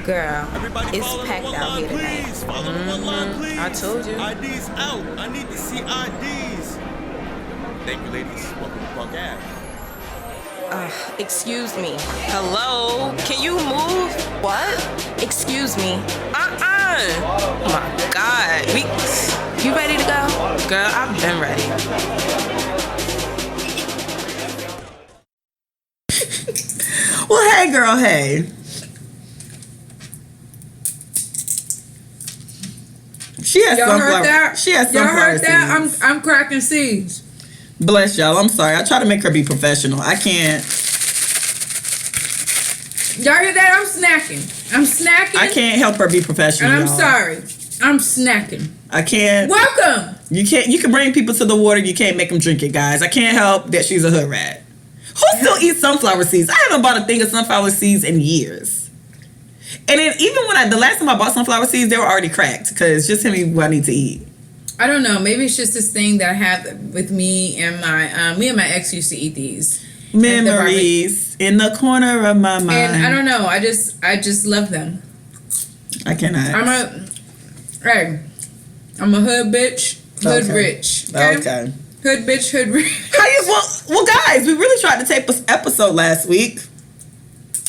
Girl, Everybody it's follow the packed one out line, here tonight. please. Follow the one line, please. I told you. IDs out. I need to see IDs. Thank you, ladies. Welcome to Park Ave. Excuse me. Hello? Can you move? What? Excuse me. Oh my God. You ready to go? Girl, I've been ready. Well, hey, girl, hey. She has Y'all sunflower. heard that? She has Y'all sunflower heard that? seeds. I'm cracking seeds. Bless y'all. I'm sorry. I try to make her be professional. I can't. Y'all hear that? I'm snacking. I can't help her be professional. And I'm y'all. sorry. I'm snacking. I can't. Welcome. You can't. You can bring people to the water. You can't make them drink it, guys. I can't help that she's a hood rat. Who still eats sunflower seeds? I haven't bought a thing of sunflower seeds in years. And then even when the last time I bought sunflower seeds, they were already cracked because just tell me what I need to eat. I don't know. Maybe it's just this thing that I have with me and my ex used to eat these Memories in the corner of my mind. and I don't know. I just love them. I cannot. I'm a hood bitch, hood Okay. rich. Okay. Hood bitch, hood rich. Well, guys, we really tried to tape this episode last week.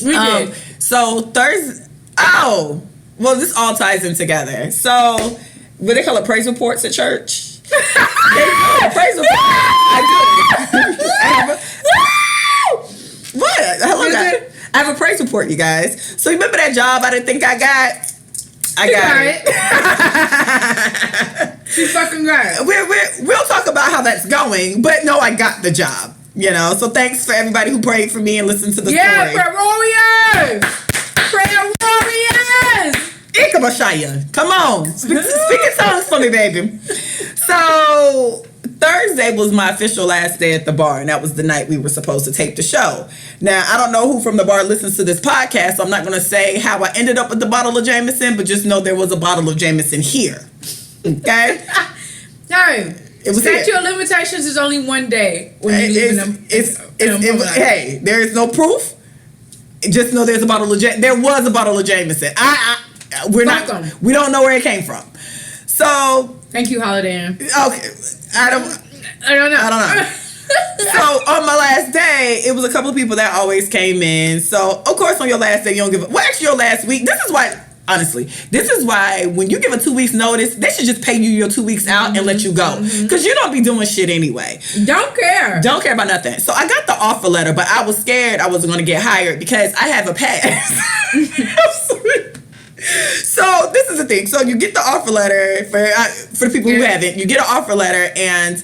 We did. So Thursday. Oh, well, this all ties in together. So, what they call it, praise reports at church. They call it praise reports. What? Hello, guys. I have a praise report, you guys. So, you remember that job I didn't think I got? I got it. She fucking got it. We'll talk about how that's going, but no, I got the job. You know, so thanks for everybody who prayed for me and listened to the story. Prayer warriors! Prayer warriors! Ikabashaya. Come on. Speak in tongues for me, baby. So, Thursday was my official last day at the bar, and that was the night we were supposed to tape the show. Now, I don't know who from the bar listens to this podcast, so I'm not going to say how I ended up with the bottle of Jameson, but just know there was a bottle of Jameson here. Okay? No. It was Statute of limitations is only one day when you leave them. Hey, there is no proof. Just know there's a bottle of there was a bottle of Jameson. We don't know where it came from. So thank you, Holiday Inn. Okay, I don't know. So on my last day, it was a couple of people that always came in. So of course on your last day you don't give a, well, actually your last week. This is why when you give a 2 weeks notice, they should just pay you your 2 weeks out and let you go. Because you don't be doing shit anyway. Don't care about nothing. So I got the offer letter, but I was scared I wasn't going to get hired because I have a pass. So this is the thing. So you get the offer letter for the people who haven't. You get an offer letter, and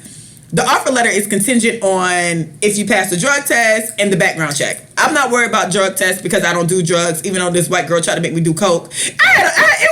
the offer letter is contingent on if you pass the drug test and the background check. I'm not worried about drug tests because I don't do drugs, even though this white girl tried to make me do coke. It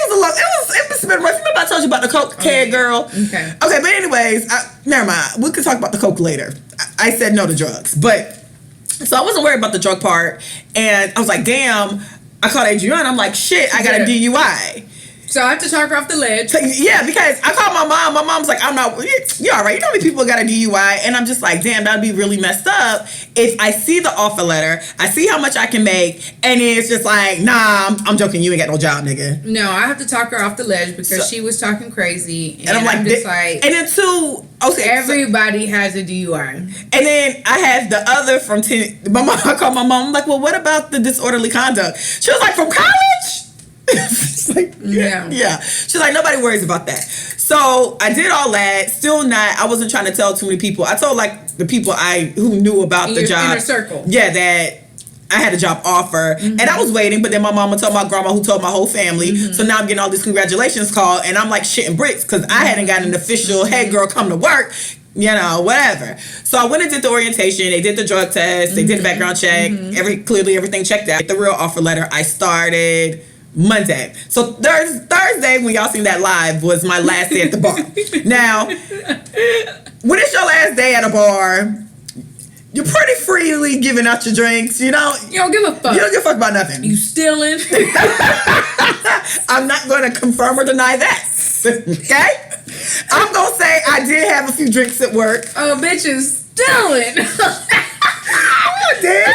was been rough. Remember I told you about the coke kid girl? Okay, but anyways, never mind. We could talk about the coke later. I said no to drugs, but so I wasn't worried about the drug part, and I was like, damn. I called Adriana. I'm like, shit, I got a DUI. So I have to talk her off the ledge. Yeah, because I called my mom. My mom's like, I'm not, you're all right. You know how many people got a DUI? And I'm just like, damn, that'd be really messed up if I see the offer letter, I see how much I can make, and it's just like, nah, I'm joking. You ain't got no job, nigga. No, I have to talk her off the ledge because she was talking crazy. And I'm like, and then two, okay. Everybody has a DUI. And then I had the other from 10, my mom, I called my mom, I'm like, well, what about the disorderly conduct? She was like, from college? Like, yeah. She's like, nobody worries about that. So I did all that. Still not. I wasn't trying to tell too many people. I told like the people who knew about the job. Inner circle. Yeah, that I had a job offer, and I was waiting. But then my mama told my grandma, who told my whole family. So now I'm getting all these congratulations call, and I'm like shitting bricks because I hadn't gotten an official, hey girl, come to work. You know, whatever. So I went and did the orientation. They did the drug test. They did the background check. Clearly everything checked out. The real offer letter. I started Monday. So Thursday, when y'all seen that live, was my last day at the bar. Now, when it's your last day at a bar, you're pretty freely giving out your drinks, you know? You don't give a fuck. You don't give a fuck about nothing. You stealing? I'm not going to confirm or deny that. Okay? I'm going to say I did have a few drinks at work. Oh, bitches stealing. I did.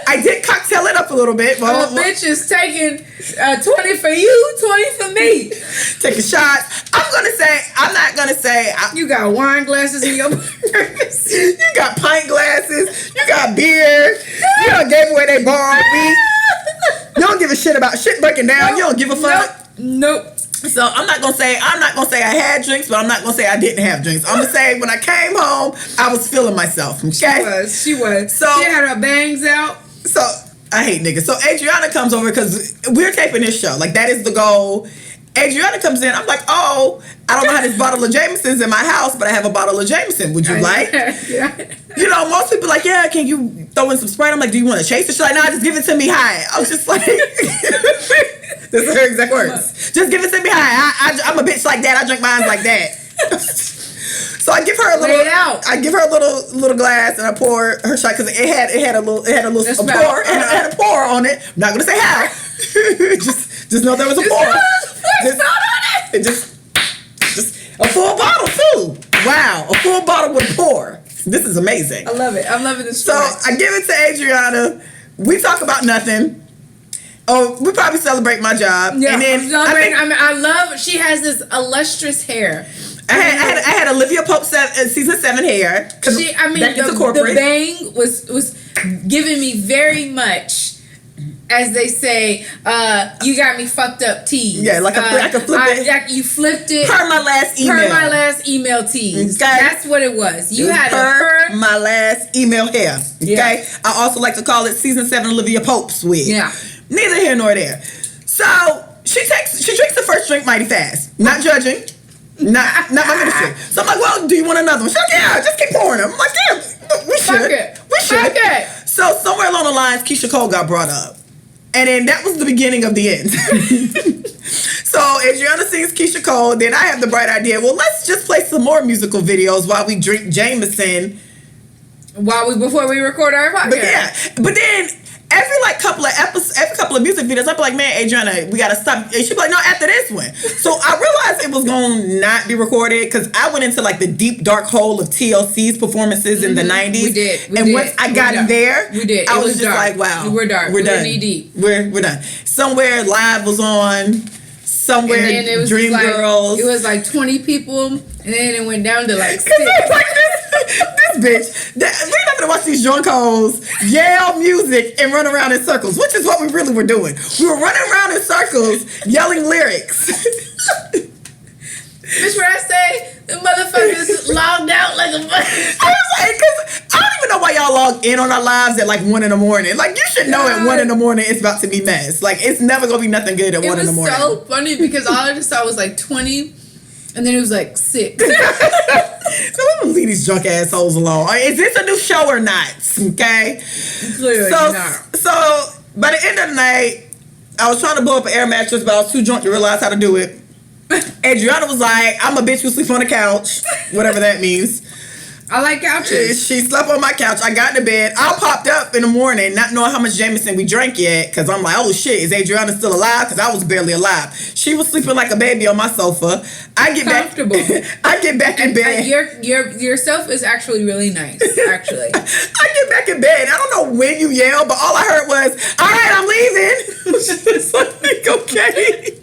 I did cocktail it up a little bit. Well, bitch is taking 20 for you, 20 for me. Taking shots. I'm not gonna say. You got wine glasses in your purse. You got pint glasses. You got beer. You done gave away they borrowed me. You don't give a shit about shit breaking down. You don't give a fuck. Nope. So I'm not gonna say I had drinks, but I'm not gonna say I didn't have drinks. I'm gonna say when I came home, I was feeling myself. Okay? She was. So she had her bangs out. So I hate niggas. So Adriana comes over because we're taping this show. Like, that is the goal. Adriana comes in. I'm like, oh, I don't know how this bottle of Jameson's in my house, but I have a bottle of Jameson. Would you like? Yeah. You know, most people are like, yeah, can you throw in some Sprite? I'm like, do you want to chase it? She's like, nah, just give it to me high. I was just like, this is her exact words. Just give it to me high. I'm a bitch like that. I drink mine like that. So I give her a little. Lay it out. I give her a little glass and I pour her shot because it had a little pour and it had a pour on it. I'm not gonna say how. just know there was a pour. Just a full bottle too. Wow, a full bottle with a pour. This is amazing. I love it. I'm loving this. So I give it to Adriana. We talk about nothing. Oh, we probably celebrate my job. Yeah, and then I love. She has this illustrious hair. I had Olivia Pope season 7 hair. The bang was giving me very much, as they say, you got me fucked up tease. Yeah, like I could flip it. Like you flipped it. Per my last email. Per my last email tease. Okay. That's what it was. You had per my last email hair. Okay. Yeah. I also like to call it season 7 Olivia Pope's wig. Yeah. Neither here nor there. So she drinks the first drink mighty fast. Not judging. Not my ministry. So I'm like, well, do you want another one? She's like, yeah, just keep pouring them. I'm like, yeah, we should. We should. So somewhere along the lines, Keisha Cole got brought up. And then that was the beginning of the end. So Adriana sings Keisha Cole. Then I have the bright idea, well, let's just play some more musical videos while we drink Jameson. Before we record our podcast. But then every couple of music videos, I'd be like, man, Adriana, we gotta stop. And she'd be like, no, after this one. So I realized it was gonna not be recorded because I went into the deep dark hole of TLC's performances in the 90s. We did. Once I got in there, we did. I was just dark. Like, wow, we're dark. We're done. Knee deep. We're done. Somewhere Live was on. Somewhere and then it was Dreamgirls. It was 20 people, and then it went down to 6. This bitch. We're not gonna watch these drunk hoes yell music and run around in circles, which is what we really were doing. We were running around in circles, yelling lyrics. Bitch, what I say? The motherfuckers logged out like a bus. I was like, because I don't even know why y'all log in on our lives at 1 in the morning. You should know at 1 in the morning it's about to be mess. It's never gonna be nothing good at 1 in the morning. It was so funny because all I just saw was 20, and then it was 6. So let me leave these drunk assholes alone. Is this a new show or not? Okay. Clearly not. So by the end of the night, I was trying to blow up an air mattress, but I was too drunk to realize how to do it. Adriana was like, I'm a bitch who sleeps on the couch, whatever that means. I like couches. She slept on my couch. I got into bed. I popped up in the morning, not knowing how much Jameson we drank yet, because I'm like, oh shit, is Adriana still alive? Because I was barely alive. She was sleeping like a baby on my sofa. I get back in bed. Your sofa is actually really nice. Actually, I get back in bed. I don't know when you yelled, but all I heard was, "All right, I'm leaving." It's like, okay.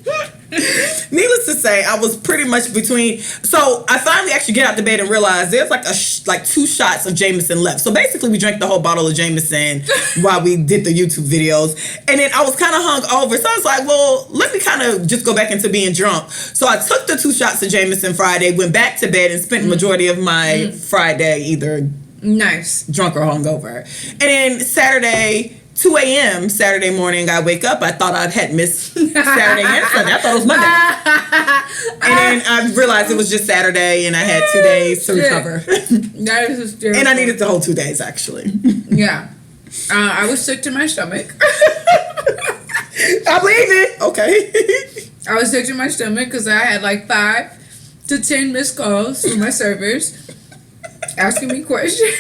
Needless to say, I was pretty much between. So I finally actually get out the bed and realize there's 2 shots of Jameson left. So basically, we drank the whole bottle of Jameson while we did the YouTube videos, and then I was kind of hung over. So I was like, well, let me kind of just go back into being drunk. So I took the 2 shots of Jameson Friday, went back to bed, and spent the majority of my Friday either drunk or hungover, and then Saturday. 2 a.m. Saturday morning, I wake up. I thought I had missed Saturday and Sunday. I thought it was Monday. And then I realized it was just Saturday, and I had 2 days to recover. That is hysterical. And I needed the whole 2 days, actually. Yeah. I was sick to my stomach. I believe it. Okay. I was sick to my stomach because I had 5 to 10 missed calls from my servers asking me questions.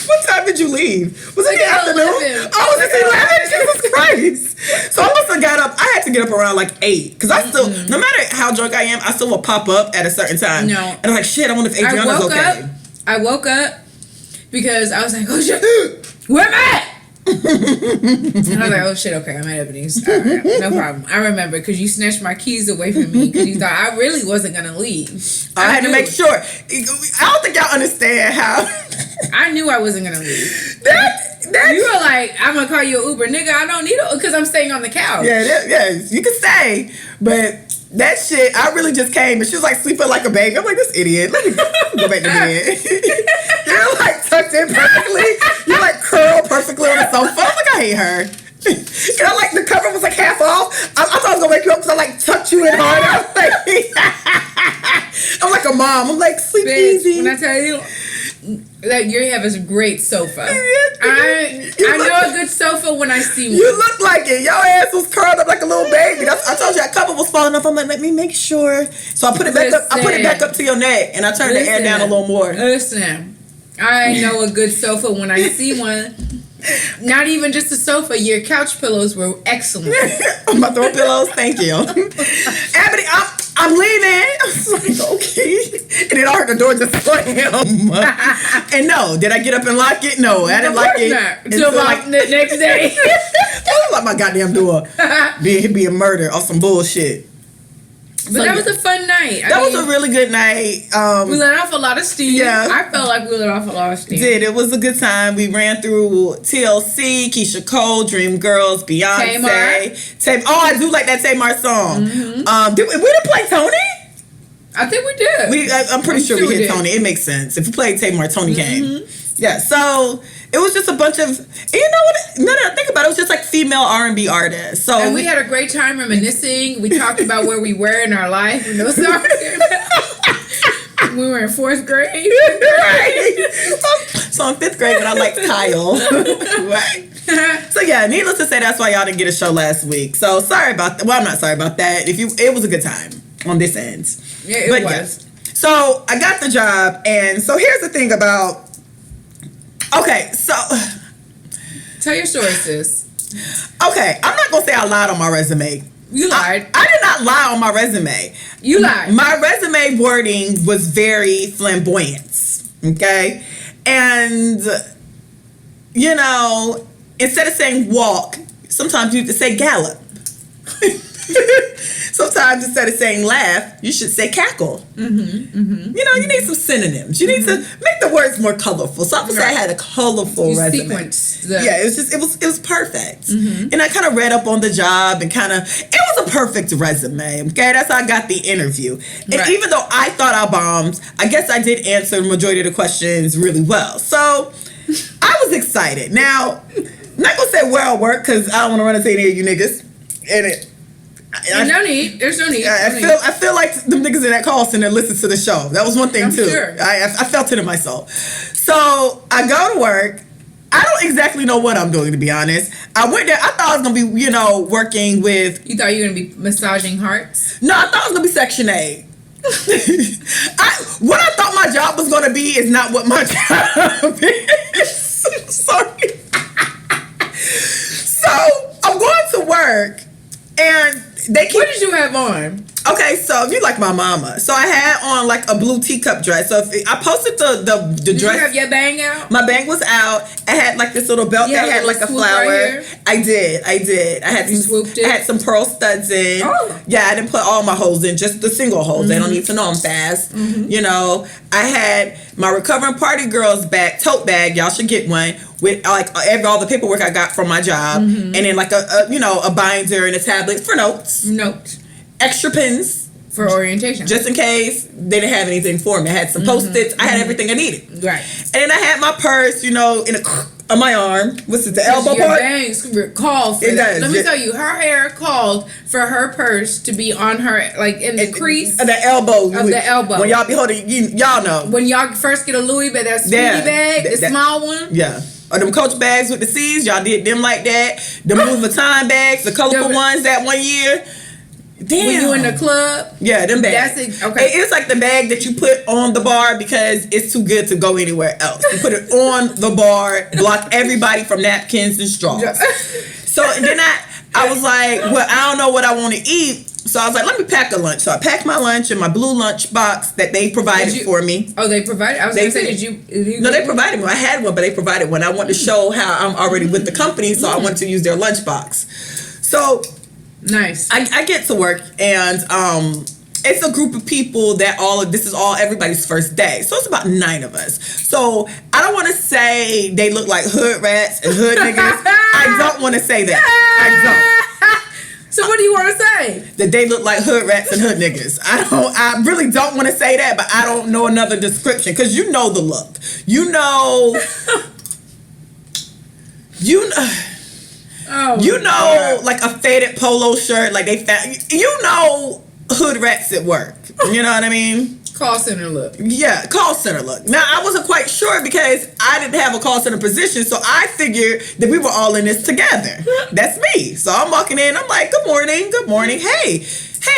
What time did you leave? Was it the afternoon? 11. Oh, was it 11? Jesus Christ. So I must have got up. I had to get up around 8. Because I still, no matter how drunk I am, I still will pop up at a certain time. No. And I'm like, shit, I wonder if Adriana's okay. I woke up because I was like, oh shit, where am I at? And I was like, oh shit, okay, I'm at Ebony's. All right, no problem. I remember because you snatched my keys away from me because you thought I really wasn't gonna leave. I had to make sure. I don't think y'all understand how. I knew I wasn't gonna leave. You were like, I'm gonna call you an Uber, nigga. I don't need it because I'm staying on the couch. Yeah, you can stay, but that shit, I really just came and she was like sleeping like a baby. I'm like, this idiot. Let me go back to bed. You're like tucked in perfectly. You're like curled perfectly on the sofa. I'm like, I hate her. And I like the cover was like half off. I thought I was gonna wake you up because I like tucked you in hard. I'm like a mom. I'm like, sleep easy. When I tell you that you have a great sofa. I know a good sofa when I see one. You look like it. Your ass was curled up like a little baby. I told you that cover was falling off. I'm like, let me make sure. So I put it back up. I put it back up to your neck, and I turned the air down a little more. Listen, I know a good sofa when I see one. Not even just a sofa. Your couch pillows were excellent. My throw pillows. Thank you, Ebony. I'm leaving. I was like, okay. And then I heard the door just slam. And no, did I get up and lock it? No, I didn't lock it. Until like the next day. I was like my goddamn door being murdered off some bullshit. But that was a fun night. That was a really good night. We let off a lot of steam. Yeah. I felt like we let off a lot of steam. It was a good time. We ran through TLC, Keisha Cole, Dreamgirls, Beyonce. Tamar. Oh, I do like that Tamar song. Mm-hmm. We didn't play Tony? I think we did. I'm pretty sure we hit Tony. It makes sense. If we played Tamar, Tony came. Yeah, so it was just a bunch of, you know what, now that I think about it, it was just like female R&B artists. So and we had a great time reminiscing. We talked about where we were in our life when those songs came out. We were in 4th grade. Right. So in 5th grade when I liked Kyle. Right. So yeah, needless to say, that's why y'all didn't get a show last week. So sorry about that. Well, I'm not sorry about that. It was a good time on this end. Yeah, it was. Yeah. So I got the job, and so here's the thing about. Okay, so tell your story, sis. Okay, I'm not gonna say I lied on my resume. You lied. I did not lie on my resume. You lied. My resume wording was very flamboyant. Okay, and you know, instead of saying walk, sometimes you have to say gallop. Sometimes instead of saying laugh, you should say cackle. You know, you need some synonyms. You need to make the words more colorful. So I would say I had a colorful resume. Yeah, it was perfect. And I kind of read up on the job and it was a perfect resume. Okay, that's how I got the interview. And even though I thought I bombed, I guess I did answer the majority of the questions really well. So I was excited. Now, I'm not gonna say where I work because I don't want to run into any of you niggas. There's no need. I feel like them niggas in that call center listen to the show. That was one thing too. Sure. I felt it in my soul. So I go to work. I don't exactly know what I'm doing, to be honest. I went there. I thought I was gonna be, working with. You thought you were gonna be massaging hearts? No, I thought I was gonna be Section 8. What I thought my job was gonna be is not what my job is. Sorry. So I'm going to work. And what did you have on? Okay, so if you like my mama, so I had on like a blue teacup dress. So I posted the dress. Did you have your bang out? My bang was out. I had like this little belt that had like a flower. Right, I did. I had some pearl studs in. Oh. Yeah, I didn't put all my holes in, just the single holes. They don't need to know I'm fast. You know, I had my Recovering Party Girls tote bag. Y'all should get one. With like all the paperwork I got from my job, and then like a binder and a tablet for notes. Extra pens for orientation, just in case they didn't have anything for me. I had some Post-its. I had everything I needed. Right, and then I had my purse, on my arm. What's it? The elbow part. Bangs called for that. Let me tell you, her hair called for her purse to be on her, like in the crease of the elbow. When y'all be holding, y'all know. When y'all first get a Louis bag, that sweetie bag, the small one. Yeah. Or them Coach bags with the C's, y'all did them like that. The Louis Vuitton bags, the colorful ones that one year. Damn. When you in the club? Yeah, them bags. That's it. Okay. It's like the bag that you put on the bar because it's too good to go anywhere else. You put it on the bar, block everybody from napkins and straws. So and then I was like, well, I don't know what I want to eat. So I was like, let me pack a lunch. So I packed my lunch in my blue lunch box that they provided for me. Oh, they provided? I was going to say, did you? No, they provided me. I had one, but they provided one. I wanted to show how I'm already with the company, so I wanted to use their lunch box. So nice. I get to work, and it's a group of people that this is everybody's first day. So it's about 9 of us. So I don't want to say they look like hood rats and hood niggas. I don't want to say that. I don't. So what do you want to say? That they look like hood rats and hood niggas. I really don't want to say that, but I don't know another description, because you know the look. You know, like a faded polo shirt, like they found. You know, hood rats at work. You know what I mean? Call center look. Yeah, call center look. Now, I wasn't quite sure because I didn't have a call center position, so I figured that we were all in this together. That's me. So I'm walking in, I'm like, good morning, hey.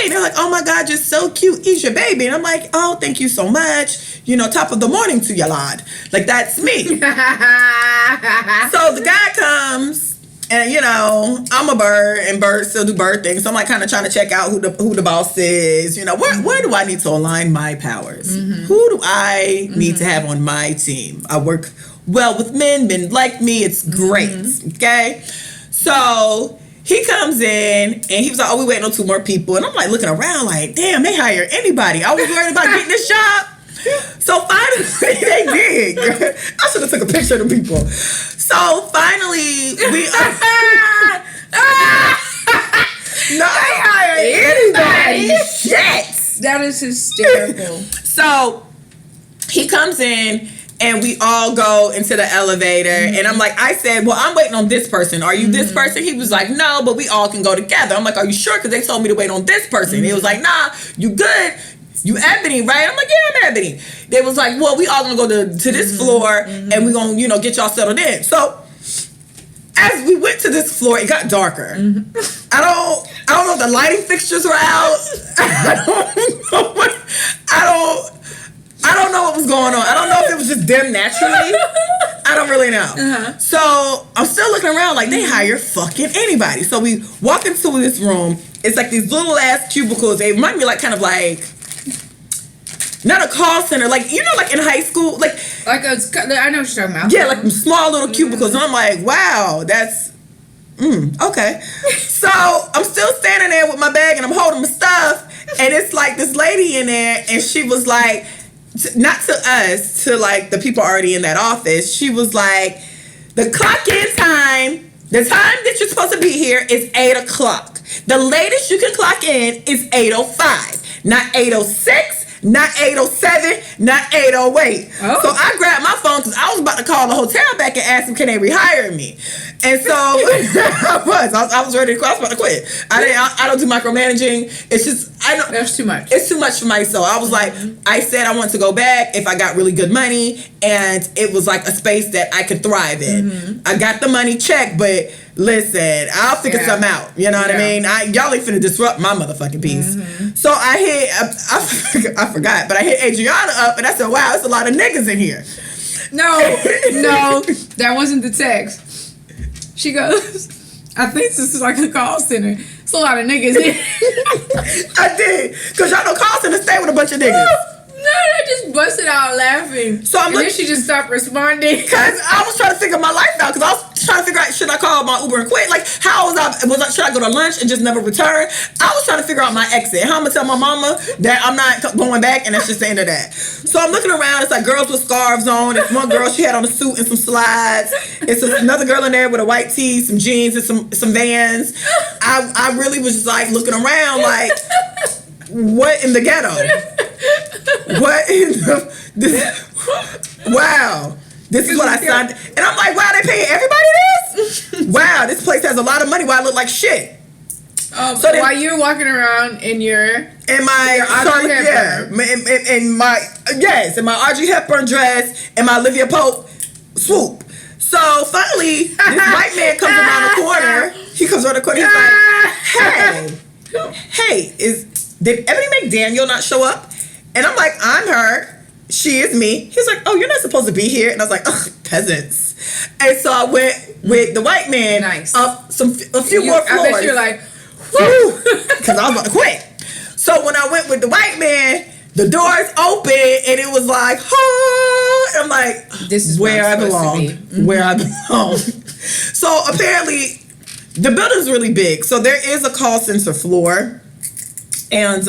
They're like, oh my God, you're so cute, eat your baby. And I'm like, oh, thank you so much. You know, top of the morning to you, lad. Like, that's me. So the guy comes, and you know, I'm a bird, and birds still do bird things. So I'm like kind of trying to check out who the boss is. You know, where do I need to align my powers? Mm-hmm. Who do I need to have on my team? I work well with men like me. It's great. Mm-hmm. Okay. So he comes in, and he was like, oh, we waiting on 2 more people. And I'm like looking around like, damn, they hire anybody. I was worried about getting this job. So finally, they did. I should have took a picture of the people. So finally, we no, they hire anybody. Shit, that is hysterical. So he comes in, and we all go into the elevator, and I'm like, I said, well, I'm waiting on this person. Are you this person? He was like, no, but we all can go together. I'm like, are you sure? Because they told me to wait on this person. He was like, nah, you good. You Ebony, right? I'm like, yeah, I'm Ebony. They was like, well, we all gonna go to this floor, and we gonna, get y'all settled in. So as we went to this floor, it got darker. I don't know if the lighting fixtures were out. I don't know what was going on. I don't know if it was just them naturally. I don't really know. So I'm still looking around like they hire fucking anybody. So we walk into this room. It's like these little ass cubicles. They remind me like kind of like, not a call center, like, like in high school, like I know what you're talking about. Yeah, like small little cubicles. And I'm like, wow, that's okay. So I'm still standing there with my bag, and I'm holding my stuff, and it's like this lady in there, and she was like, not to us, to like the people already in that office, she was like, the clock in time, the time that you're supposed to be here is 8 o'clock. The latest you can clock in is 8:05, not 8:06. Not 8:07, not 8:08. Oh. So I grabbed my phone because I was about to call the hotel back and ask them, can they rehire me? And so I was ready to quit. I was about to quit. I don't do micromanaging. It's just that's too much. It's too much for me. So I was like, I said I wanted to go back if I got really good money, and it was like a space that I could thrive in. I got the money check, but listen, I'll figure something out. You know what I mean? Y'all ain't finna disrupt my motherfucking peace. So I hit, I forgot, but I hit Adriana up, and I said, wow, it's a lot of niggas in here. No, that wasn't the text. She goes, I think this is like a call center. It's a lot of niggas in here. I did, because y'all know call centers stay with a bunch of niggas. No, I just busted out laughing. So then she just stopped responding. Because I was trying to figure my life out. Because I was trying to figure out, should I call my Uber and quit? Like, should I go to lunch and just never return? I was trying to figure out my exit. How I'm going to tell my mama that I'm not going back, and that's just the end of that. So I'm looking around. It's like girls with scarves on. It's one girl, she had on a suit and some slides. It's another girl in there with a white tee, some jeans, and some Vans. I really was just like looking around like, what in the ghetto? What in wow. This is what I signed. And I'm like, wow, they paying everybody this? Wow, this place has a lot of money. Why I look like shit? So while you're walking around in my Audrey Hepburn dress and my Olivia Pope swoop. So finally, this white man comes around the corner. He comes around the corner. He's like, hey, did Ebony McDaniel not show up? And I'm like, I'm her. She is me. He's like, oh, you're not supposed to be here. And I was like, ugh, peasants. And so I went with the white man up a few more floors. I bet you're like, woo, because I was about to quit. So when I went with the white man, the doors open and it was like, oh, I'm like, this is where I belong. Where I belong. So apparently, the building's really big. So there is a call center floor, and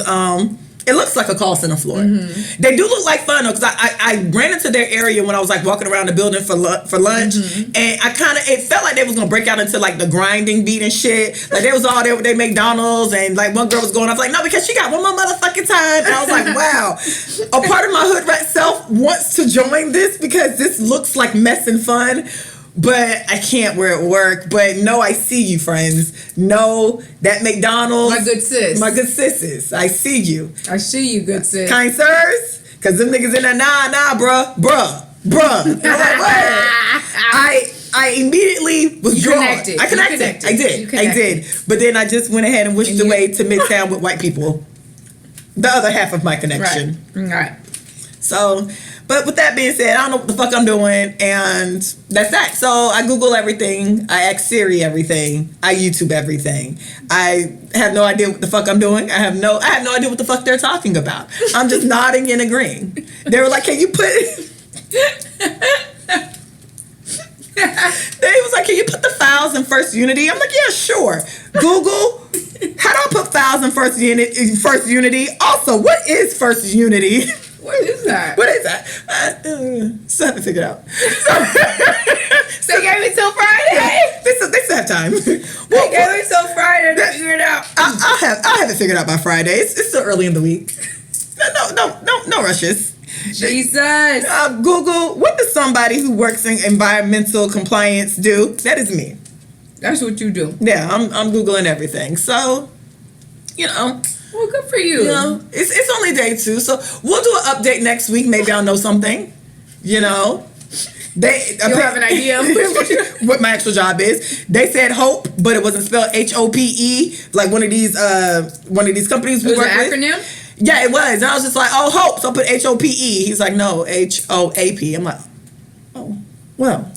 it looks like a call center floor. Mm-hmm. They do look like fun though, because I ran into their area when I was like walking around the building for lunch, mm-hmm. and it felt like they was gonna break out into like the grinding beat and shit. Like they was all there with their McDonald's, and like one girl was going off like, no, because she got one more motherfucking time. And I was like, wow, a part of my hood rat self wants to join this because this looks like mess and fun. But I can't wear it work. But no, I see you, friends. No, that McDonald's. My good sis. My good sisses. I see you. I see you, good sis. Kind sirs? Because them niggas in there, nah, bruh. And I'm like, what? I immediately was drawn. I connected. I did. But then I just went ahead and wished away to Midtown with white people. The other half of my connection. Right. So... But with that being said, I don't know what the fuck I'm doing, and that's that. So I Google everything, I ask Siri everything, I YouTube everything. I have no idea what the fuck I'm doing. I have no idea what the fuck they're talking about. I'm just nodding and agreeing. They were like, "Can you put?" They was like, "Can you put the files in First Unity?" I'm like, "Yeah, sure." Google, how do I put files in First Unity? Also, what is First Unity? What is that? Still haven't figured out. So you gave me till Friday? They still have time. They gave me till Friday to figure it out. I'll have it figured out by Friday. It's still early in the week. No rushes. Jesus. Google, what does somebody who works in environmental compliance do? That is me. That's what you do. Yeah, I'm Googling everything. So, Well, good for you. It's only day 2, so we'll do an update next week. Maybe I'll know something. You'll have an idea of what my actual job is. They said HOPE, but it wasn't spelled HOPE, like one of these companies we work with. Acronym? Yeah, it was. And I was just like, oh, HOPE. So I put HOPE. He's like, no, HOAP. I'm like, oh, well,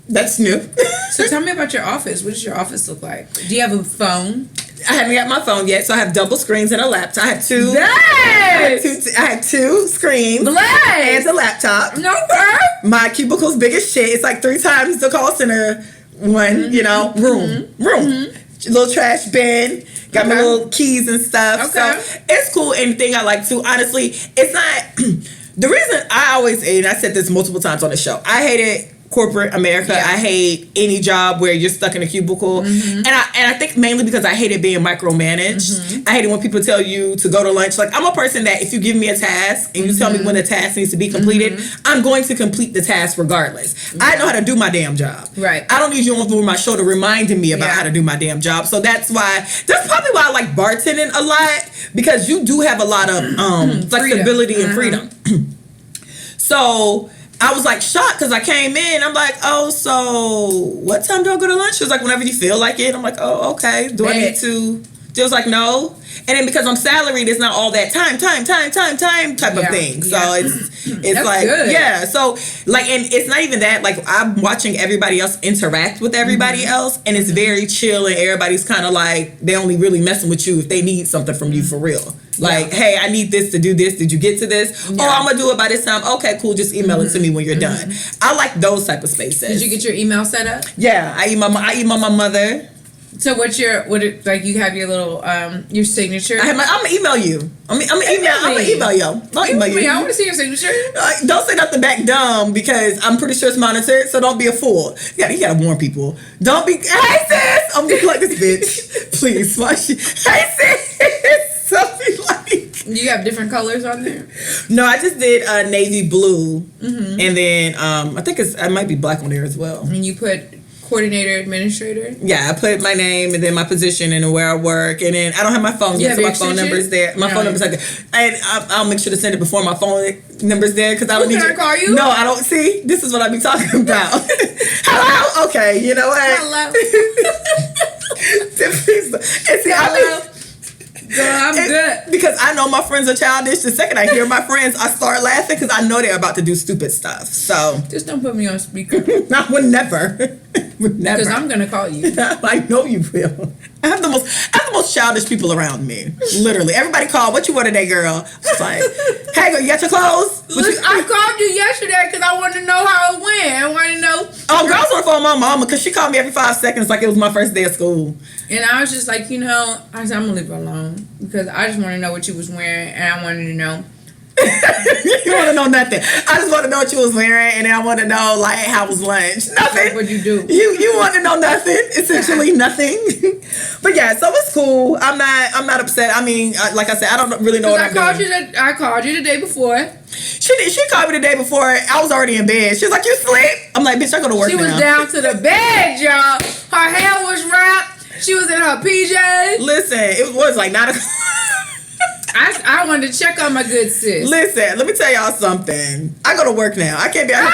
that's new. So tell me about your office. What does your office look like? Do you have a phone? I haven't got my phone yet, so I have double screens and a laptop. I have two. Nice! I have 2 screens. Bless! And a laptop. No, bro. My cubicle's big as shit. It's like 3 times the call center one, room. Little trash bin. Got my little keys and stuff. Okay. So it's cool. Anything I like to. Honestly, it's not... The reason I always, and I said this multiple times on the show, I hated corporate America. Yeah. I hate any job where you're stuck in a cubicle. Mm-hmm. And I think mainly because I hated being micromanaged. Mm-hmm. I hated when people tell you to go to lunch. Like, I'm a person that if you give me a task and you tell me when the task needs to be completed, I'm going to complete the task regardless. I know how to do my damn job. Right. I don't need you over my shoulder reminding me about how to do my damn job. So that's probably why I like bartending a lot, because you do have a lot of flexibility and freedom. So I was like shocked because I came in. I'm like, oh, so what time do I go to lunch? She was like, whenever you feel like it. I'm like, oh, okay. Do I need to? She was like, no. And then because I'm salaried, it's not all that time type of thing. So it's like, good. Yeah. So like, and it's not even that. Like, I'm watching everybody else interact with everybody else, and it's very chill, and everybody's kind of like, they only really messing with you if they need something from you for real. Like, hey, I need this to do this. Did you get to this? Yeah. Oh, I'm gonna do it by this time. Okay, cool. Just email it to me when you're done. I like those type of spaces. Did you get your email set up? Yeah, I email my mother. So you have your little your signature? I'm gonna email you. I'm gonna email you. I'll email you. I want to see your signature. Don't say nothing back dumb, because I'm pretty sure it's monitored. So don't be a fool. You gotta warn people. Don't be. Hey sis, I'm gonna like this bitch. Please, hey sis. Something like. You have different colors on there? No, I just did navy blue, and then I think it might be black on there as well. And you put coordinator, administrator? Yeah, I put my name and then my position and where I work, and then I don't have my phone yet, so my phone number's there. My phone number's like there. And I'll make sure to send it before my phone number's there, because I don't need to call you. No, I don't. See, this is what I be talking about. Hello. Okay, you know what? Hello. And see, hello. Girl, I'm good. Because I know my friends are childish. The second I hear my friends, I start laughing because I know they're about to do stupid stuff. So just don't put me on speaker. I would never. Because I'm going to call you. I know you will. I have the most childish people around me. Literally. Everybody called, what you want today, girl? I was like, hey, girl, you got your clothes? I called you yesterday because I wanted to know how it went. I wanted to know. Oh, girls want to phone my mama because she called me every 5 seconds like it was my first day of school. And I was just like, I said, I'm going to leave her alone because I just want to know what you was wearing and I wanted to know. You want to know nothing. I just want to know what you was wearing, and then I want to know like how was lunch. Nothing. What'd you do? You want to know nothing. Essentially nothing. But yeah, so it's cool. I'm not upset. I mean, like I said, I don't really know what I'm doing. I called you the day before. She called me the day before. I was already in bed. She was like, "You sleep?" I'm like, "Bitch, I go to work now." She was down to the bed, y'all. Her hair was wrapped. She was in her PJs. Listen, it was like 9 o'clock. I wanted to check on my good sis. Listen, let me tell y'all something. I go to work now. I can't be out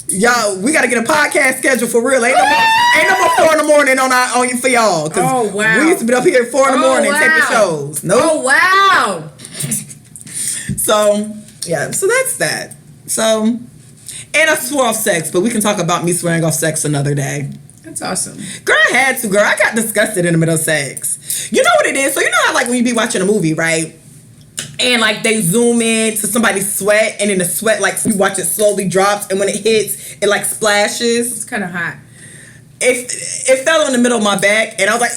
here. Y'all, we got to get a podcast schedule for real. Ain't no more 4 in the morning on for y'all. Oh, wow. We used to be up here at 4 in the morning taping shows. Nope. Oh, wow. So, yeah. So that's that. So, and I swore off sex, but we can talk about me swearing off sex another day. That's awesome. Girl, I had to, girl. I got disgusted in the middle of sex. You know what it is? So you know how like when you be watching a movie, right? And like they zoom in to somebody's sweat, and then the sweat, like you watch it slowly drops, and when it hits, it like splashes. It's kind of hot. It fell in the middle of my back, and I was like,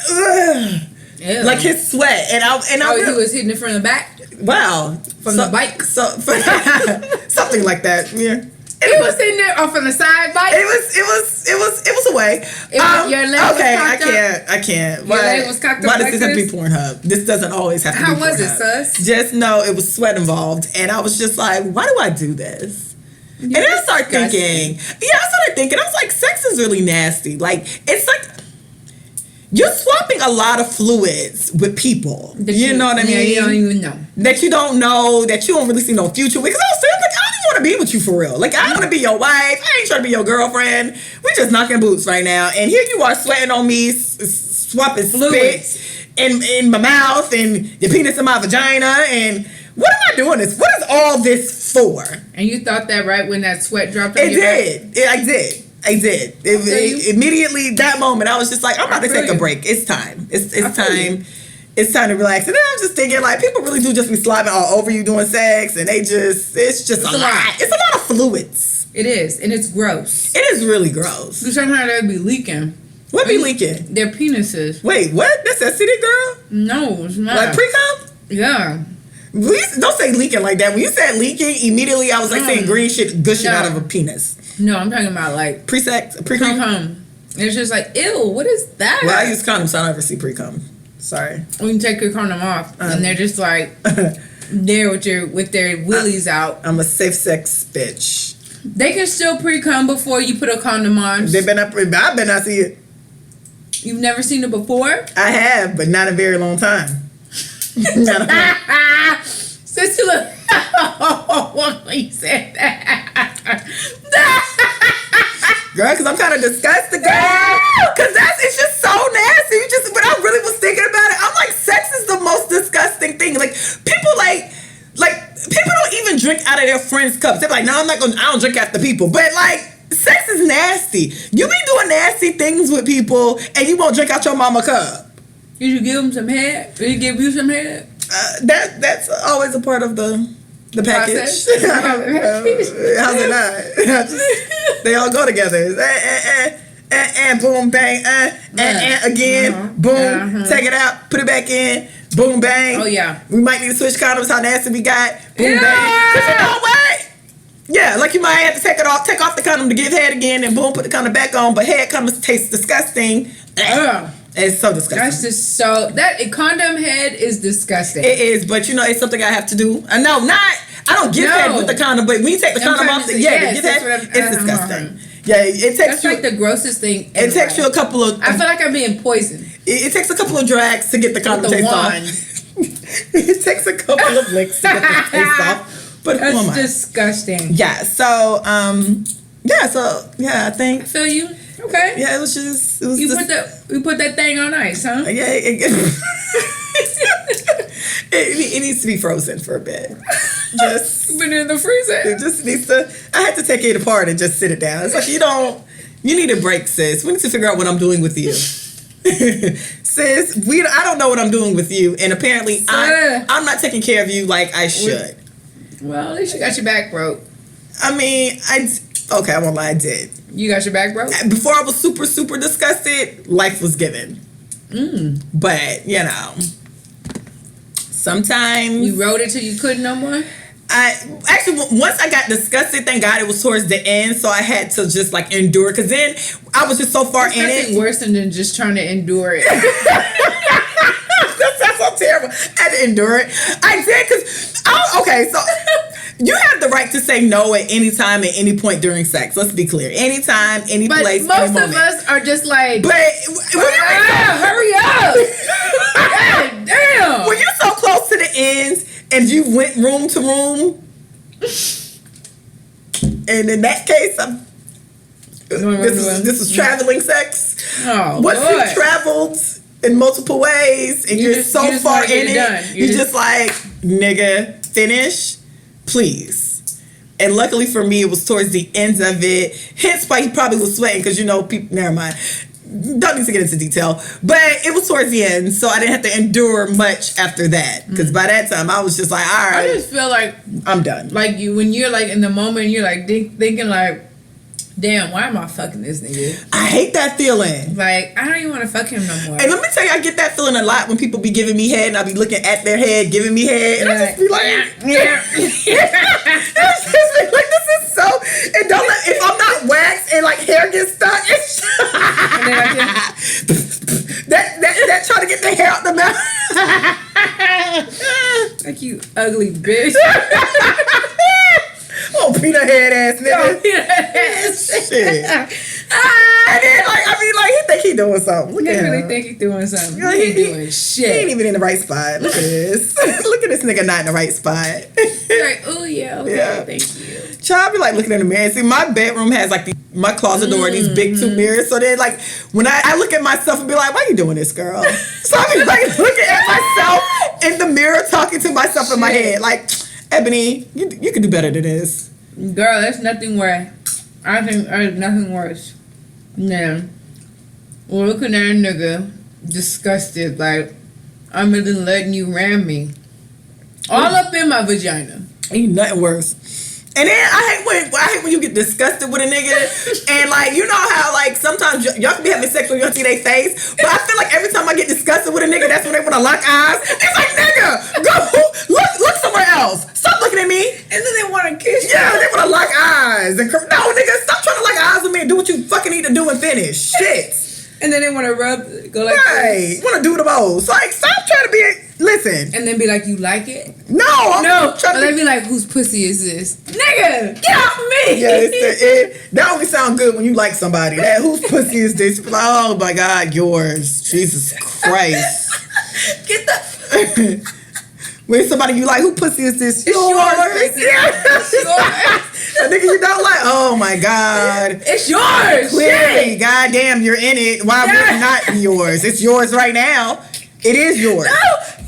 ugh. Like his sweat, and he was hitting it from the back. Wow, from the bike, something like that. Yeah. He was sitting there off on the side bike. It was away. Your leg okay, was cocked up? I can't. Your leg was cocked up. Why does this have to be Pornhub? This doesn't always have to be Pornhub. How was it, sus? Just know it was sweat involved, and I was just like, why do I do this? And then I started thinking. I was like, sex is really nasty. Like, it's like you're swapping a lot of fluids with people. You know what I mean? Yeah, you don't even know. That you don't know, that you don't really see no future with. Because I was saying, like, I don't want to be with you for real. Like, I don't want to be your wife. I ain't trying to be your girlfriend. We're just knocking boots right now. And here you are sweating on me, swapping fluids in my mouth and your penis in my vagina. And what am I doing this? What is all this for? And you thought that right when that sweat dropped on I did. Immediately that moment, I was just like, I'm about to take a break. It's time. It's time. It's time to relax. And then I'm just thinking, like, people really do just be slobbing all over you doing sex, and it's just a lot. It's a lot of fluids. It is, and it's gross. It is really gross. Sometimes they be leaking. What be leaking? Their penises. Wait, what? That's STD, girl? No, it's not. Like pre-cum? Yeah. Don't say leaking like that. When you said leaking, immediately I was like saying green shit gushing out of a penis. No, I'm talking about like pre-sex, pre-cum. It's just like, ew, what is that? Well, I use condoms, so I don't ever see pre-cum. Sorry. When you take your condom off, and they're just like there with their willies out. I'm a safe sex bitch. They can still pre-cum before you put a condom on. I better not see it. You've never seen it before? I have, but not a very long time. Since you look, when you said that, girl, because I'm kind of disgusted, girl. Because it's just so nasty. When I really was thinking about it, I'm like, sex is the most disgusting thing. Like people people don't even drink out of their friends' cups. They're like, no, I don't drink after people. But like, sex is nasty. You be doing nasty things with people, and you won't drink out your mama cup. Did you give them some head? Did he give you some head? That's always a part of the package. How's it not? They all go together. And boom, bang, and again, boom, take it out, put it back in, boom, bang. Oh, yeah. We might need to switch condoms, how nasty we got, boom, bang. But you know what? Yeah, like you might have to take off the condom to give head again, and boom, put the condom back on, but head condoms taste disgusting. It's so disgusting. That's just condom head is disgusting. It is, but you know, it's something I have to do. I don't give head with the condom, but when you take the condom off, give head, it's disgusting. Yeah, it takes That's like the grossest thing ever. It takes you a couple of... I feel like I'm being poisoned. It takes a couple of drags to get the condom taste off. It takes a couple of licks to get the taste off. But that's disgusting. Yeah, so, I think... I feel you. Okay. Yeah, it was just... You put that thing on ice, huh? Yeah, it needs to be frozen for a bit. Just put it in the freezer. It just needs to. I had to take it apart and just sit it down. It's like you need a break, sis. We need to figure out what I'm doing with you. Sis, I don't know what I'm doing with you, and apparently I'm not taking care of you like I should. Well, at least you got your back broke. I mean, okay, I won't lie, I did. You got your back broke? Before I was super, super disgusted, life was given. But, you know, sometimes... You rode it till you couldn't no more? Once I got disgusted, thank God it was towards the end, so I had to just, like, endure. Because then I was just so far in it. Nothing worse than just trying to endure it. That's so terrible. I had to endure it. I did because... okay, so... You have the right to say no at any time, at any point during sex. Let's be clear. Anytime, any place, most any moment. of us are just like... But... hurry up! God damn! When you're so close to the ends and you went room to room, and in that case, this is traveling sex. Oh, Once Lord. you've traveled in multiple ways and you're so far in it, you're just like, nigga, finish. Please. And luckily for me, it was towards the ends of it. Hence why he probably was sweating because, you know, people, never mind. Don't need to get into detail. But it was towards the end, so I didn't have to endure much after that. Because by that time, I was just like, all right. I just feel like... I'm done. Like, when you're, like, in the moment, you're, like, thinking, like... Damn, why am I fucking this nigga? I hate that feeling. Like, I don't even want to fuck him no more. And let me tell you, I get that feeling a lot when people be giving me head and I be looking at their head, giving me head. And I just be like, yeah. It's just be like, this is so... And don't let... If I'm not waxed and, like, hair gets stuck, it's... And then I that trying to get the hair out the mouth. like, you ugly bitch. Oh, peanut head ass nigga. Oh, peanut head ass. Shit. And then, like, I mean, like, he think he doing something. Look He at really him. think he doing something. Girl, He ain't doing shit. He ain't even in the right spot. Look at this. Look at this nigga not in the right spot. Like, oh, yeah, okay, Yeah. thank you. Child be like looking in the mirror. See, my bedroom has like my closet door, these big two mirrors. So then, like, when I look at myself and be like, why you doing this, girl? So I be like looking at myself in the mirror, talking to myself in my head. Like, Ebony, you could do better than this. Girl, there's nothing worse. I think there's nothing worse than looking at a nigga disgusted, like, I'm really letting you ram me. All up in my vagina. Ain't nothing worse. And then I hate when you get disgusted with a nigga and like you know how like sometimes y'all can be having sex when you don't see their face, but I feel like every time I get disgusted with a nigga, that's when they want to lock eyes. It's like nigga, go look somewhere else. Stop looking at me. And then they want to kiss you. Yeah, they want to lock eyes. And no nigga, stop trying to lock eyes with me and do what you fucking need to do and finish. Shit. And then they want to go like Right. this. Want to do the most. Like stop trying to be. Listen. And then be like, you like it? No. I'm trying Or to they be like, whose pussy is this? Nigga, get off me! Yeah, that only sound good when you like somebody. That whose pussy is this? Like, oh my God, yours. Jesus Christ. Get the... When somebody you like, who pussy is this? It's yours. It's yours. A nigga you don't like, oh my God. It's yours. Clearly, Shit. goddamn, you're in it. Why would it not be yours? It's yours right now. It is yours. No,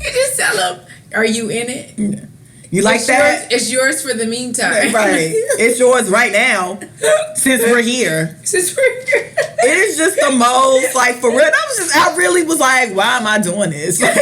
you just tell them, are you in it? You like it's that? Yours, it's yours for the meantime. Right. It's yours right now. Since we're here. Since we're here. It is just the most, like, for real. I really was like, why am I doing this? Like,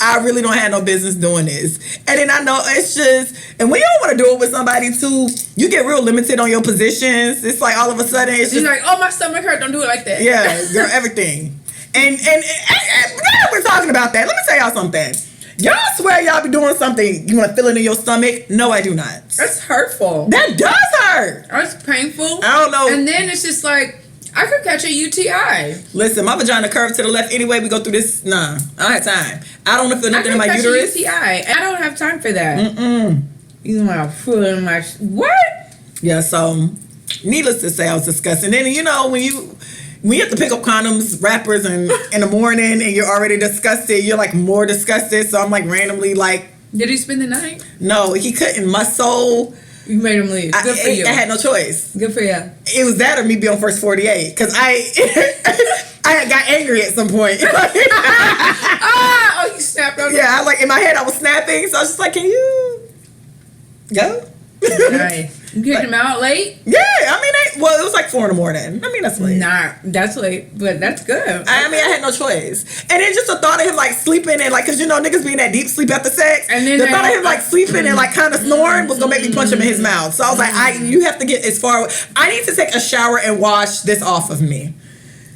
I really don't have no business doing this. And then I know it's just, and when you don't want to do it with somebody too, you get real limited on your positions. It's like all of a sudden it's She's just like, oh, my stomach hurt. Don't do it like that. yeah, girl, everything. And now that we're talking about that, let me tell y'all something. Y'all swear y'all be doing something, you want to feel it in your stomach? No, I do not. That's hurtful. That does hurt. That's painful. I don't know. And then it's just like, I could catch a UTI. Listen, my vagina curved to the left anyway. We go through this. Nah, I don't have time. I don't want to feel nothing in my I could catch uterus. a UTI. I don't have time for that. Mm-mm. You want to put in my... What? Yeah, so needless to say, I was disgusting. And then, you know, when you have to pick up condoms, wrappers, and in the morning, and you're already disgusted, you're like more disgusted. So I'm like randomly like... Did he spend the night? No, he couldn't. My soul... You made him leave. Good for you. I had no choice. Good for you. It was that or me be on first 48. Because I had got angry at some point. Oh, you snapped on Yeah, like in my head I was snapping. So I was just like, can you go? Nice. You kicked him out late? Yeah, I mean, Well, it was like 4 in the morning. I mean, that's late. Nah, that's late, but that's good. I mean, I had no choice. And then just the thought of him like sleeping and like, cause you know niggas be in that deep sleep after sex. And then the thought of him like sleeping and like kind of snoring was gonna make me punch him in his mouth. So I was like, you have to get as far. I need to take a shower and wash this off of me.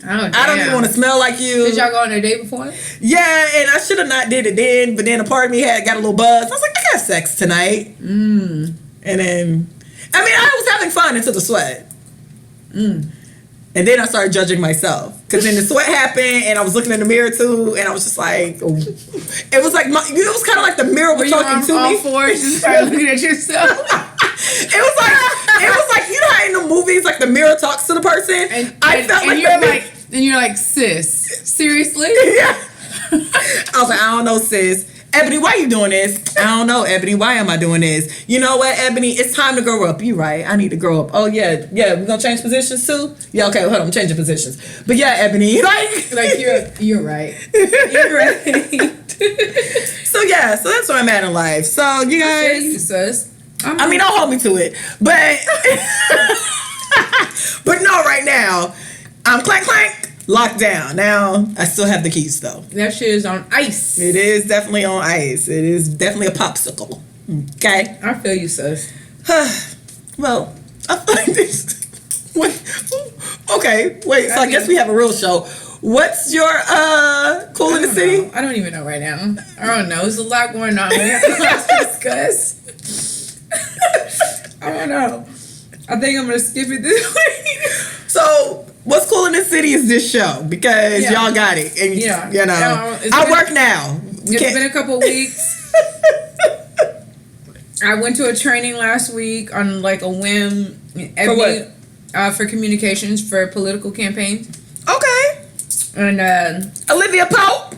Oh, damn. I don't even want to smell like you. Did y'all go on a date before? Yeah, and I should have not did it then, but then a part of me got a little buzz. I was like, I got sex tonight. And then, I mean, I was having fun until the sweat. And then I started judging myself. Because then the sweat happened, and I was looking in the mirror too, and I was just like, oh. It was like, it was kind of like the mirror was talking to me. All fours just started looking at yourself. It was like, you know how in the movies, like the mirror talks to the person? And I felt and like you're like, sis, seriously? Yeah. I was like, I don't know, sis. Ebony, why you doing this? I don't know, Ebony. Why am I doing this? You know what, Ebony? It's time to grow up. You right. I need to grow up. Oh, yeah. Yeah, we're going to change positions, too? Yeah, okay. Hold on. I'm changing positions. But, yeah, Ebony. Like you're right. You're right. So, yeah. So, that's where I'm at in life. So, you guys. You, sis. I mean, don't hold me to it. But, but no, right now, I'm clank, clank. Locked down. Now, I still have the keys, though. That shit is on ice. It is definitely on ice. It is definitely a popsicle. Okay? I feel you, sis. Well, I feel like this. Okay, wait. So I guess we have a real show. What's your cool in the city? I don't even know right now. I don't know. There's a lot going on. We have a lot to discuss. I don't know. I think I'm gonna skip it this week. So, what's cool in the city is this show because y'all got it, and you know, I work now. It's been a couple of weeks. I went to a training last week on like a whim. For what? For communications for political campaigns. Okay. And Olivia Pope.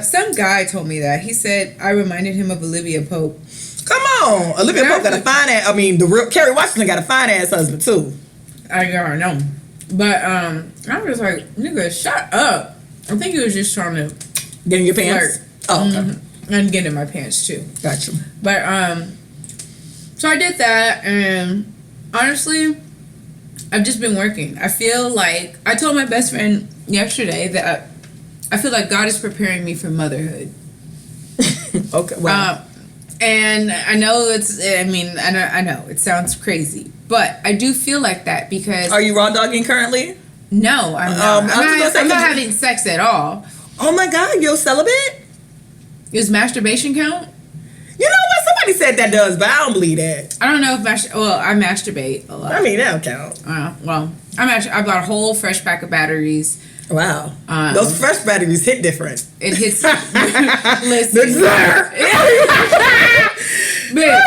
Some guy told me that. He said I reminded him of Olivia Pope. Come on, Olivia Pope got a fine ass. I mean, the real Kerry Washington got a fine ass husband too. I don't know, but I was like, nigga, shut up. I think he was just trying to get in your pants. Flirt. Oh, okay. And get in my pants too. Gotcha. But so I did that, and honestly, I've just been working. I feel like I told my best friend yesterday that I feel like God is preparing me for motherhood. Okay. Wow. And I know I know it sounds crazy, but I do feel like that because. Are you raw dogging currently? No, I'm not. I'm not having sex at all. Oh my God, you're celibate? Does masturbation count? You know what? Somebody said that does, but I don't believe that. I don't know if I masturbate a lot. I mean, that don't count. Well, I bought a whole fresh pack of batteries. Wow. Those fresh batteries hit different. It hits. Listen. But you know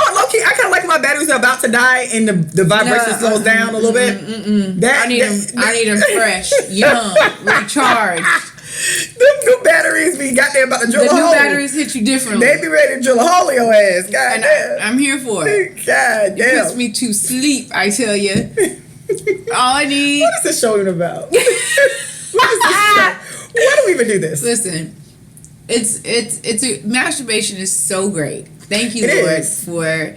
what, low key, I kind of like my batteries are about to die and the vibration slows down a little bit. I need them fresh, young, recharged. Them new batteries be goddamn about to drill a hole. The new batteries hit you differently. They be ready to drill a hole in your ass. God damn. I'm here for it. God damn. It puts me to sleep, I tell you. All I need. What is this show even about? What is this show? Why do we even do this? Listen, masturbation is so great. Thank you, Lord, for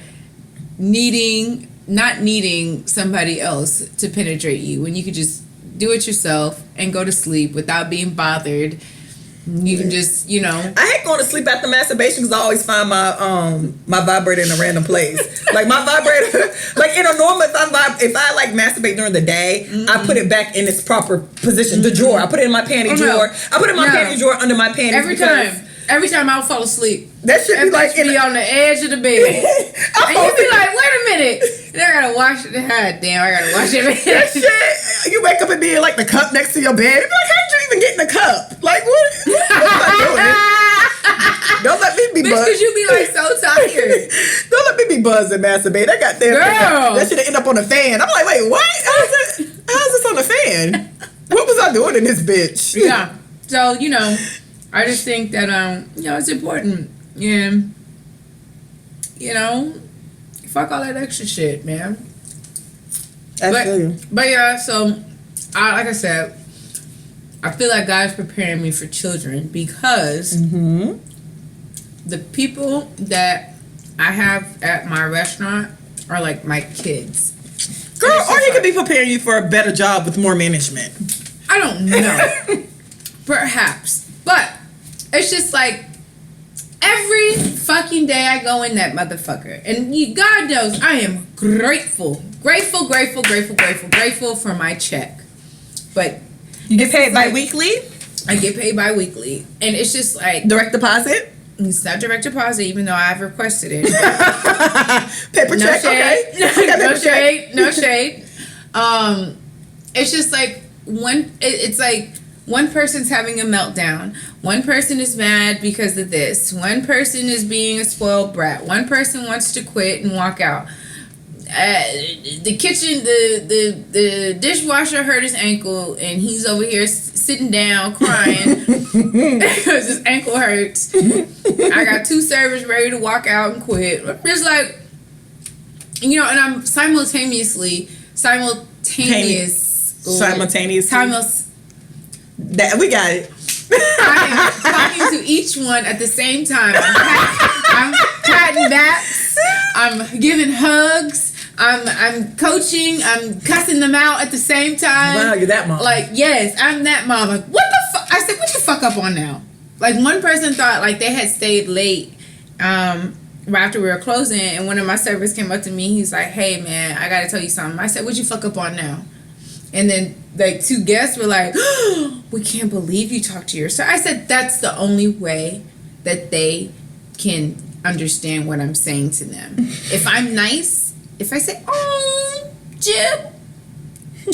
not needing somebody else to penetrate you when you could just do it yourself and go to sleep without being bothered. You can just, I hate going to sleep after masturbation because I always find my vibrator in a random place. Like my vibrator, like in a normal, if I like masturbate during the day, I put it back in its proper position. The drawer, I put it in my panty drawer. I put it in my panty drawer under my panties. Every time I'll fall asleep, that should be like on the edge of the bed, and you be like, "Wait a minute!" And I gotta wash it. God damn, I gotta wash it. That shit, you wake up and be in like the cup next to your bed. You be like, how did you even get in the cup? Like what am I doing? Don't let me be buzzed. Because you be like so tired. Don't let me be buzzed and masturbate. That goddamn girl. That should end up on the fan. I'm like, wait, what? How's this on the fan? What was I doing in this bitch? Yeah. So I just think that it's important. And fuck all that extra shit, man. But yeah, so like I said, I feel like God's preparing me for children because the people that I have at my restaurant are like my kids. Girl, or he could be preparing you for a better job with more management. I don't know. Perhaps. But it's just like every fucking day I go in that motherfucker. And God knows I am grateful for my check. But you get paid bi-weekly? I get paid bi-weekly. And it's just like... Direct deposit? It's not direct deposit, even though I've requested it. Paper no check, shade. okay. No shade. It's just like it's like one person's having a meltdown. One person is mad because of this. One person is being a spoiled brat. One person wants to quit and walk out. The kitchen, the dishwasher hurt his ankle, and he's over here sitting down crying because his ankle hurts. I got 2 servers ready to walk out and quit. It's like, and I'm simultaneously. That we got it. I am talking to each one at the same time. I'm patting backs. I'm giving hugs. I'm coaching. I'm cussing them out at the same time. Wow, you're that mom. Like, yes, I'm that mom. Like, what the fuck? I said, what you fuck up on now? Like, one person thought like they had stayed late right after we were closing, and one of my servers came up to me. He's like, hey man, I gotta tell you something. I said, what you fuck up on now? And then like 2 guests were like, oh, we can't believe you talked to your server. I said, that's the only way that they can understand what I'm saying to them. If I'm nice, if I say, oh, Jim,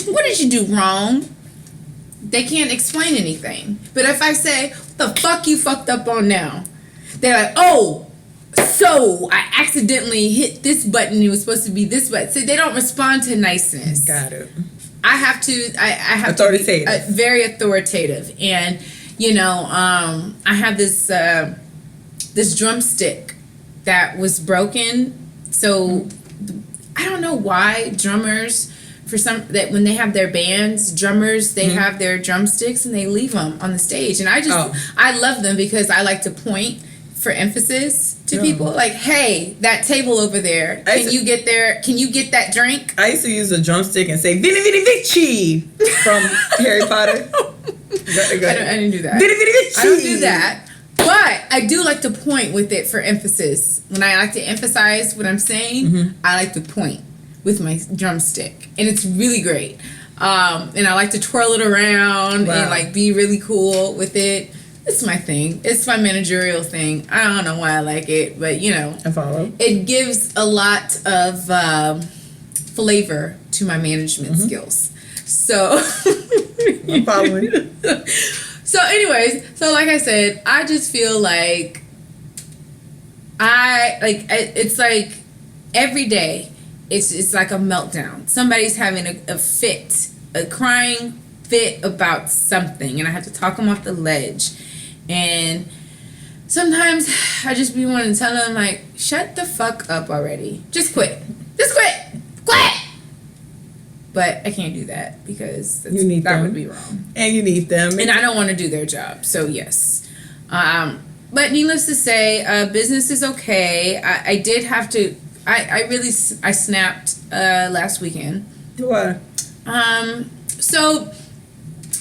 what did you do wrong? They can't explain anything. But if I say, what the fuck you fucked up on now? They're like, oh, so I accidentally hit this button. It was supposed to be this button. So they don't respond to niceness. Got it. I have authoritative. To be very authoritative. And, I have this this drumstick that was broken. So I don't know why drummers, that when they have their bands, drummers, they have their drumsticks and they leave them on the stage. And I love them because I like to point for emphasis to people. Like, hey, that table over there, can you get that drink? I used to use a drumstick and say Vini Vini Vici from Harry Potter. I didn't do that. Vini Vini Vici. I don't do that. But I do like to point with it for emphasis. When I like to emphasize what I'm saying, I like to point with my drumstick. And it's really great. And I like to twirl it around and like be really cool with it. It's my thing. It's my managerial thing. I don't know why I like it, but I follow. It gives a lot of flavor to my management skills. So I'm following. So anyways, like I said, I just feel like it's like every day it's like a meltdown. Somebody's having a fit, a crying fit about something, and I have to talk them off the ledge. And sometimes I just be wanting to tell them, like, shut the fuck up already. Just quit. Quit! But I can't do that because that would be wrong. And you need them. And I don't want to do their job. So, yes. But needless to say, business is okay. I did have to... I snapped last weekend. What? So...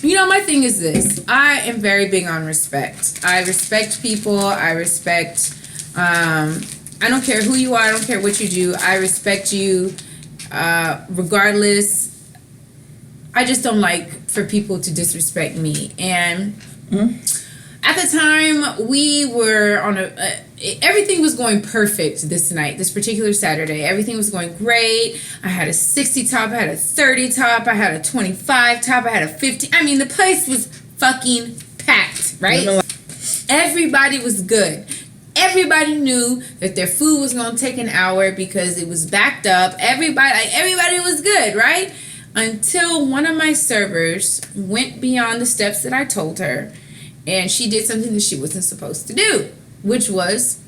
my thing is this. I am very big on respect. I respect people. I respect... I don't care who you are. I don't care what you do. I respect you regardless. I just don't like for people to disrespect me. And at the time, we were on everything was going perfect this night, this particular Saturday. Everything was going great. I had a 60 top, I had a 30 top, I had a 25 top, I had a 50. I mean, the place was fucking packed, right? Everybody was good. Everybody knew that their food was going to take an hour because it was backed up. Everybody was good, right? Until one of my servers went beyond the steps that I told her, and she did something that she wasn't supposed to do, which was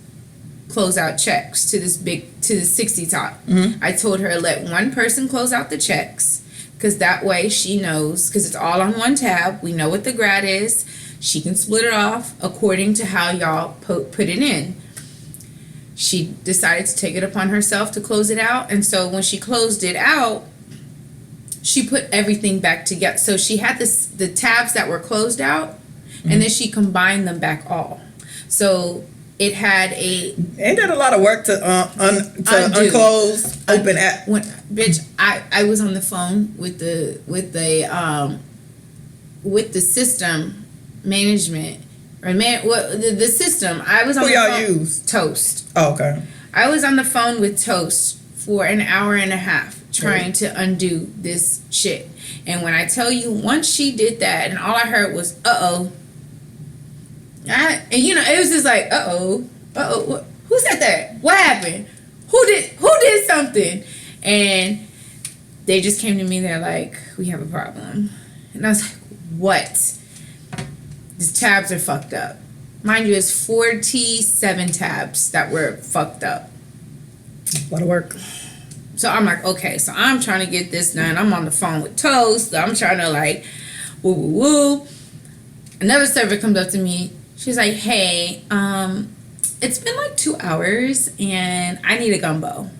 close out checks to the 60 top. I told her, let one person close out the checks, because that way she knows, because it's all on one tab. We know what the grad is. She can split it off according to how y'all put it in. She decided to take it upon herself to close it out. And so when she closed it out, she put everything back together. So she had the tabs that were closed out, and then she combined them back all. So it had a. Ain't that a lot of work to unclose, open at? Bitch, I was on the phone with the system management or the system. I was on Who the y'all phone. use? Toast. Oh, okay. I was on the phone with Toast for an hour and a half trying to undo this shit. And when I tell you, once she did that, and all I heard was, uh-oh. And it was just like, uh-oh. Who said that? What happened? Who did something? And they just came to me, they're like, we have a problem. And I was like, what? These tabs are fucked up. Mind you, it's 47 tabs that were fucked up. A lot of work. So I'm like, okay, so I'm trying to get this done. I'm on the phone with Toast. I'm trying to like, woo. Another server comes up to me. She's like, hey, it's been like 2 hours and I need a gumbo.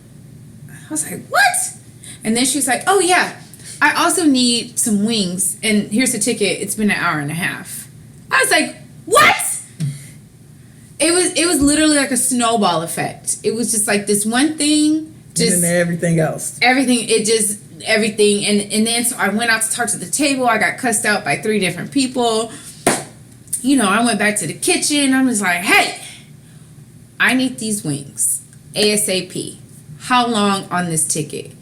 I was like, what? And then she's like, oh yeah, I also need some wings. And here's the ticket. It's been an hour and a half. I was like, what? It was literally like a snowball effect. It was just like this one thing. Just and then everything else. Everything. And then so I went out to talk to the table. I got cussed out by 3 different people. I went back to the kitchen. I was like, hey, I need these wings. ASAP. How long on this ticket?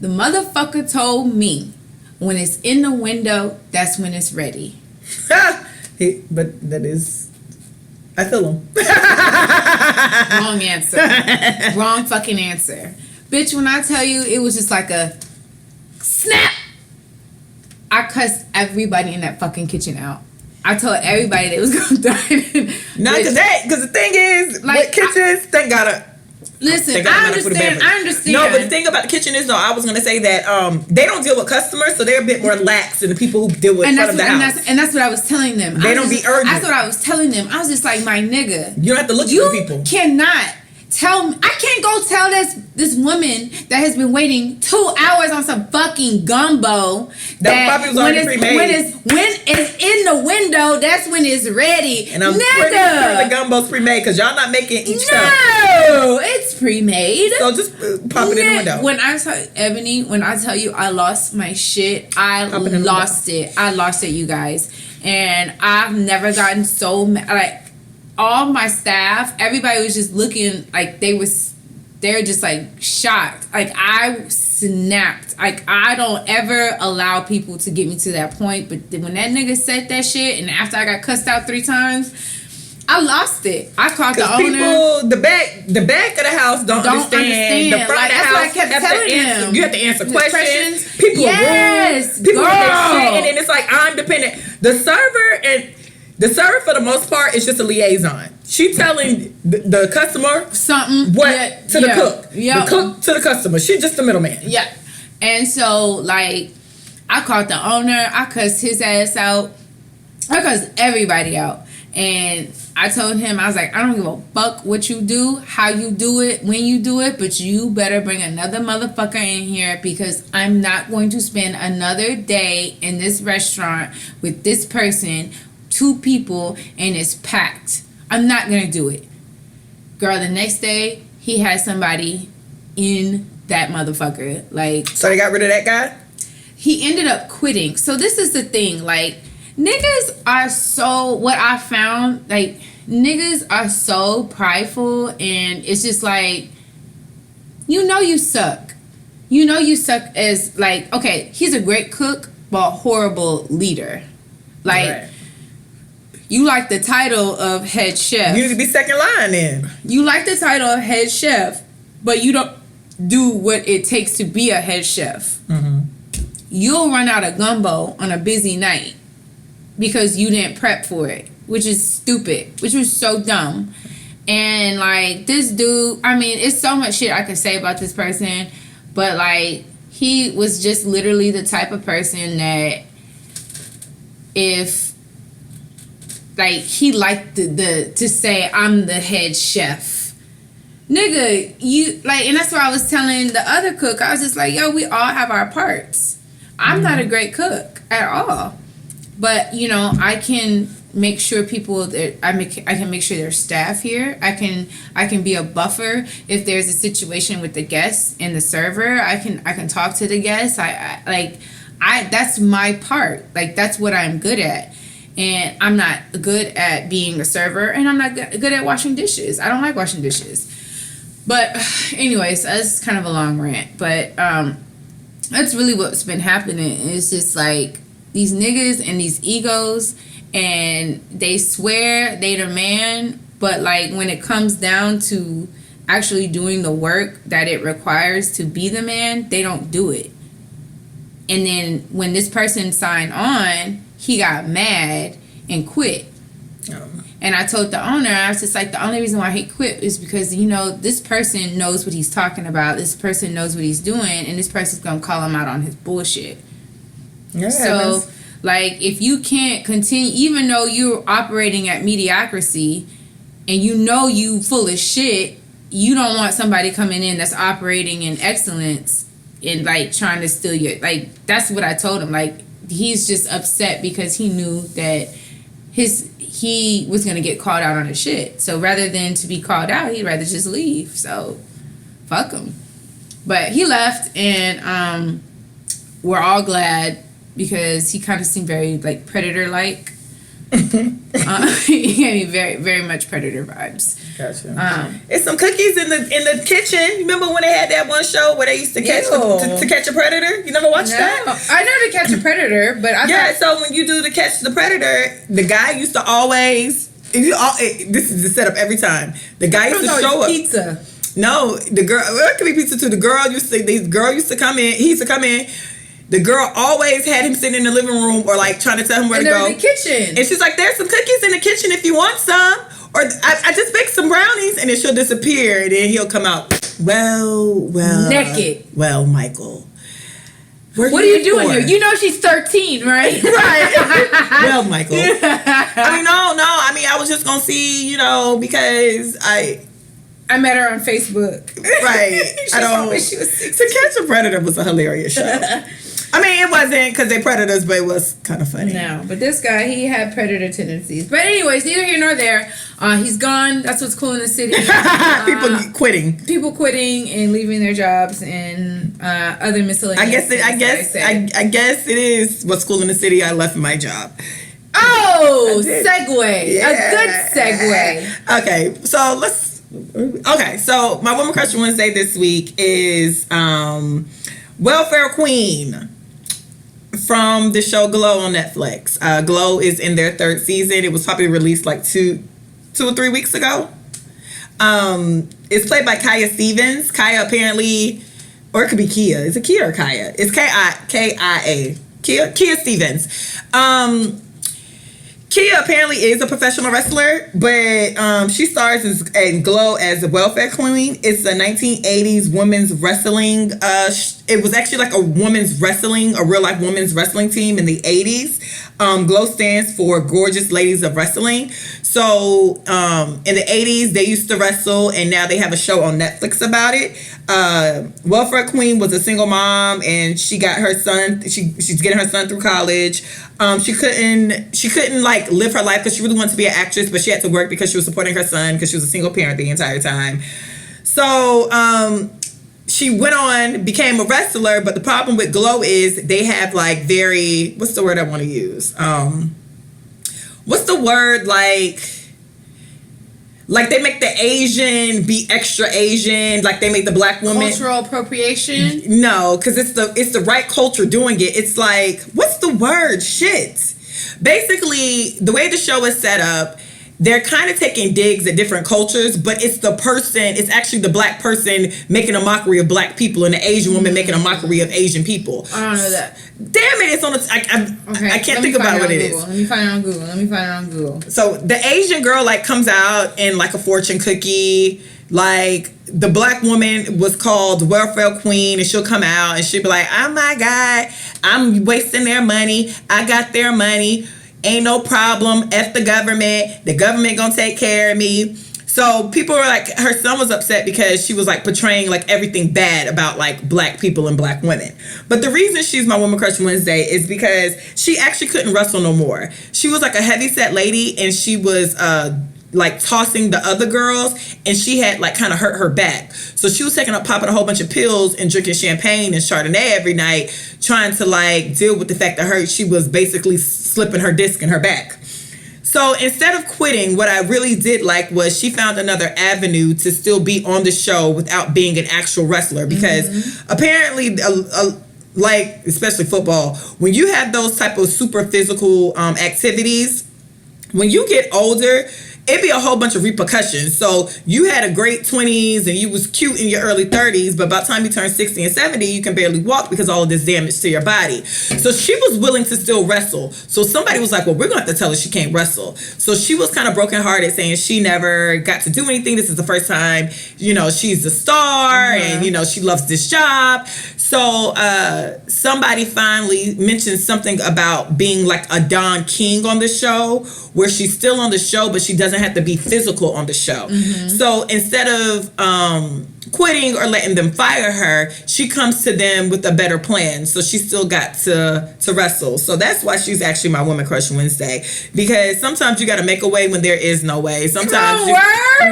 The motherfucker told me when it's in the window, that's when it's ready. But that is... I feel him. Wrong answer. Wrong fucking answer. Bitch, when I tell you, it was just like a snap. I cussed everybody in that fucking kitchen out. I told everybody they was gonna die. Not because the thing is, like, with kitchens, thank God. Listen, I understand. No, but the thing about the kitchen is, though, I was going to say that they don't deal with customers, so they're a bit more lax than the people who deal with front of the house. And that's what I was telling them. They don't be urgent. That's what I was telling them. I was just like, my nigga. You don't have to look at people. You cannot tell me. I can't go tell this woman that has been waiting 2 hours on some fucking gumbo. That probably was already pre-made. When it's in the window, that's when it's ready. And I'm pretty sure the gumbo's pre-made because y'all not making each stuff. No, it's pre-made. So just pop it in the window. When I tell Ebony, when I tell you I lost my shit, I lost it, you guys. And I've never gotten so mad. Like, all my staff, everybody was just looking like they're just like shocked. Like, I snapped. Like, I don't ever allow people to get me to that point. But when that nigga said that shit, and after I got cussed out 3 times, I lost it. I called the owner. People, the back of the house don't understand. The front of the house, I kept telling him. You have to answer questions. People are rude. People are shit, and then it's like, I'm dependent. The server for the most part is just a liaison. She telling the customer something to the cook. The cook to the customer. She's just the middleman. Yeah. And so, like, I called the owner. I cussed his ass out. I cussed everybody out. And I told him, I was like, I don't give a fuck what you do, how you do it, when you do it, but you better bring another motherfucker in here because I'm not going to spend another day in this restaurant with this person, 2 people, and it's packed. I'm not going to do it. Girl, the next day, he had somebody in that motherfucker. Like, so they got rid of that guy? He ended up quitting. So this is the thing, like, niggas are so, what I found, like, niggas are so prideful, and it's just like, you suck. You suck as, like, okay, he's a great cook, but horrible leader. Like, right. You like the title of head chef. You need to be second line then. You like the title of head chef, but you don't do what it takes to be a head chef. Mm-hmm. You'll run out of gumbo on a busy night because you didn't prep for it, which is stupid, which was so dumb. And, like, this dude, I mean, it's so much shit I could say about this person, but, like, he was just literally the type of person that if, like, he liked to say, I'm the head chef. Nigga, you, like, and that's what I was telling the other cook. I was just like, yo, we all have our parts. I'm not a great cook at all. But, you know, I can make sure I can make sure there's staff here. I can be a buffer if there's a situation with the guests and the server. I can talk to the guests. I that's my part. Like, that's what I'm good at. And I'm not good at being a server, and I'm not good at washing dishes. I don't like washing dishes. But anyways, that's kind of a long rant. But that's really what's been happening. It's just like these niggas and these egos, and they swear they the man, but like when it comes down to actually doing the work that it requires to be the man, they don't do it. And then when this person signed on, he got mad and quit. Oh. And I told the owner, I was just like, the only reason why he quit is because, you know, this person knows what he's talking about. This person knows what he's doing, and this person's going to call him out on his bullshit. Yeah, so, like, if you can't continue, even though you're operating at mediocrity and you know you full of shit, you don't want somebody coming in that's operating in excellence and, like, trying to steal your, like, that's what I told him. Like, he's just upset because he knew that he was going to get called out on his shit. So rather than to be called out, he'd rather just leave. So fuck him. But he left, and we're all glad because he kind of seemed very like Predator-like. He gave me very, very much Predator vibes. Gotcha. It's some cookies in the kitchen. You remember when they had that one show where they used to catch to catch a predader? You never watched that? I know to catch a predator, but so when you do to catch the predator, the guy used to always. This is the setup every time. The guy used to show up. Pizza. No, the girl. Well, it could be pizza too. The girl used to come in. He used to come in. The girl always had him sitting in the living room or like trying to tell him where to go. In the kitchen. And she's like, "There's some cookies in the kitchen if you want some." Or I just baked some brownies, and then she'll disappear, and then he'll come out. Well, naked. Well, Michael, what are you doing here? You know she's 13, right? Right. Well, Michael. I mean, no. I mean, I was just gonna see, because I met her on Facebook. Right. I don't. She was 16. To Catch a Predator was a hilarious show. I mean, it wasn't because they're predators, but it was kind of funny. No, but this guy, he had predator tendencies. But anyways, neither here nor there. He's gone. That's what's cool in the city. People quitting. People quitting and leaving their jobs and other miscellaneous. I guess it is what's cool in the city. I left my job. Oh, segue. Yeah. A good segue. Okay, so my Woman Crush Wednesday this week is Welfare Queen from the show Glow on Netflix. Glow is in their 3rd season. It was probably released like two or 3 weeks ago. It's played by Kaya Stevens. Kaya apparently, or it could be Kia. Is it Kia or Kaya? It's Kia. Kia Stevens. Kia apparently is a professional wrestler, but she stars in Glow as a welfare queen. It's a 1980s women's wrestling. It was actually like a real life women's wrestling team in the 80s. Glow stands for Gorgeous Ladies of Wrestling. So in the 80s, they used to wrestle, and now they have a show on Netflix about it. Welfare Queen was a single mom, and she got her son. She's getting her son through college. She couldn't like live her life because she really wanted to be an actress, but she had to work because she was supporting her son because she was a single parent the entire time. So she went on, became a wrestler, but the problem with Glow is they have like what's the word I want to use? What's the word like they make the Asian be extra Asian, like they make the black woman cultural appropriation? No, because it's the right culture doing it. It's like, what's the word? Shit. Basically, the way the show is set up, they're kind of taking digs at different cultures, but it's actually the black person making a mockery of black people and the Asian woman making a mockery of Asian people. I don't know that. Damn it, it's on I can't think about what it is. Let me find it on Google. So the Asian girl like comes out in like a fortune cookie. Like the black woman was called Welfare Queen, and she'll come out and she'll be like, "Oh my God, I'm wasting their money. I got their money. Ain't no problem. F the government. The government gonna take care of me." So people were like, her son was upset because she was like portraying like everything bad about like black people and black women. But the reason she's my Woman Crush Wednesday is because she actually couldn't wrestle no more. She was like a heavy set lady, and she was like tossing the other girls, and she had like kind of hurt her back. So she was popping a whole bunch of pills and drinking champagne and Chardonnay every night, trying to like deal with the fact that she was basically slipping her disc in her back. So instead of quitting, what I really did like was she found another avenue to still be on the show without being an actual wrestler, because apparently like especially football, when you have those type of super physical activities, when you get older, it'd be a whole bunch of repercussions. So you had a great 20s and you was cute in your early 30s, but by the time you turn 60 and 70, you can barely walk because all of this damage to your body. So she was willing to still wrestle. So somebody was like, well, we're going to have to tell her she can't wrestle. So she was kind of brokenhearted, saying she never got to do anything. This is the first time, she's a star and, she loves this job. So somebody finally mentioned something about being like a Don King on the show, where she's still on the show, but she doesn't have to be physical on the show. So instead of quitting or letting them fire her, she comes to them with a better plan. So she still got to wrestle. So that's why she's actually my Woman Crush Wednesday, because sometimes you got to make a way when there is no way. Sometimes you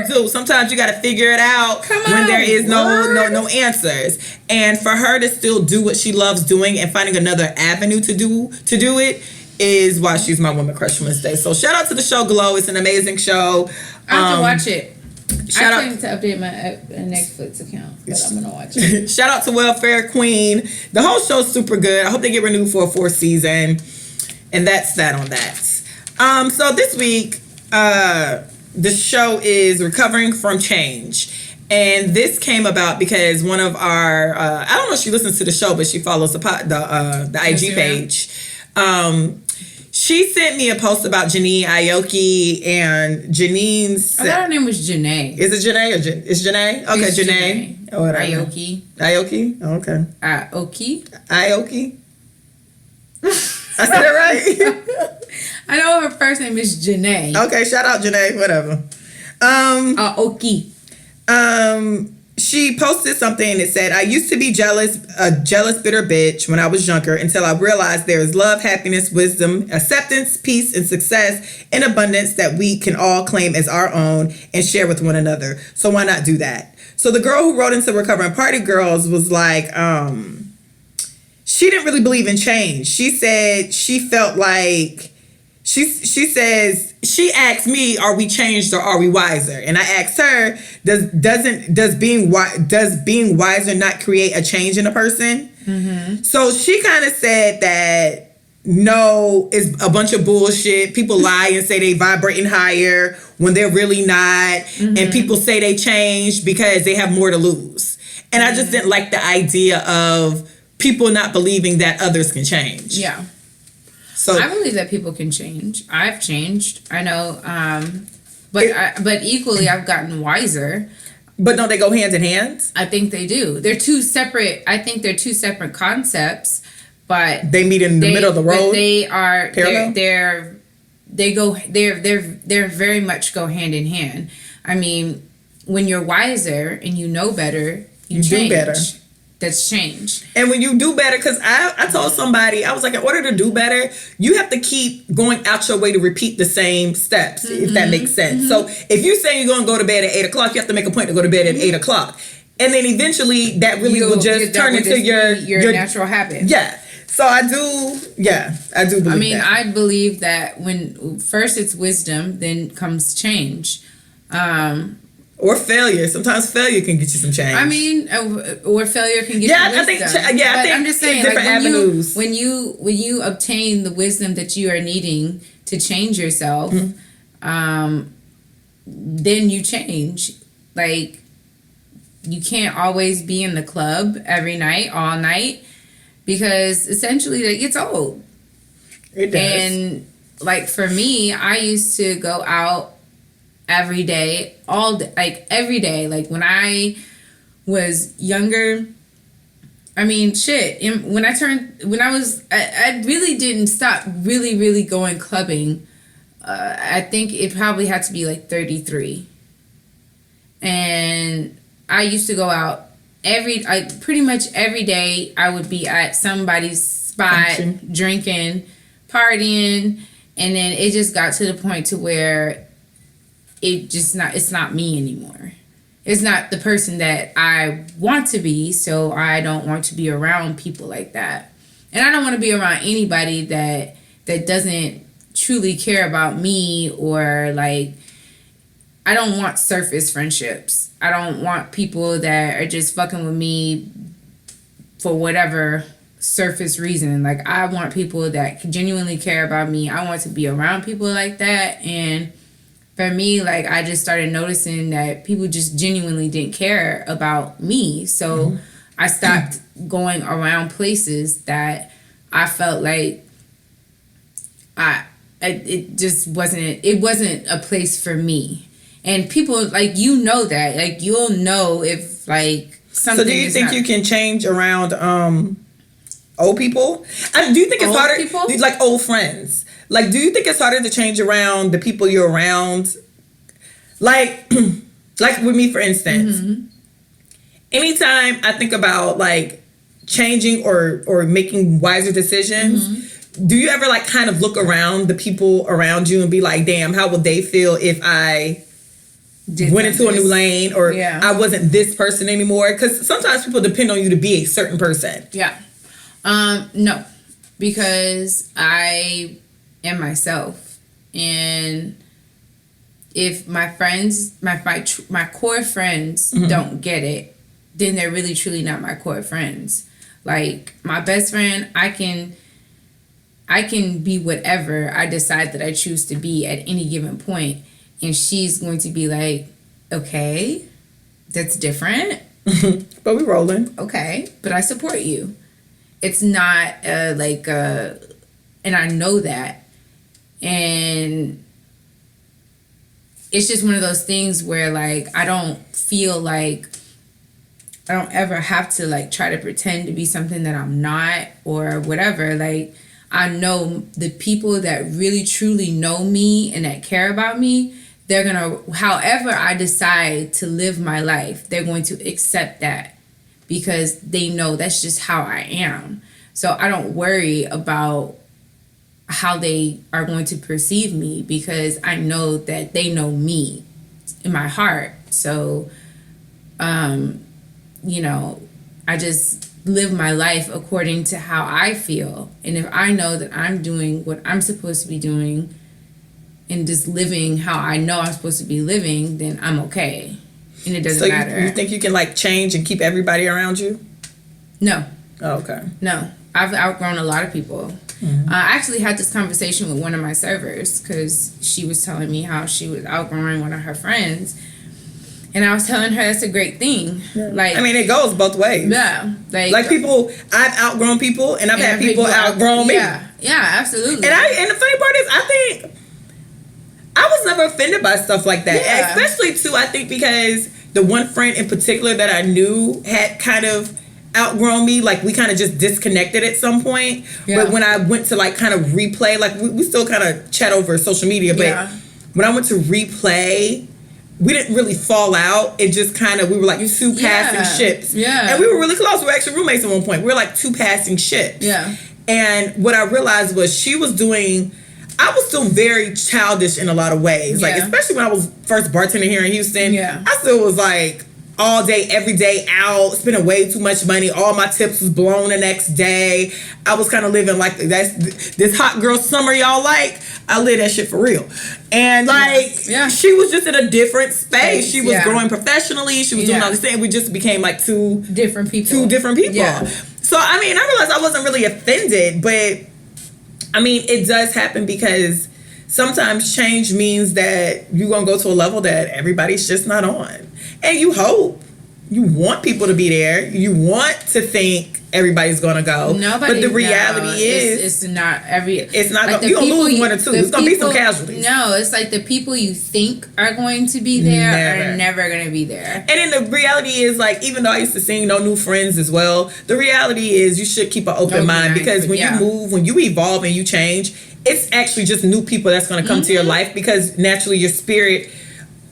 do. Sometimes you got to figure it out when there is no answers. And for her to still do what she loves doing and finding another avenue to do it is why she's my Woman Crush Wednesday. So shout out to the show Glow. It's an amazing show. I have to watch it. Shout I out need to update my Netflix account, but I'm gonna watch it. Shout out to Welfare Queen. The whole show's super good. I hope they get renewed for a 4th season. And that's that on that. So this week, the show is Recovering from Change. And this came about because one of our, I don't know if she listens to the show, but she follows the IG page. She sent me a post about Janine Aoki, and Janine's... I thought her name was Janae. Is it Janae or it's Janae? Okay, it's Janae. Aoki. Aoki? Oh, okay. Aoki? Aoki? I said it right? I know her first name is Janae. Okay, shout out Janae, whatever. Aoki. She posted something and it said, I used to be a jealous, bitter bitch when I was younger, until I realized there is love, happiness, wisdom, acceptance, peace, and success in abundance that we can all claim as our own and share with one another. So why not do that? So the girl who wrote into Recovering Party Girls was like, she didn't really believe in change. She said she felt like, she says, she asked me, are we changed or are we wiser? And I asked her, does being wiser not create a change in a person? So she kind of said that no, it's a bunch of bullshit. People lie and say they vibrating higher when they're really not. And people say they changed because they have more to lose. And I just didn't like the idea of people not believing that others can change. Yeah. So I believe that people can change. I've changed. I know. But equally, I've gotten wiser. But don't they go hand in hand? I think they do. They're two separate. I think they're two separate concepts, but they meet in the middle of the road. They are parallel? They're very much go hand in hand. I mean, when you're wiser and you know better, you change. Do better. That's change. And when you do better, because I told somebody, I was like, in order to do better, you have to keep going out your way to repeat the same steps, if that makes sense. So if you're saying you're going to go to bed at 8 o'clock, you have to make a point to go to bed at 8 o'clock. And then eventually that really will just turn into your natural habit. Yeah. So I do believe that. I believe that when first it's wisdom, then comes change. Or failure. Sometimes failure can get you some change. I mean, or failure can get you wisdom. I think I'm just saying, different avenues. When you obtain the wisdom that you are needing to change yourself, then you change. Like, you can't always be in the club every night, all night, because essentially that gets old. It does. And like for me, I used to go out every day, every day. Like when I was younger, I mean, when I really didn't stop really going clubbing. I think it probably had to be like 33. And I used to go out pretty much every day. I would be at somebody's spot drinking, partying, and then it just got to the point to where it's not me anymore. It's not the person that I want to be, so I don't want to be around people like that. And I don't want to be around anybody that doesn't truly care about me, or like, I don't want surface friendships. I don't want people that are just fucking with me for whatever surface reason. Like, I want people that genuinely care about me. I want to be around people like that. And for me, like, I just started noticing that people just genuinely didn't care about me. So I stopped going around places that I felt like it wasn't a place for me. And people, like, that, like, you'll know if, like, something. So do you think you can change around old people? Do you think it's harder? People? Like old friends. Like, do you think it's harder to change around the people you're around? Like, like with me, for instance, anytime I think about like changing or making wiser decisions, do you ever like kind of look around the people around you and be like, damn, how would they feel if I went into a new lane, or I wasn't this person anymore? Because sometimes people depend on you to be a certain person. Yeah. No, because I am myself, and if my friends, my core friends don't get it, then they're really truly not my core friends. Like, my best friend, I can be whatever I decide that I choose to be at any given point, and she's going to be like, okay, that's different, but we rolling. Okay, but I support you. It's not and I know that, and it's just one of those things where, like, I don't feel like I don't ever have to, like, try to pretend to be something that I'm not or whatever. Like, I know the people that really truly know me and that care about me, they're gonna, however I decide to live my life, they're going to accept that, because they know that's just how I am. So I don't worry about how they are going to perceive me, because I know that they know me in my heart. So, I just live my life according to how I feel. And if I know that I'm doing what I'm supposed to be doing and just living how I know I'm supposed to be living, then I'm okay. And it doesn't matter. You think you can, like, change and keep everybody around you? No. Oh, okay. No. I've outgrown a lot of people. I actually had this conversation with one of my servers, because she was telling me how she was outgrowing one of her friends. And I was telling her that's a great thing. Yeah. Like, I mean, it goes both ways. Yeah. Like people, I've outgrown people, and I've had people outgrown me. Yeah. Yeah, absolutely. And the funny part is, I think I was never offended by stuff like that. Yeah. Especially, too, I think because the one friend in particular that I knew had kind of outgrown me. Like, we kind of just disconnected at some point. Yeah. But when I went to, like, kind of replay, like, we still kind of chat over social media. But when I went to replay, we didn't really fall out. It just kind of, we were like two passing ships. Yeah. And we were really close. We were actually roommates at one point. We were like two passing ships. Yeah. And what I realized was I was still very childish in a lot of ways. Yeah. Like, especially when I was first bartending here in Houston. Yeah. I still was like all day, every day out, spending way too much money. All my tips was blown the next day. I was kind of living like this hot girl summer y'all like. I live that shit for real. And she was just in a different space. She was growing professionally. She was doing all this thing. We just became like two different people. Yeah. So, I mean, I realized I wasn't really offended, but I mean, it does happen, because sometimes change means that you're going to go to a level that everybody's just not on. And you want people to be there. You want to think everybody's gonna go. But the reality is, it's not like you're gonna lose one or two. It's gonna be some casualties. No, it's like the people you think are going to be there are never gonna be there. And then the reality is, like, even though I used to sing No New Friends as well, the reality is you should keep an open mind, because when you move, when you evolve and you change, it's actually just new people that's gonna come to your life, because naturally your spirit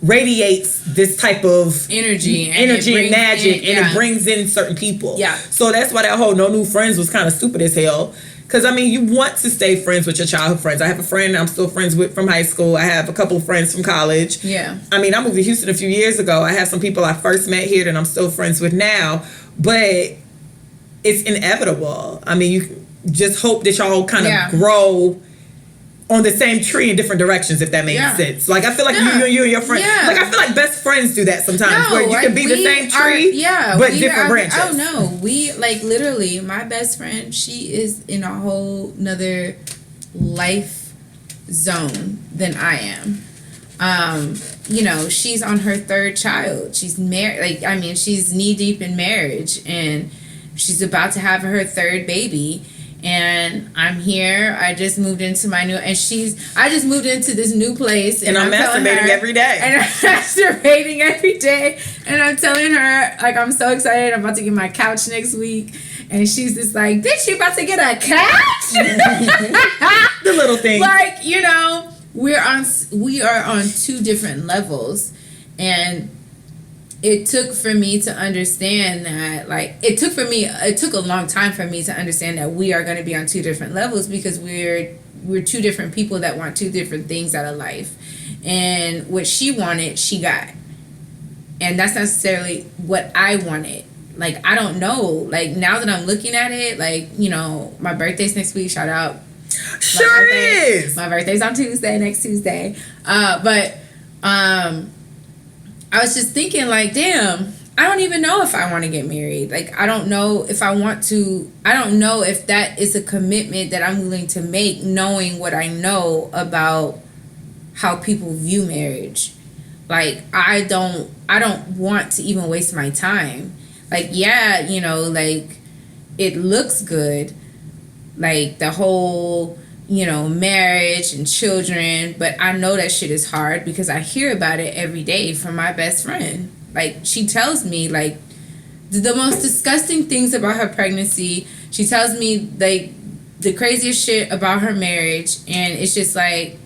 radiates this type of energy and magic, in, and it brings in certain people. Yeah. So that's why that whole no new friends was kind of stupid as hell. Because, I mean, you want to stay friends with your childhood friends. I have a friend I'm still friends with from high school. I have a couple of friends from college. Yeah. I mean, I moved to Houston a few years ago. I have some people I first met here that I'm still friends with now. But it's inevitable. I mean, you just hope that y'all kind of grow on the same tree in different directions, if that makes sense. Like, I feel like you and your friends, like, I feel like best friends do that sometimes, where you can be the same tree, but different branches. Oh no, we, like, literally, my best friend, she is in a whole nother life zone than I am. You know, she's on her third child. She's married, like, I mean, she's knee deep in marriage, and she's about to have her third baby. And I'm here. I just moved into my new, and I just moved into this new place. And I'm masturbating every day. And I'm masturbating every day. And I'm telling her, like, I'm so excited. I'm about to get my couch next week. And she's just like, bitch, you about to get a couch? The little thing. Like, you know, we are on two different levels. And it took for me to understand that, like, it took a long time for me to understand that we are going to be on two different levels, because we're two different people that want two different things out of life. And what she wanted, she got. And that's necessarily what I wanted. Like, I don't know. Like, now that I'm looking at it, like, you know, my birthday's next week. Shout out. Sure is. My birthday's on Tuesday, next Tuesday. I was just thinking, like, damn, I don't even know if I want to get married. Like, I don't know if I want to. I don't know if that is a commitment that I'm willing to make, knowing what I know about how people view marriage. Like, I don't want to even waste my time. Like, yeah, you know, like, it looks good, like, the whole, you know, marriage and children, but I know that shit is hard because I hear about it every day from my best friend. Like, she tells me, like, the most disgusting things about her pregnancy. She tells me, like, the craziest shit about her marriage, and it's just like,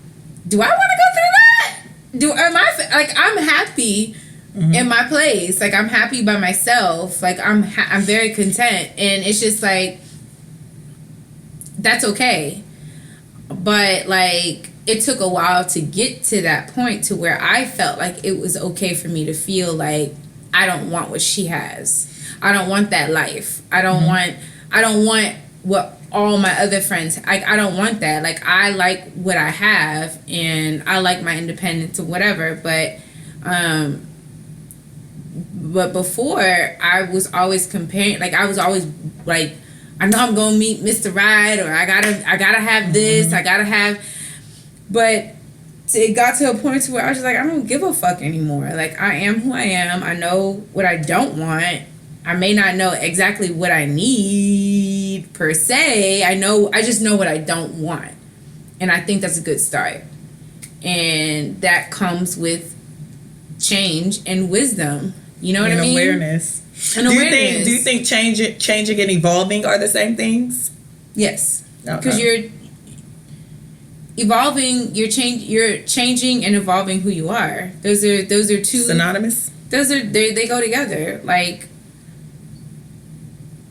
do I want to go through that? I'm happy in my place. Like, I'm happy by myself. Like, I'm very content, and it's just like, that's okay. But, like, it took a while to get to that point to where I felt like it was okay for me to feel like I don't want what she has. I don't want that life. I don't want what all my other friends, I don't want that. Like, I like what I have, and I like my independence or whatever, but before, I was always comparing, like, I was always like, I know I'm gonna meet Mr. Right, or I gotta have this, I gotta have, but it got to a point to where I was just like, I don't give a fuck anymore. Like, I am who I am. I know what I don't want. I may not know exactly what I need per se. I just know what I don't want, and I think that's a good start. And that comes with change and wisdom. You know what I mean? Awareness. And awareness. Do you think changing and evolving are the same things? Yes, because you're evolving. You're changing and evolving who you are. Those are two synonymous. They go together. Like,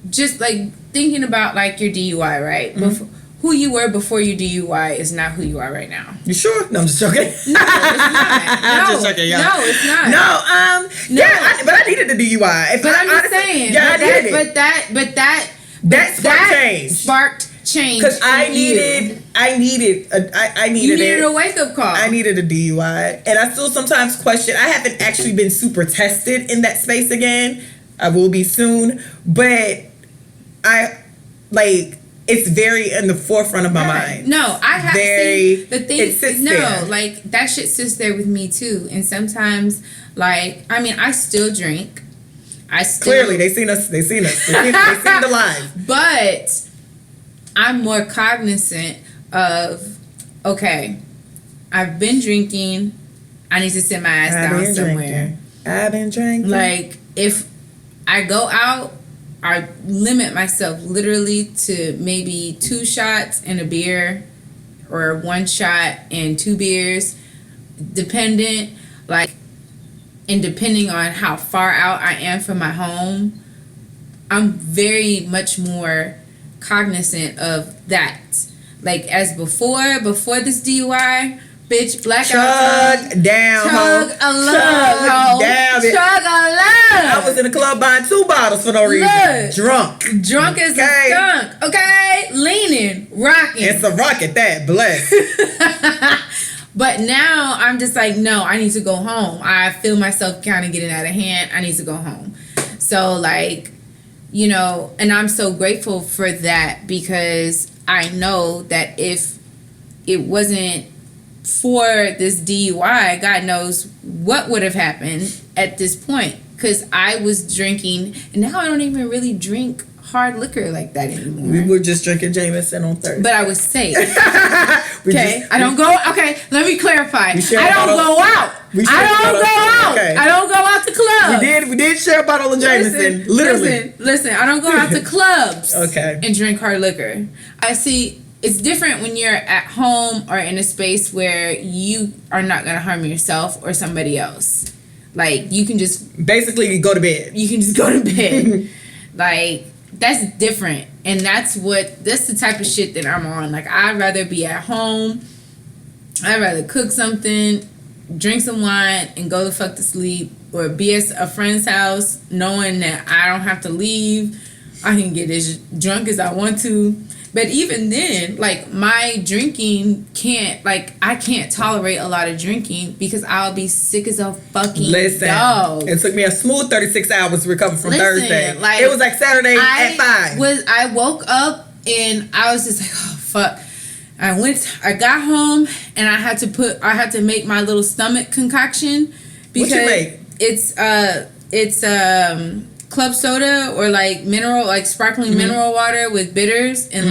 just like thinking about, like, your DUI, right? Who you were before your DUI is not who you are right now. You sure? No, I'm just joking. No, it's not. I'm just joking, y'all. No, it's not. No, yeah, but I needed the DUI. I'm just saying. Yeah, I needed it. But that sparked change. Because I needed a wake up call. I needed a DUI, and I still sometimes question. I haven't actually been super tested in that space again. I will be soon, but it's very in the forefront of my mind. No, I have seen the thing. It sits there. Like, that shit sits there with me too. And sometimes, like, I mean, I still drink. Clearly, they seen us. They seen the live. But I'm more cognizant of, okay, I've been drinking. I need to sit my ass down somewhere. I've been drinking. Like, if I go out, I limit myself literally to maybe 2 shots and a beer, or 1 shot and 2 beers, dependent. Like, and depending on how far out I am from my home, I'm very much more cognizant of that. Like as before this DUI, bitch, blackout Chug down, chug ho. along, Chug down, bitch. chug along. I was in the club buying 2 bottles for no reason. Look. Drunk Drunk as a skunk, okay? Leaning, rocking. It's a rock at that, bless. But now I'm just like, no, I need to go home. I feel myself kind of getting out of hand. I need to go home. So like, you know, and I'm so grateful for that because I know that if it wasn't for this DUI, God knows what would have happened at this point. Because I was drinking, and now I don't even really drink hard liquor like that anymore. We were just drinking Jameson on Thursday. But I was safe. Okay, I don't go. Okay, let me clarify. I don't go out. I don't go out to clubs. We did share a bottle of Jameson. Literally. Listen. I don't go out to clubs. Okay. And drink hard liquor. I see. It's different when you're at home or in a space where you are not going to harm yourself or somebody else. Like you can just basically go to bed. You can just go to bed. Like that's different, and that's the type of shit that I'm on. Like I'd rather be at home. I'd rather cook something, drink some wine, and go the fuck to sleep, or be at a friend's house knowing that I don't have to leave. I can get as drunk as I want to. But even then, like my drinking I can't tolerate a lot of drinking because I'll be sick as a fucking dog. It took me a smooth 36 hours to recover from Thursday. Like, it was like Saturday at 5. I woke up and I was just like, oh fuck. I got home and I had to make my little stomach concoction because what you make? It's club soda or like sparkling mineral water with bitters and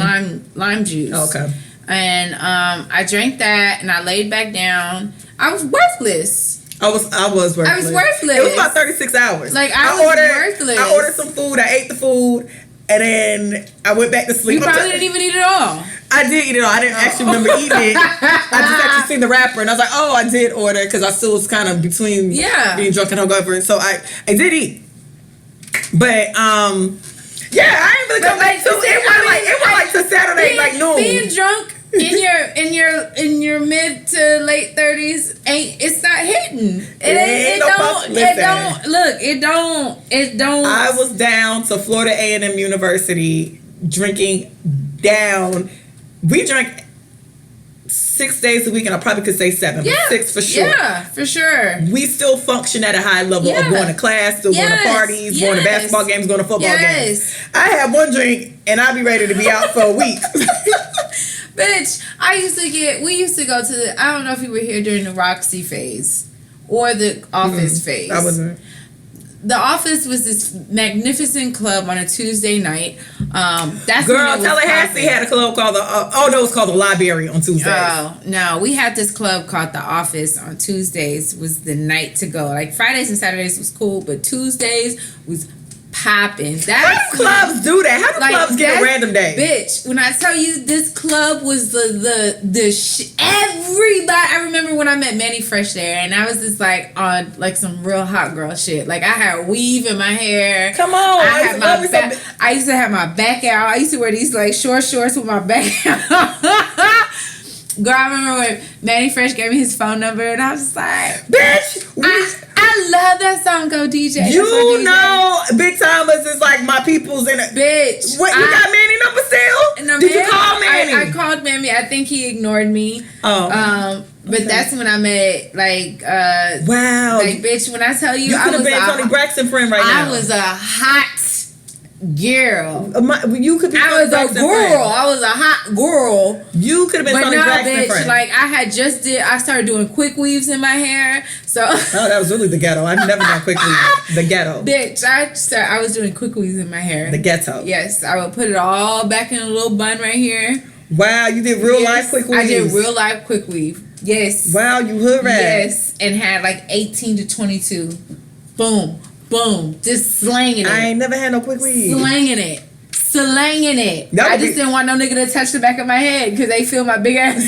lime juice. Okay. And I drank that and I laid back down. I was worthless. I was worthless. I was worthless. It was about 36 hours. Like I was worthless. I ordered some food. I ate the food. And then I went back to sleep. You probably didn't even eat it all. I did eat it all. I didn't actually remember eating it. I just actually seen the wrapper and I was like, oh, I did order because I still was kind of between being drunk and hungover. So I did eat. But I ain't really come back to it. It was like to Saturday, like noon. Being drunk in your mid to late 30s it's not hitting. It don't. I was down to Florida A&M University drinking down. We drank 6 days a week, and I probably could say 7, but 6 for sure. Yeah, for sure. We still function at a high level of going to class, still going to parties, going to basketball games, going to football games. I had one drink, and I'd be ready to be out for a week. Bitch, we used to go to I don't know if you were here during the Roxy phase or the Office phase. I wasn't. The Office was this magnificent club on a Tuesday night. That's girl, Tallahassee had a club called it was called the Library on Tuesdays. Oh no, we had this club called the Office on Tuesdays. Was the night to go. Like Fridays and Saturdays was cool, but Tuesdays was popping. How do clubs do that? How do clubs get a random day? Bitch, when I tell you this club was everybody. I remember when I met Manny Fresh there, and I was just like on like some real hot girl shit. Like I had weave in my hair. Come on, I used to have my back out. I used to wear these like short shorts with my back out. Girl, I remember when Manny Fresh gave me his phone number, and I was just like, bitch. I love that song, Go DJ. You know, Big Timers is like my people's in it. Bitch. What, you got Manny number still? No, Did you call Manny? I called Manny. I think he ignored me. Oh. But that's when I met, wow. Like, bitch, when I tell you, I could have been Tony Braxton friend right now. I was a hot girl. You could be I was a girl. I was a hot girl. You could have been Tony Braxton bitch, friend. Like I started doing quick weaves in my hair. So Bitch, I was doing quick weaves in my hair. The ghetto. Yes, I would put it all back in a little bun right here. Wow, you did real life quick weaves. I did real life quick weave. Yes. Wow, you hood rat. Yes, and had like 18 to 22. Boom. Boom. Just slanging it. I ain't never had no quick weave. Slanging it. I just didn't want no nigga to touch the back of my head because they feel my big ass.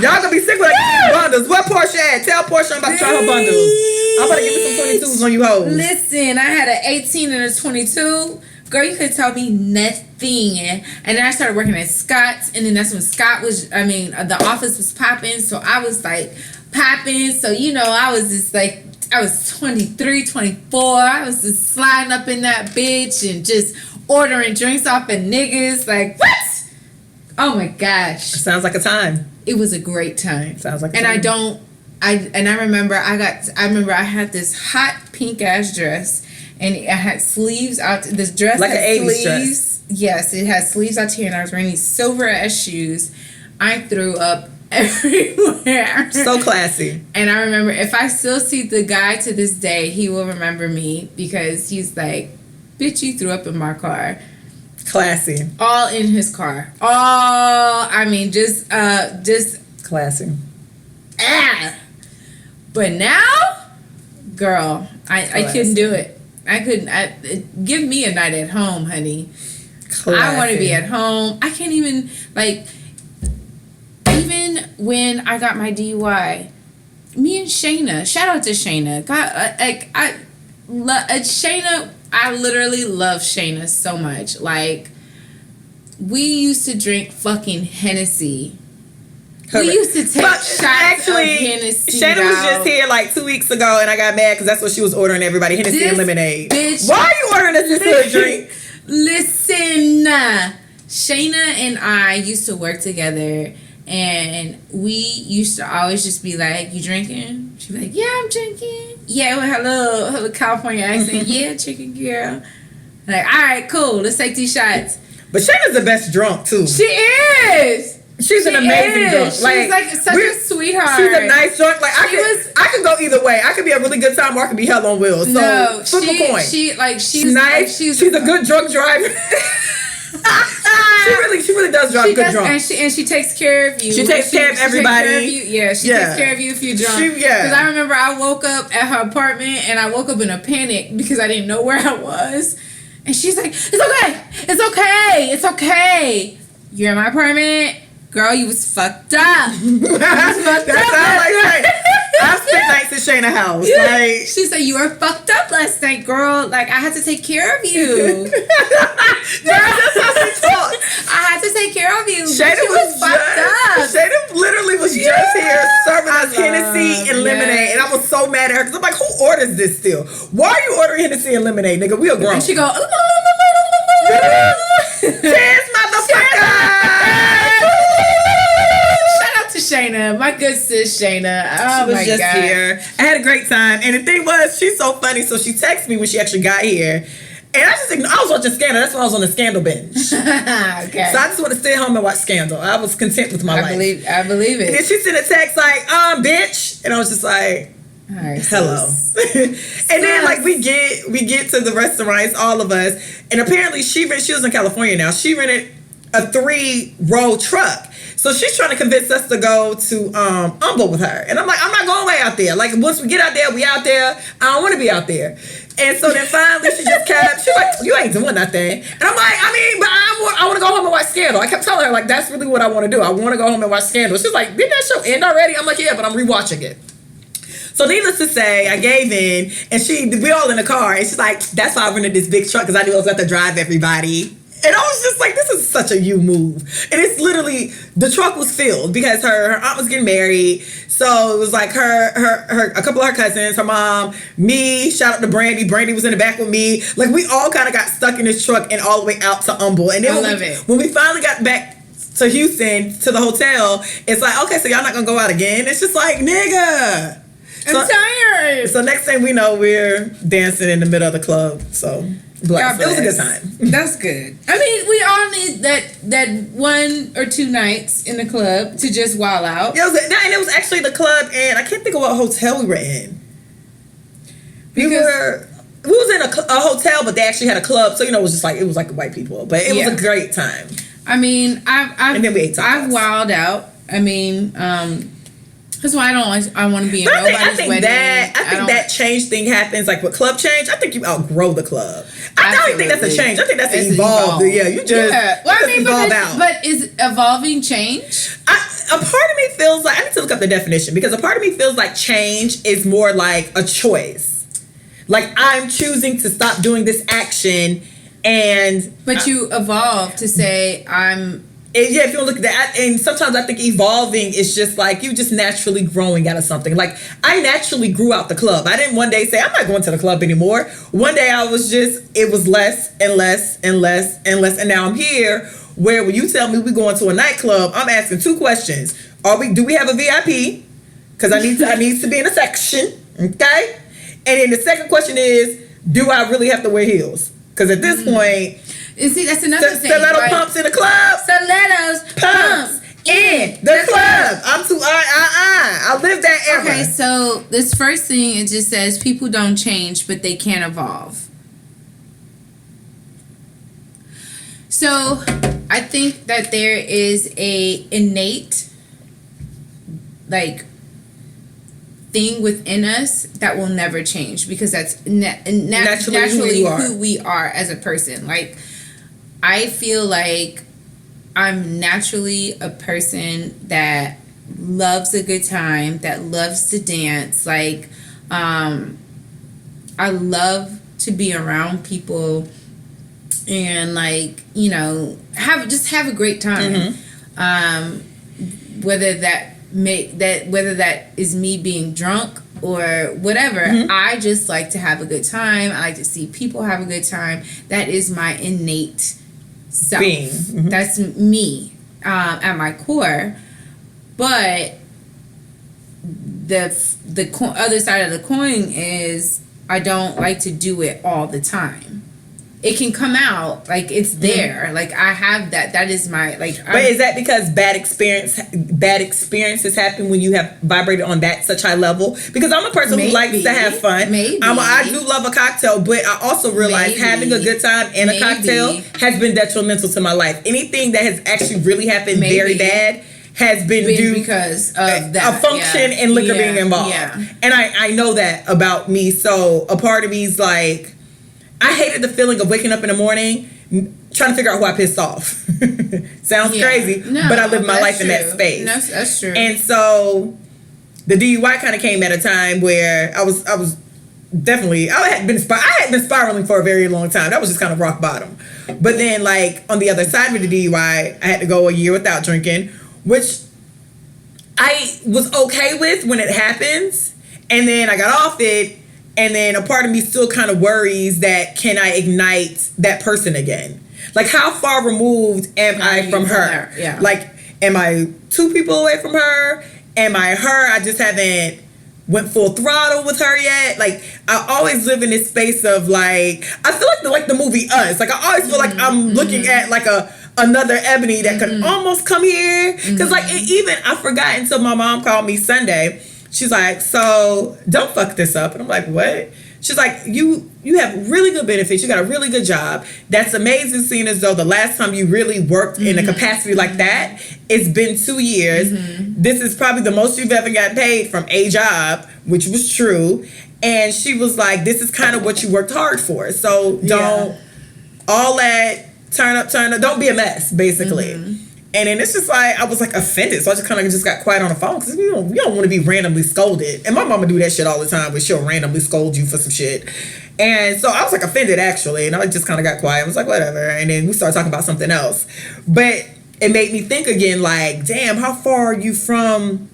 Y'all gonna be sick when I get these bundles. What Portia at? Tell Portia I'm about to try her bundles. I'm about to give me some 22s on you hoes. Listen, I had an 18 and a 22. Girl, you could tell me nothing. And then I started working at Scott's, and then that's when the office was popping, so I was like popping. So, I was just like, I was 23, 24. I was just sliding up in that bitch and just ordering drinks off of niggas. Like, what? Oh my gosh. Sounds like a time. It was a great time. Sounds like a and time. I remember I had this hot pink ass dress, and it had sleeves out. This dress like had an 80s sleeves. dress. Yes, it had sleeves out here, and I was wearing these silver ass shoes. I threw up everywhere. So classy. And I remember, if I still see the guy to this day, he will remember me because he's like, bitch, you threw up in my car. Classy. All in his car. Just classy. But now, girl, I couldn't do it. I couldn't. Give me a night at home, honey. Classy. I want to be at home. I can't even, even when I got my DUI, me and Shayna, shout out to Shayna. Shayna, I literally love Shayna so much. Like, we used to drink fucking Hennessy. We used to take shots of Hennessy. Shayna was just here like 2 weeks ago, and I got mad because that's what she was ordering everybody, Hennessy and lemonade. Bitch, why are you ordering this to drink? Listen, Shayna and I used to work together, and we used to always just be like, you drinking? She'd be like, yeah, I'm drinking. Yeah, with her little California accent. Yeah, chicken girl. Like, all right, cool. Let's take these shots. But Shayna's the best drunk, too. She is. She's an amazing drunk. She's like such a sweetheart. She's a nice drunk. Like, I could go either way. I could be a really good time, or I could be hell on wheels. So, flip a coin. She's nice. She's a good drunk driver. She really does drive good drunk. And she takes care of you. She takes care of everybody. She takes care of you if you're drunk. Because I remember I woke up at her apartment, and I woke up in a panic because I didn't know where I was. And she's like, it's okay. It's okay. It's okay. You're in my apartment. Girl, you was fucked up. I've spent nights at Shayna's house. Yeah. Like, she said, you were fucked up last night, girl. Like, I had to take care of you. That's how she talked. I had to take care of you. Shayna was fucked up. Shayna literally was just here serving us Hennessy and lemonade. And I was so mad at her because I'm like, who orders this still? Why are you ordering Hennessy and lemonade, nigga? We are grown. And she go, cheers, motherfucker. To Shayna, my good sis Shayna. Oh, she was just here. I had a great time, and the thing was, she's so funny. So she texted me when she actually got here, and I was watching Scandal. That's when I was on the Scandal binge. Okay. So I just want to stay home and watch Scandal. I was content with my life. I believe it. And then she sent a text like, bitch, and I was just like, all right, hello. And then like we get to the restaurant, it's all of us, and apparently she was in California now. She rented a 3-row truck. So she's trying to convince us to go to Humble with her. And I'm like, I'm not going way out there. Like, once we get out there, we out there. I don't want to be out there. And so then finally she just she's like, you ain't doing nothing. And I'm like, but I want to go home and watch Scandal. I kept telling her, like, that's really what I want to do. I want to go home and watch Scandal. She's like, didn't that show end already? I'm like, yeah, but I'm rewatching it. So needless to say, I gave in, and we all in the car, and she's like, that's why I rented this big truck, because I knew I was going to drive everybody. And I was just like, this is such a you move. And it's literally, the truck was filled because her aunt was getting married. So it was like her a couple of her cousins, her mom, me, shout out to Brandy. Brandy was in the back with me. Like, we all kind of got stuck in this truck and all the way out to Humble. And then when we finally got back to Houston, to the hotel, it's like, okay, so y'all not going to go out again? It's just like, nigga. I'm tired. So next thing we know, we're dancing in the middle of the club. So... It was a good time. That's good. I mean, we all need that 1 or 2 nights in the club to just wild out. Yeah, and it was actually the club, and I can't think of what hotel we were in. We was in a hotel, but they actually had a club, so it was like white people, but it was a great time. I mean, and then we ate tacos. I've wilded out. I mean, that's why I want to be in nobody's wedding. I think that change thing happens, like with club change. I think you outgrow the club. I don't think that's a change. I think that's evolved. Yeah, you just evolve out. But is evolving change? a part of me feels like, I need to look up the definition, because a part of me feels like change is more like a choice. Like, I'm choosing to stop doing this action, But you evolve to say, yeah, if you look at that, and sometimes I think evolving is just like you just naturally growing out of something. Like, I naturally grew out the club. I didn't one day say, I'm not going to the club anymore. One day I was just, it was less and less and less and less. And now I'm here where when you tell me we're going to a nightclub, I'm asking 2 questions. Do we have a VIP? Because I need to be in a section. Okay? And then the second question is, do I really have to wear heels? Because at this point, and see, that's another thing. Stiletto pumps in the club. Stilettos pumps in the club. I'm too I live that era. Okay, so this first thing, it just says people don't change, but they can evolve. So I think that there is a innate thing within us that will never change, because that's naturally who we are as a person. Like, I feel like I'm naturally a person that loves a good time, that loves to dance. Like, I love to be around people and, like, you know, have a great time. Mm-hmm. Whether that is me being drunk or whatever. Mm-hmm. I just like to have a good time. I like to see people have a good time. That is my innate self. Mm-hmm. That's me at my core. But the other side of the coin is I don't like to do it all the time. It can come out, like, it's there. Mm-hmm. Like, I have that. That is my, like... But is that because bad experiences happen when you have vibrated on that such high level? Because I'm a person who likes to have fun. Maybe. I do love a cocktail, but I also realize having a good time and a cocktail has been detrimental to my life. Anything that has actually really happened very bad has been due because of that. A function and liquor being involved. Yeah. And I know that about me. So a part of me is like... I hated the feeling of waking up in the morning trying to figure out who I pissed off. Sounds crazy, but I lived my life in that space. No, that's true. And so the DUI kind of came at a time where I was definitely, I had been spiraling for a very long time. That was just kind of rock bottom. But then, like, on the other side of the DUI, I had to go a year without drinking, which I was okay with when it happens. And then I got off it. And then a part of me still kind of worries that, can I ignite that person again? Like, how far removed am I from her? Yeah. Like, am I 2 people away from her? Am I her? I just haven't went full throttle with her yet. Like, I always live in this space of, like, I feel like the movie Us. Like, I always feel like I'm looking at, like, another Ebony that could almost come here. Because, like, I forgot until my mom called me Sunday. She's like, so don't fuck this up. And I'm like, what? She's like, you have really good benefits. You got a really good job. That's amazing, seeing as though the last time you really worked in a capacity like that, it's been 2 years. Mm-hmm. This is probably the most you've ever got paid from a job, which was true. And she was like, this is kind of what you worked hard for. So don't all that turn up. Don't be a mess, basically. Mm-hmm. And then it's just like, I was like offended. So I just kind of just got quiet on the phone, because you don't want to be randomly scolded. And my mama do that shit all the time, where she'll randomly scold you for some shit. And so I was like offended, actually. And I just kind of got quiet. I was like, whatever. And then we started talking about something else. But it made me think again, like, damn, how far are you from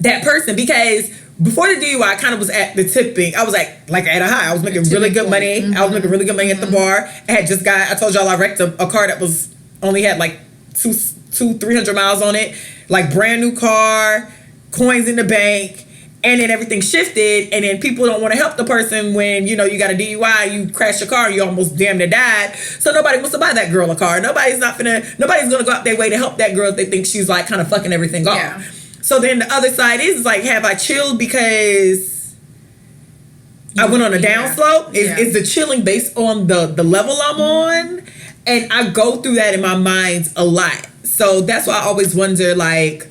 that person? Because before the DUI, I kind of was at the tipping. I was like at a high. I was making really good money. Mm-hmm. I was making really good money at the bar. I told y'all I wrecked a car that was only had like 300 miles on it, like brand new car, coins in the bank, and then everything shifted. And then people don't want to help the person when, you know, you got a DUI, you crashed your car, you almost damn near died. So nobody wants to buy that girl a car. Nobody's gonna go out their way to help that girl if they think she's like kind of fucking everything off. Yeah. So then the other side is like, have I chilled because I went on a downslope? Is the chilling based on the level I'm on? And I go through that in my mind a lot. So that's why I always wonder, like,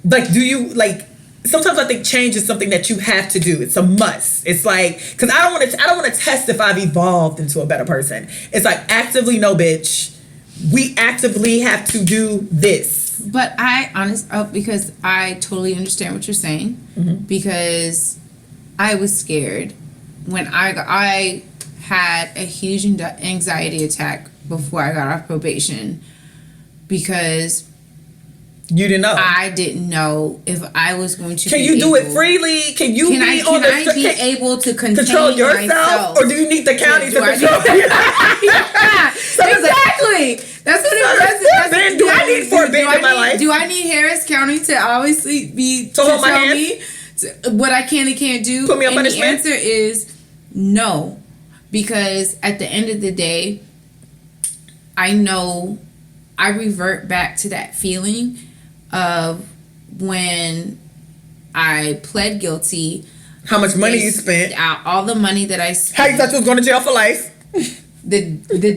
do you, like, sometimes I think change is something that you have to do. It's a must. It's like, because I don't want to test if I've evolved into a better person. It's like, actively, no, bitch. we actively have to do this. But because I totally understand what you're saying, because I was scared when I had a huge anxiety attack before I got off probation, because you didn't know. I didn't know if I was going to. Can you do it freely? Can you be on the? Can I be able to control yourself, myself? or do you need the county to control you? Exactly. That's what it was. Do I need Fort Bend in my life? Do I need Harris County to obviously be to hold my tell hands? me what I can and can't do? Put me on and punishment? the answer is no, because at the end of the day, I know I revert back to that feeling of when I pled guilty. How much money you spent? All the money that I spent. How you thought you was going to jail for life? The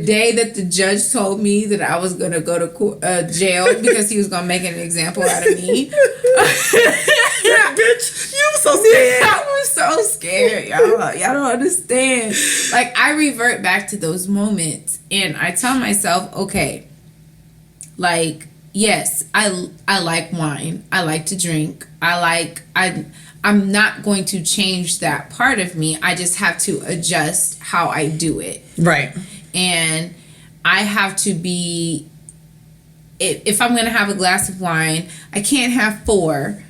day that the judge told me that I was going to go to jail because he was going to make an example out of me. Yeah, bitch, you were so scared. I was so scared, y'all. Y'all don't understand. Like, I revert back to those moments and I tell myself, okay, like, yes, I like wine. I like to drink. I'm not going to change that part of me. I just have to adjust how I do it. Right. And I have to be, if I'm going to have a glass of wine, I can't have 4.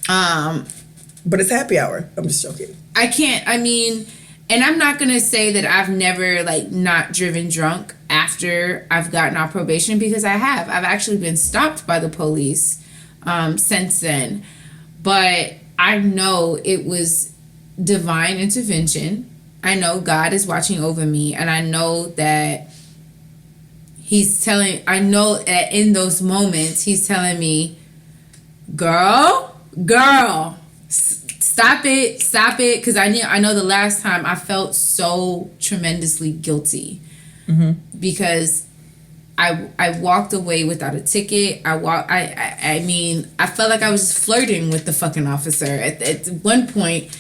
But it's happy hour. I'm just joking. I can't, and I'm not going to say that I've never, not driven drunk after I've gotten off probation, because I have. I've actually been stopped by the police since then. But I know it was divine intervention. I know God is watching over me, and I know that I know that in those moments, he's telling me, girl, stop it. Because I know the last time I felt so tremendously guilty, because I walked away without a ticket. I felt like I was just flirting with the fucking officer. At one point,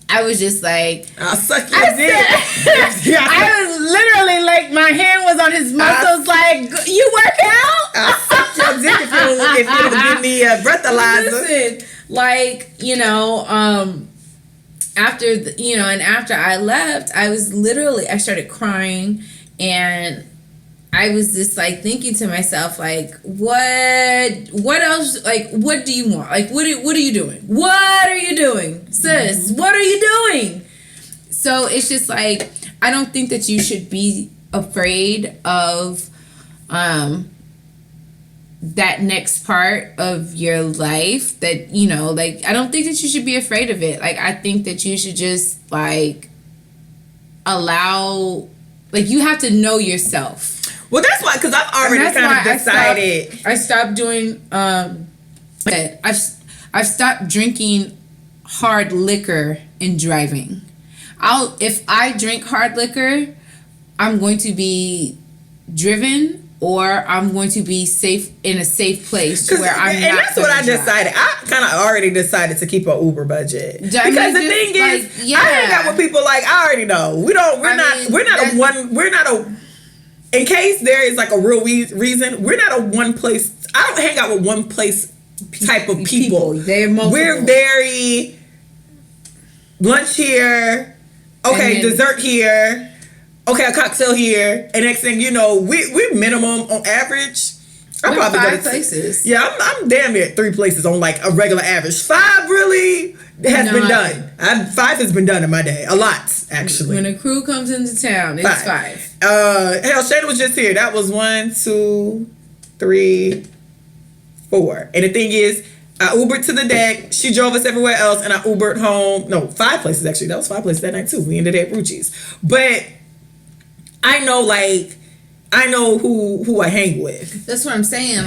I was just like, I'll suck your dick. I was literally like, my hand was on his muscles, like, you work out? I'll suck your dick if you would give me a breathalyzer. Listen, after I left, I started crying, and I was just thinking to myself, what else, what do you want? What are you doing? What are you doing, sis? What are you doing? So it's just I don't think that you should be afraid of that next part of your life that, I don't think that you should be afraid of it. I think that you should just allow, you have to know yourself. Well, that's why, because I've already kind of decided. I stopped doing, I've stopped drinking hard liquor and driving. If I drink hard liquor, I'm going to be driven, or I'm going to be safe in a safe place where I'm not. And that's what I decided. I kind of already decided to keep an Uber budget, because the thing is, I hang out with people I already know. We're not a. In case there is a real reason, we're not a one place. I don't hang out with one place type of people. We're very lunch here, okay, dessert here, okay, a cocktail here, and next thing you know, we're minimum on average. I'm probably 5 places. Yeah, I'm damn near at 3 places on a regular average. 5 really has been done. 5 has been done in my day. A lot, actually. When a crew comes into town, it's 5. Hell, Shayna was just here. That was 1, 2, 3, 4. And the thing is, I Ubered to the deck. She drove us everywhere else, and I Ubered home. No, 5 places actually. That was 5 places that night too. We ended at Rucci's. But I know, I know who I hang with. That's what I'm saying.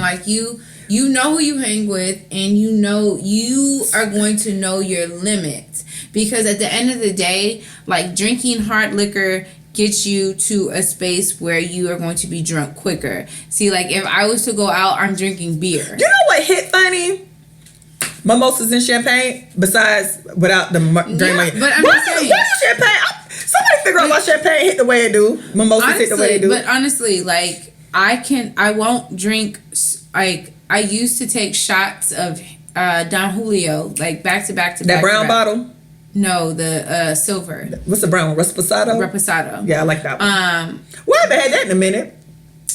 You know who you hang with, and you are going to know your limits. Because at the end of the day, drinking hard liquor gets you to a space where you are going to be drunk quicker. See, if I was to go out, I'm drinking beer. You know what hit funny? Mimosas and champagne, besides without the But I'm saying, champagne. Somebody figure out why champagne hit the way it do. Mimosas hit the way it do. But honestly, I won't drink, like, I used to take shots of Don Julio, like, back to back to back. That brown bottle? No, the silver. What's the brown one? Reposado? Reposado. Yeah, I like that one. Well, I haven't had that in a minute.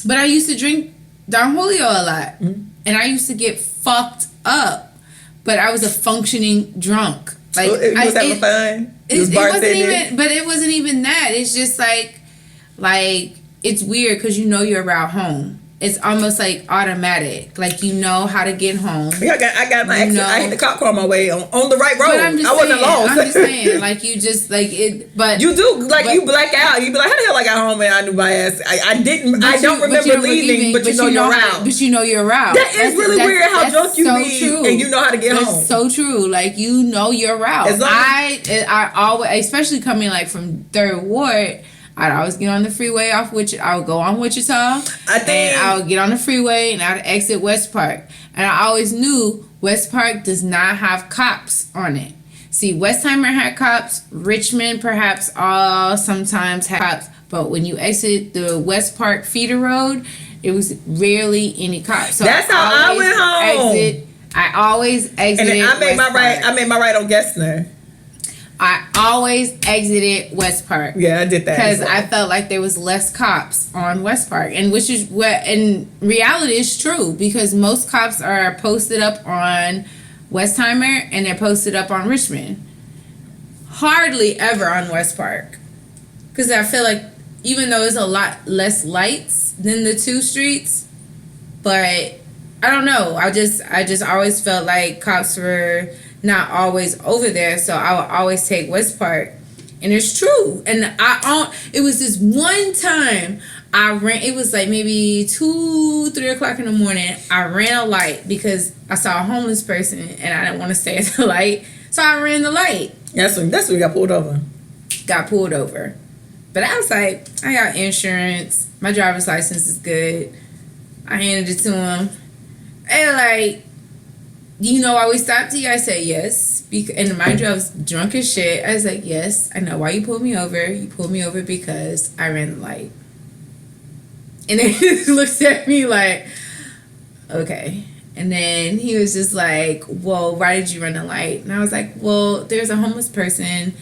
But I used to drink Don Julio a lot. Mm-hmm. And I used to get fucked up. But I was a functioning drunk. Like, you was having fun? It wasn't even, but it wasn't even that. It's just like it's weird because you know you're around home. It's almost like automatic. Like, you know how to get home. Yeah, I got my exit. I hit the cop car on my way on the right road. But I'm just wasn't lost. I'm just saying, like, you just, like, it, but... You do, like, you black out. You be like, how the hell I got home and I knew my ass. I don't remember leaving, but you know you're around. But you know you're around. That is really weird how drunk you be and you know how to get home. That's so true. Like, you know you're around. I always, especially coming, like, from 3rd Ward... I'd always get on the freeway I would go on Wichita. And I would get on the freeway and I'd exit West Park. And I always knew West Park does not have cops on it. See, Westheimer had cops. Richmond perhaps sometimes had cops. But when you exit the West Park feeder road, it was rarely any cops. So that's how I went home. I always exited. And I made my right on Gessner. I always exited West Park. Yeah, I did that because I felt like there was less cops on West Park, and which is what in reality is true because most cops are posted up on Westheimer and they're posted up on Richmond. Hardly ever on West Park, because I feel like even though it's a lot less lights than the 2 streets, but I don't know. I just always felt like cops were not always over there, so I would always take West Park, and it's true. And it was this one time I ran. It was like maybe 2-3 o'clock in the morning. I ran a light because I saw a homeless person and I didn't want to stay at the light, so I ran the light. That's when you got pulled over. Got pulled over, but I was like, I got insurance. My driver's license is good. I handed it to him, and like, you know why we stopped you? I said, yes. And mind you, I was drunk as shit. I was like, yes, I know why you pulled me over. You pulled me over because I ran the light. And then he looks at me like, okay. And then he was just like, well, why did you run the light? And I was like, well, there's a homeless person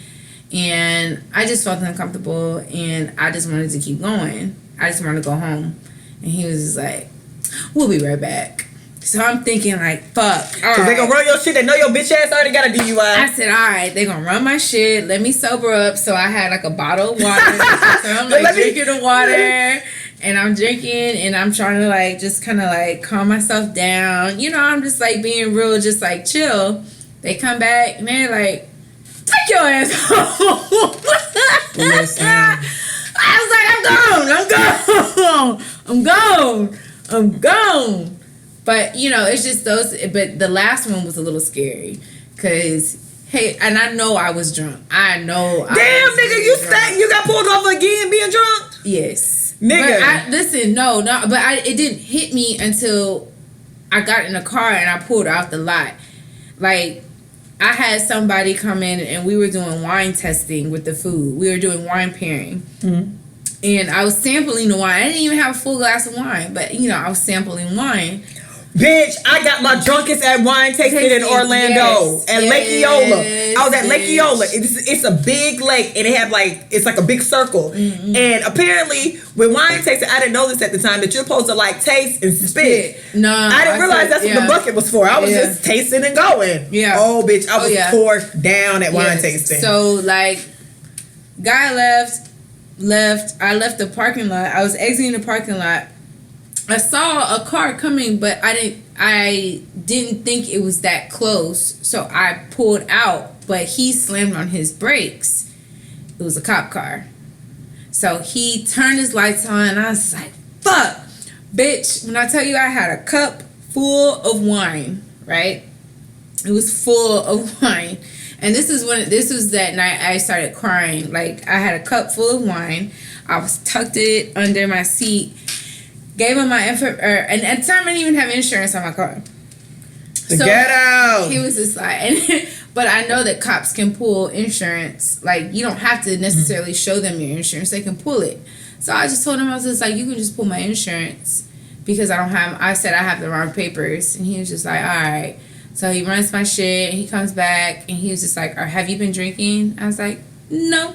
and I just felt uncomfortable and I just wanted to keep going. I just wanted to go home. And he was just like, we'll be right back. So I'm thinking like, fuck. Cause they gonna run your shit. They know your bitch ass already got a DUI. I said, all right, they gonna run my shit. Let me sober up. So I had like a bottle of water. So I'm like drinking the water, and I'm drinking, and I'm trying to like just kind of like calm myself down. You know, I'm just like being real, just like chill. They come back and they're like, take your ass home. Listen. I was like, I'm gone. But, you know, it's just those. But the last one was a little scary. Because, hey, and I know I was drunk. Damn, nigga, you got pulled over again being drunk? Yes. Nigga. But it didn't hit me until I got in the car and I pulled out the lot. Like, I had somebody come in and we were doing wine testing with the food. We were doing wine pairing. Mm-hmm. And I was sampling the wine. I didn't even have a full glass of wine. But, you know, I was sampling wine. Bitch, I got my drunkest at wine tasting in Orlando at Lake Eola. I was at Lake Eola. It's a big lake and it had like, it's like a big circle. Mm-hmm. And apparently with wine tasting, I didn't know this at the time, that you're supposed to like taste and spit. No. I didn't realize that's what the bucket was for. I was just tasting and going. Yeah. Oh, bitch, I was poured down at wine tasting. So like, guy left. I left the parking lot. I was exiting the parking lot. I saw a car coming, but I didn't think it was that close. So I pulled out, but he slammed on his brakes. It was a cop car. So he turned his lights on and I was like, fuck. Bitch, when I tell you I had a cup full of wine, right? It was full of wine. And this was that night I started crying. Like, I had a cup full of wine. I was tucked it under my seat. Gave him my and at the time I didn't even have insurance on my car. So get out. He was just like, but I know that cops can pull insurance. Like, you don't have to necessarily show them your insurance. They can pull it. So I just told him, I was just like, you can just pull my insurance because I said I have the wrong papers. And he was just like, all right. So he runs my shit, and he comes back, and he was just like, have you been drinking? I was like, no.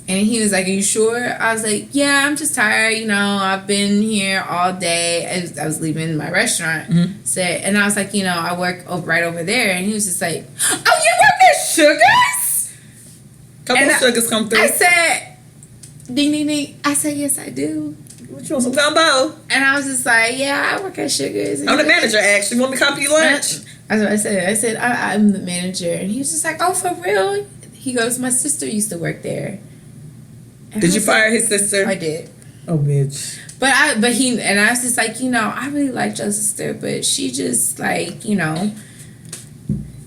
And he was like, are you sure? I was like, yeah, I'm just tired. You know, I've been here all day. I was leaving my restaurant. And I was like, you know, I work right over there. And he was just like, oh, you work at Sugar's? Couple of sugars come through. I said, ding, ding, ding. I said, yes, I do. What you want, some gumbo? And I was just like, yeah, I work at Sugar's. And I'm the manager, actually. Want me to copy your lunch? That's what I said. I said, I'm the manager. And he was just like, oh, for real? He goes, my sister used to work there. And Did you fire his sister? I did. Oh, bitch. But I was just like, you know, I really like your sister, but she just like, you know,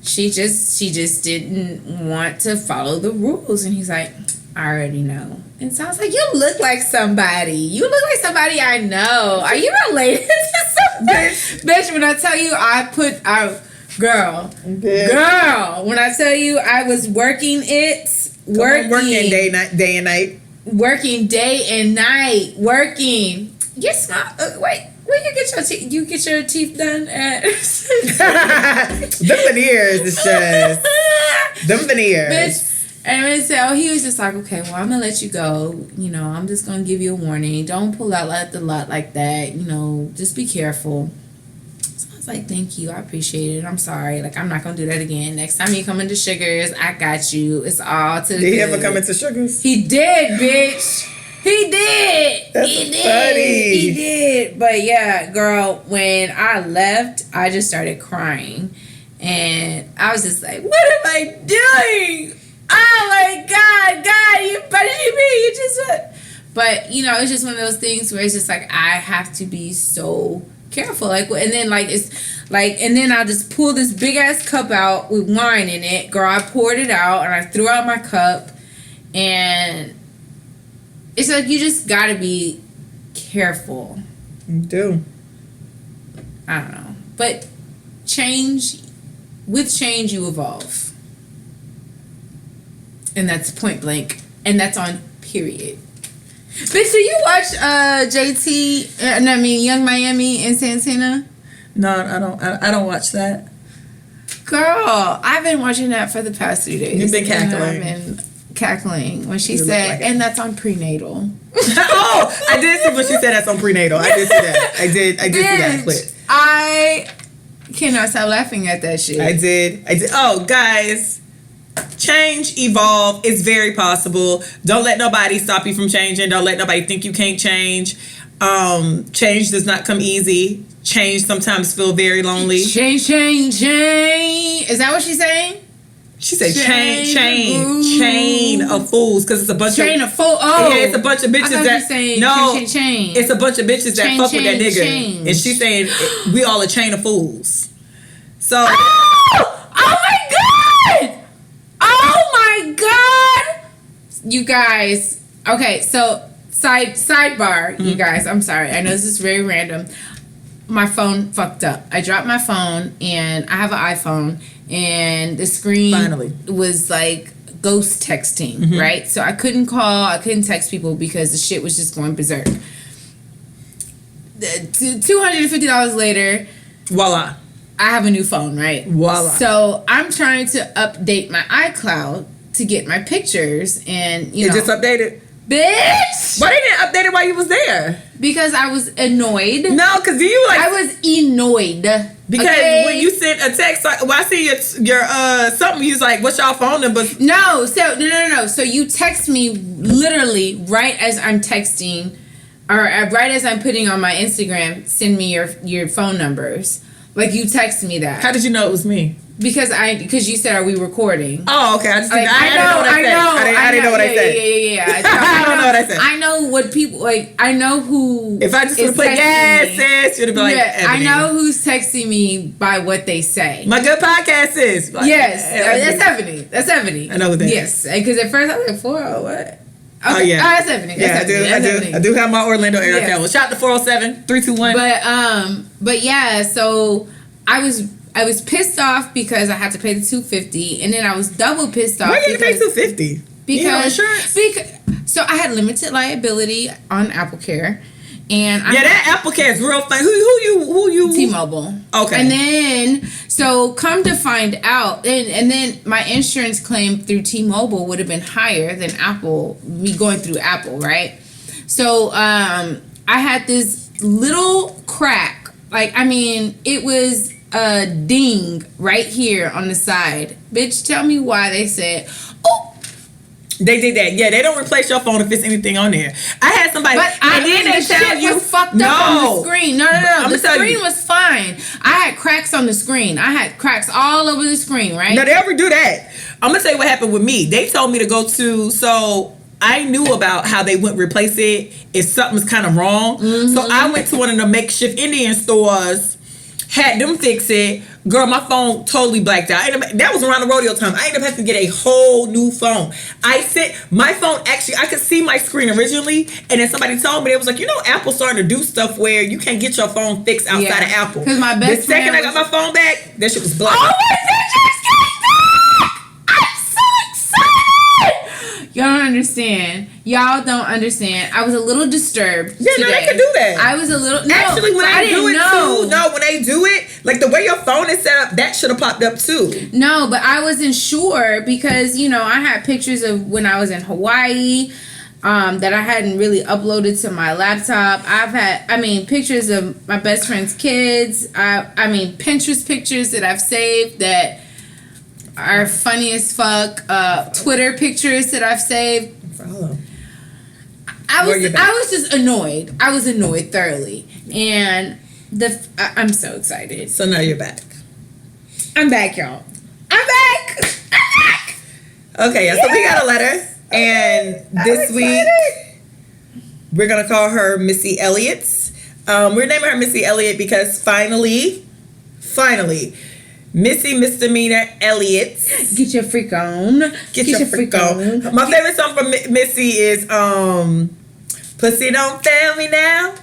she just didn't want to follow the rules. And he's like, I already know. And so I was like, you look like somebody. You look like somebody I know. Are you related to somebody? Bitch, when I tell you girl, when I tell you I was working working day and night. Working day and night. Working. Yes, wait. Where you get your teeth? You get your teeth done at? Them veneers is just them veneers. Bitch. And so he was just like, okay, well, I'm gonna let you go. You know, I'm just gonna give you a warning. Don't pull out at the lot like that. You know, just be careful. So I was like, thank you, I appreciate it. I'm sorry. Like, I'm not gonna do that again. Next time you come into Sugar's, I got you. It's all to the Did he good. ever come into Sugar's? He did, bitch. He did. That's funny. He did. But yeah, girl, when I left, I just started crying. And I was just like, what am I doing? Oh my God, you punishing me. You just. But, you know, it's just one of those things where it's just like, I have to be so careful. Like, and then and then I'll just pull this big ass cup out with wine in it. Girl, I poured it out and I threw out my cup. And it's like, you just gotta be careful. You do. I don't know. But with change, you evolve. And that's point blank. And that's on period. Bitch, do you watch Young Miami and Santana? No, I don't watch that. Girl, I've been watching that for the past 3 days. You've been cackling. I've been cackling when she said, like and that's on prenatal. Oh, I did see when she said that's on prenatal. I did see that. I did see that clip. I cannot stop laughing at that shit. I did. Oh, guys. Change, evolve. It's very possible. Don't let nobody stop you from changing. Don't let nobody think you can't change. Change does not come easy. Change sometimes feel very lonely. Change. Is that what she's saying? She said chain of fools, because it's a bunch of fools. Oh, yeah, it's a bunch of bitches that saying chain. It's a bunch of bitches that fuck with that nigga, change. and she's saying we all a chain of fools. So oh my god, you guys. Okay, so sidebar, you guys. I'm sorry. I know this is very random. My phone fucked up. I dropped my phone, and I have an iPhone, and the screen was like ghost texting, right? So I couldn't call, I couldn't text people because the shit was just going berserk. $250 later, voila, I have a new phone, right? Voila. So I'm trying to update my iCloud to get my pictures, and you know, just updated. Bitch! Why they didn't update it while you was there? Because I was annoyed. No, because you like... I was annoyed. Because when you sent a text, well, I see your something, you was like, what's y'all phone number? No. So you text me literally right as I'm texting, or right as I'm putting on my Instagram, send me your phone numbers. Like, you text me that. How did you know it was me? Because you said, are we recording? Oh, okay. I didn't know what I said. Yeah. I don't know what I said. I know what people, like, I know who. If I just would have put yes, sis, you'd have been like, yeah, I know who's texting me by what they say. My good podcast is. Like, yes, that's Ebony. I know what that is. Yes, because at first I was like, 40, what? Okay. Oh, yeah. Oh, that's Ebony. I do have my Orlando area code. Shout out to 407-321. But yeah, so I was pissed off because I had to pay the $250, and then I was double pissed off. Why you had to pay $250? Because insurance? So I had limited liability on Apple Care. And that Apple Care is real fun. Who you? T-Mobile. Okay. And then, so come to find out, and then my insurance claim through T-Mobile would have been higher than me going through Apple, right? So I had this little crack. It was a ding right here on the side. Bitch, tell me why they said, oh, they did that. Yeah, they don't replace your phone if it's anything on there. I had somebody, but they tell you was fucked up on the screen. No. The screen was fine. I had cracks on the screen. I had cracks all over the screen, right? No, they ever do that. I'm gonna tell you what happened with me. They told me to go to, so I knew about how they wouldn't replace it if something's kind of wrong. Mm-hmm. So I went to one of the makeshift Indian stores, had them fix it. Girl, my phone totally blacked out. That was around the rodeo time. I ended up having to get a whole new phone. My phone actually, I could see my screen originally, and then somebody told me, it was like, Apple's starting to do stuff where you can't get your phone fixed outside of Apple. Because my best The second I got my phone back, that shit was black. Oh my God, I'm so excited! Y'all don't understand. I was a little disturbed. Yeah, today. no, they can do that. I was a little. No, actually, when I they do didn't it know. too. No, when they do it, like the way your phone is set up, that should have popped up too. No, but I wasn't sure because I had pictures of when I was in Hawaii. That I hadn't really uploaded to my laptop. I've had, pictures of my best friend's kids. Pinterest pictures that I've saved that are funny as fuck. Twitter pictures that I've saved. Follow. I was just annoyed. I was annoyed thoroughly, and I'm so excited. So now you're back. I'm back, y'all. I'm back. Okay, yeah. So we got a letter, and this week we're gonna call her Missy Elliott. We're naming her Missy Elliott because finally, Missy Misdemeanor Elliott. Get your freak on. Get your freak on. My favorite song from Missy is Pussy Don't Fail Me Now.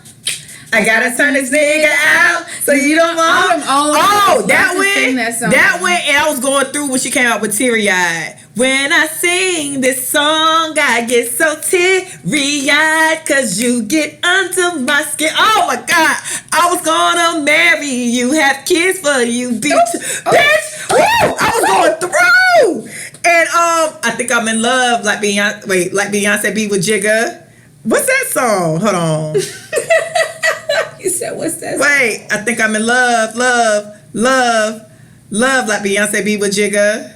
I gotta turn this nigga out so you don't want him. That went, and I was going through when she came out with Teary Eyed. When I sing this song, I get so teary-eyed, cause you get under my skin. Oh my God, I was gonna marry you, have kids for you, bitch. Woo! I was going through. And I think I'm in love, like Beyonce be with Jigga. What's that song? Hold on. You said, what's that song? Wait, I think I'm in love, like Beyonce be with Jigga.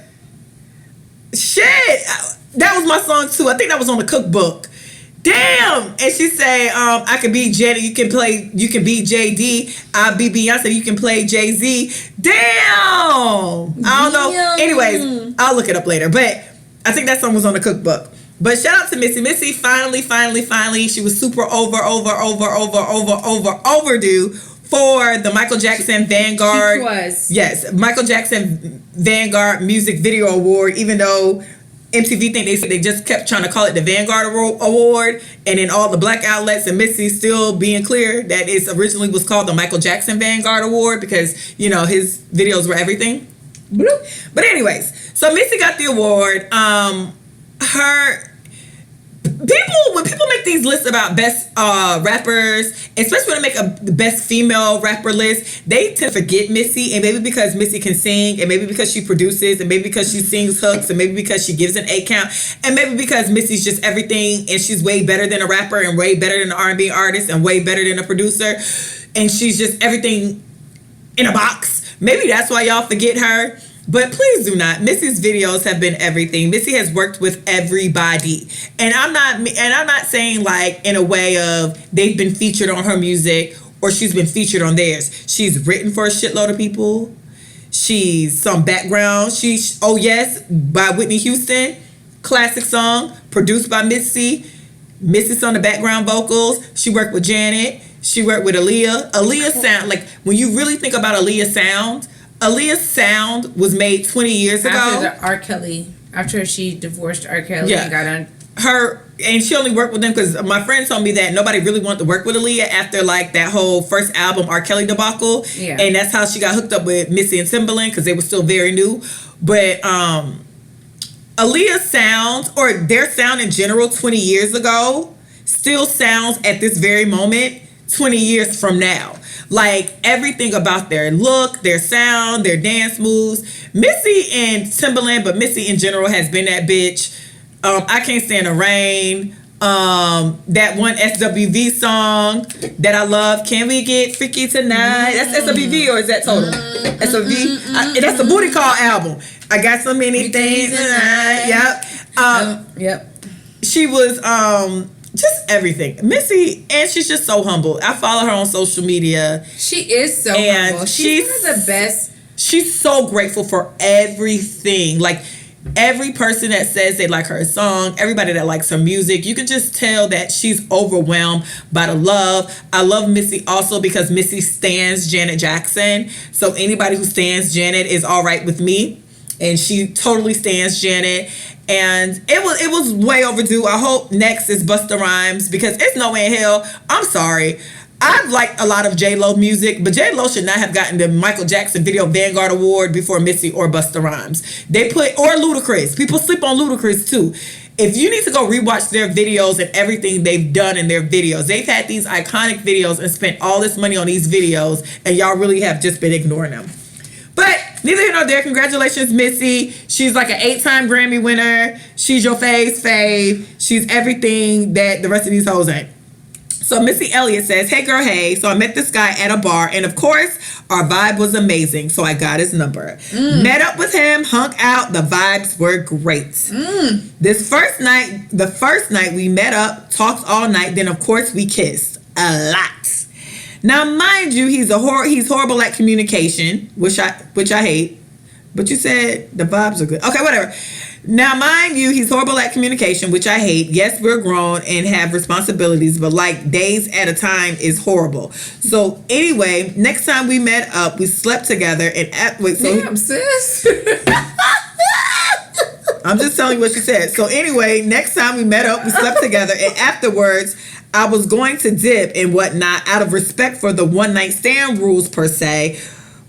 Shit, that was my song too. I think that was on the cookbook. Damn. And she say, I could be Jenny, you can be JD. I'll be Beyonce, you can play Jay-Z. Damn. I don't know. Anyways, I'll look it up later. But I think that song was on the cookbook. But shout out to Missy. Missy finally, she was super overdue for the Michael Jackson Vanguard. She was. Yes, Michael Jackson Vanguard Music Video Award, even though MTV think they just kept trying to call it the Vanguard Award, and then all the black outlets and Missy still being clear that it originally was called the Michael Jackson Vanguard Award because, his videos were everything. But anyways, so Missy got the award. When people make these lists about best rappers, especially when they make the best female rapper list, they tend to forget Missy, and maybe because Missy can sing, and maybe because she produces, and maybe because she sings hooks, and maybe because she gives an 8 count, and maybe because Missy's just everything, and she's way better than a rapper, and way better than an R&B artist, and way better than a producer, and she's just everything in a box. Maybe that's why y'all forget her. But please do not. Missy's videos have been everything. Missy has worked with everybody. And I'm not saying like in a way of they've been featured on her music or she's been featured on theirs. She's written for a shitload of people. She's some background. Oh Yes by Whitney Houston. Classic song. Produced by Missy. Missy's on the background vocals. She worked with Janet. She worked with Aaliyah. Aaliyah's sound, like when you really think about Aaliyah's sound was made 20 years ago. After she divorced R. Kelly and got on. And she only worked with them because my friend told me that nobody really wanted to work with Aaliyah after like that whole first album R. Kelly debacle. Yeah. And that's how she got hooked up with Missy and Timbaland because they were still very new. But Aaliyah's sound, or their sound in general 20 years ago, still sounds at this very moment 20 years from now. Like, everything about their look, their sound, their dance moves. Missy and Timbaland, but Missy in general has been that bitch. I Can't Stand the Rain. That one SWV song that I love, Can We Get Freaky Tonight? That's SWV or is that Total? SWV? That's the Booty Call album. I got so many things tonight. Yep. Yep. She was just everything. Missy, and she's just so humble. I follow her on social media. She is so and humble. She's one of the best. She's so grateful for everything. Like, every person that says they like her song, everybody that likes her music, you can just tell that she's overwhelmed by the love. I love Missy also because Missy stans Janet Jackson. So anybody who stans Janet is all right with me. And she totally stans Janet. And it was way overdue. I hope next is Busta Rhymes because it's no way in hell. I'm sorry. I've liked a lot of J-Lo music, but J-Lo should not have gotten the Michael Jackson Video Vanguard Award before Missy or Busta Rhymes. Or Ludacris. People sleep on Ludacris too. If you need to go rewatch their videos and everything they've done in their videos, they've had these iconic videos and spent all this money on these videos, and y'all really have just been ignoring them. But neither here nor there. Congratulations, Missy. She's like an 8-time Grammy winner. She's your fave. She's everything that the rest of these hoes ain't. So Missy Elliott says, hey girl, hey. So I met this guy at a bar, and of course, our vibe was amazing. So I got his number. Met up with him, hung out. The vibes were great. The first night we met up, talked all night. Then of course we kissed a lot. Now mind you, he's horrible at communication, which I hate. But you said the vibes are good. Okay, whatever. Now, mind you, he's horrible at communication, which I hate. Yes, we're grown and have responsibilities, but like days at a time is horrible. So anyway, next time we met up, we slept together and damn, sis. I'm just telling you what she said. So anyway, next time we met up, we slept together, and afterwards, I was going to dip and whatnot out of respect for the one night stand rules per se.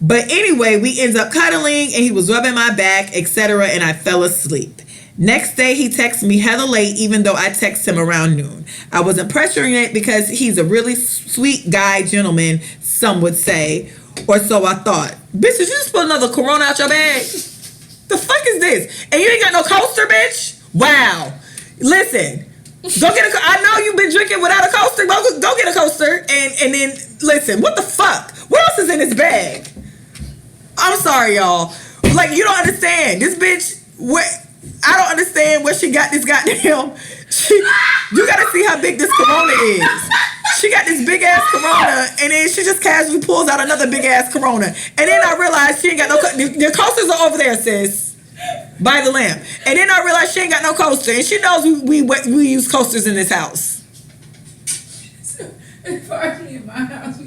But anyway, we ended up cuddling and he was rubbing my back, etc. and I fell asleep. Next day, he texted me hella late, even though I texted him around noon. I wasn't pressuring it because he's a really sweet guy, gentleman, some would say, or so I thought. Bitch, did you just put another Corona out your bag? The fuck is this? And you ain't got no coaster, bitch? Wow. Listen, go get I know you've been drinking without a coaster. Go get a coaster and then listen. What the fuck? What else is in this bag? I'm sorry, y'all. Like, you don't understand. This bitch, I don't understand where she got this goddamn. You gotta see how big this Corona is. She got this big ass Corona, and then she just casually pulls out another big ass Corona. And then I realized she ain't got no. The coasters are over there, sis, by the lamp. And then I realized she ain't got no coaster, and she knows we use coasters in this house. If I in my house,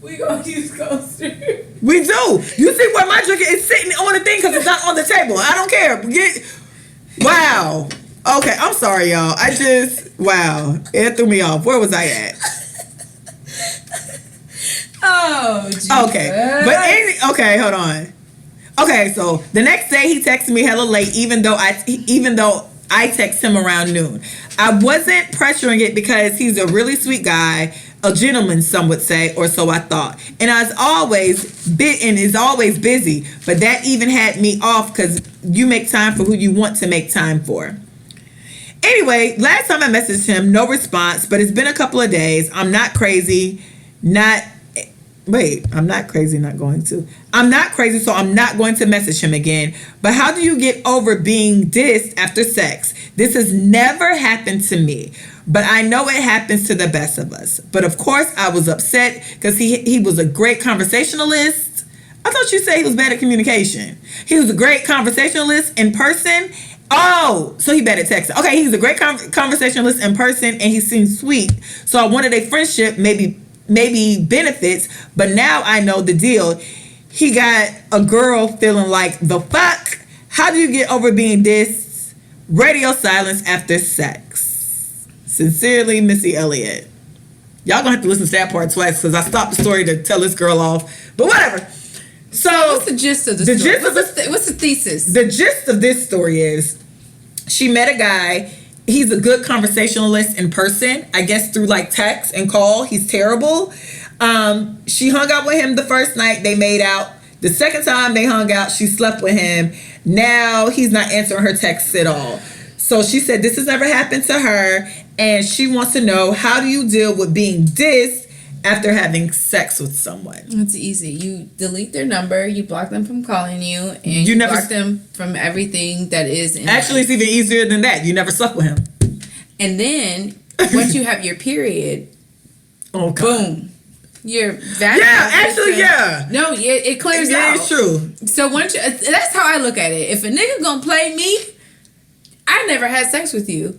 we gonna use coaster. We do. You see where my drink is sitting on the thing because it's not on the table. I don't care. Wow. Okay, I'm sorry, y'all. Wow. It threw me off. Where was I at? Oh, Jesus. Okay. Okay, hold on. Okay, so the next day he texted me hella late, even though I texted him around noon. I wasn't pressuring it because he's a really sweet guy, a gentleman, some would say, or so I thought. And is always busy, but that even had me off because you make time for who you want to make time for. Anyway, last time I messaged him, no response, but it's been a couple of days. I'm not crazy, I'm not crazy, so I'm not going to message him again. But how do you get over being dissed after sex? This has never happened to me, but I know it happens to the best of us. But of course, I was upset because he was a great conversationalist. I thought you said he was bad at communication. He was a great conversationalist in person. Oh, so he bad at texting. Okay, he's a great conversationalist in person, and he seems sweet. So I wanted a friendship, maybe benefits, but now I know the deal. He got a girl feeling like the fuck. How do you get over being dissed? Radio silence after sex. Sincerely, Missy Elliott. Y'all gonna have to listen to that part twice because I stopped the story to tell this girl off. But whatever. So what's the gist of the story? What's the thesis? The gist of this story is she met a guy. He's a good conversationalist in person. I guess through like text and call, he's terrible. She hung out with him the first night. They made out. The second time they hung out, she slept with him. Now he's not answering her texts at all. So she said this has never happened to her, and she wants to know, how do you deal with being dissed after having sex with someone? It's easy. You delete their number, you block them from calling you, and You never block them from everything that is in Actually, it's even easier than that. You never slept with him. And then once you have your period, Oh, God. boom. Your vaginal Yeah, actually, system- yeah. No, it clears Yeah, out. it's true. So once you, that's how I look at it. If a nigga gonna play me, I never had sex with you,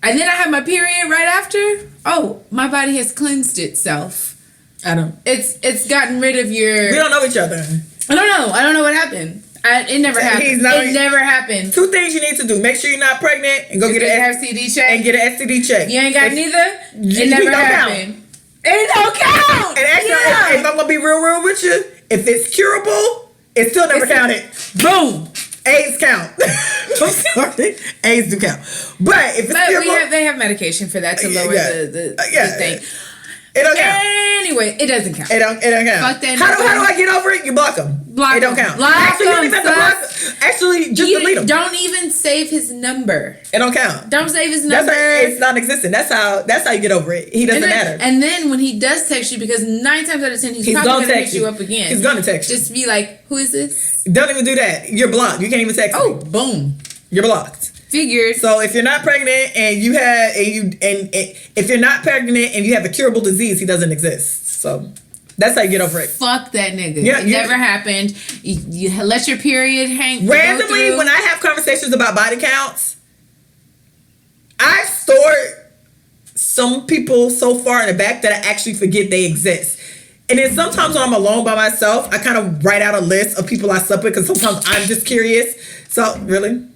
and then I have my period right after. Oh, my body has cleansed itself. I don't. It's gotten rid of your. We don't know each other. I don't know. I don't know what happened. It never happened. It never happened. Two things you need to do: make sure you're not pregnant, and go get an STD check. and get an STD check. You ain't got neither. It It never don't happened. It don't count. And actually, if I'm gonna be real with you, if it's curable, it still never counted. Boom. AIDS count. I'm sorry, AIDS do count. But if it's curable, they have medication for that to lower the thing. It don't count. Anyway, it doesn't count. It don't count. Fuck that How do nigga. I get over it? You block them. Block it don't them. count. Block Actually, you don't them, even have to block. Actually, just delete them. Don't even save his number. It don't count. Don't save his That's number. it's non-existent. That's how you get over it. He doesn't matter. And then when he does text you, because 9 times out of 10 he's probably gonna gonna text hit you you. up again. He's gonna text you. Just be like, who is this? Don't even do that. You're blocked. You can't even text Oh, me. boom. You're blocked. Figured. So if you're not pregnant and you have if you're not pregnant and you have a curable disease, he doesn't exist. So that's how you get over it. Fuck that nigga. Yeah, it never happened. You let your period hang. Randomly, when I have conversations about body counts, I stored some people so far in the back that I actually forget they exist. And then sometimes when I'm alone by myself, I kind of write out a list of people I slept with because sometimes I'm just curious. So really,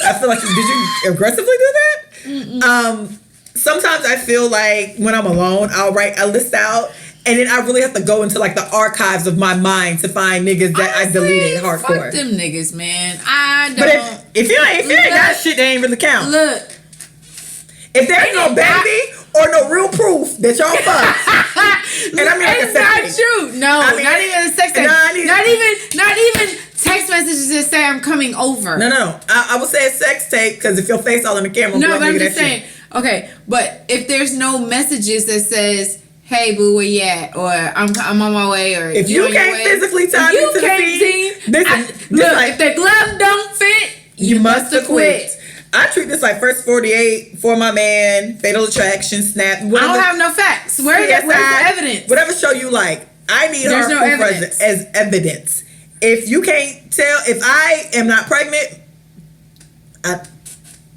I feel like did you aggressively do that? Sometimes I feel like when I'm alone, I'll write a list out. And then I really have to go into like the archives of my mind to find niggas that I deleted hardcore. Fuck them niggas, man. I don't. But if you ain't got shit, they ain't really count. Look. If there's no baby or no real proof that y'all fucked, and I mean like it's a sex not tape. true. No, I mean, not even a sex tape. Not even text messages that say I'm coming over. No. I would say a sex tape because if your face all in the camera, No, like, but I'm nigga, just that saying. shit. Okay, but if there's no messages that says, "Hey boo, where you at?" or "I'm on my way," or If you on your can't way. physically tie me to the scene, look, like, if the glove don't fit, you must have quit. I treat this like First 48, For My Man, Fatal Attraction, Snap. I don't have no facts. Where's the evidence? Whatever show you like, I need There's her no proof evidence. as evidence. If you can't tell, if I am not pregnant, I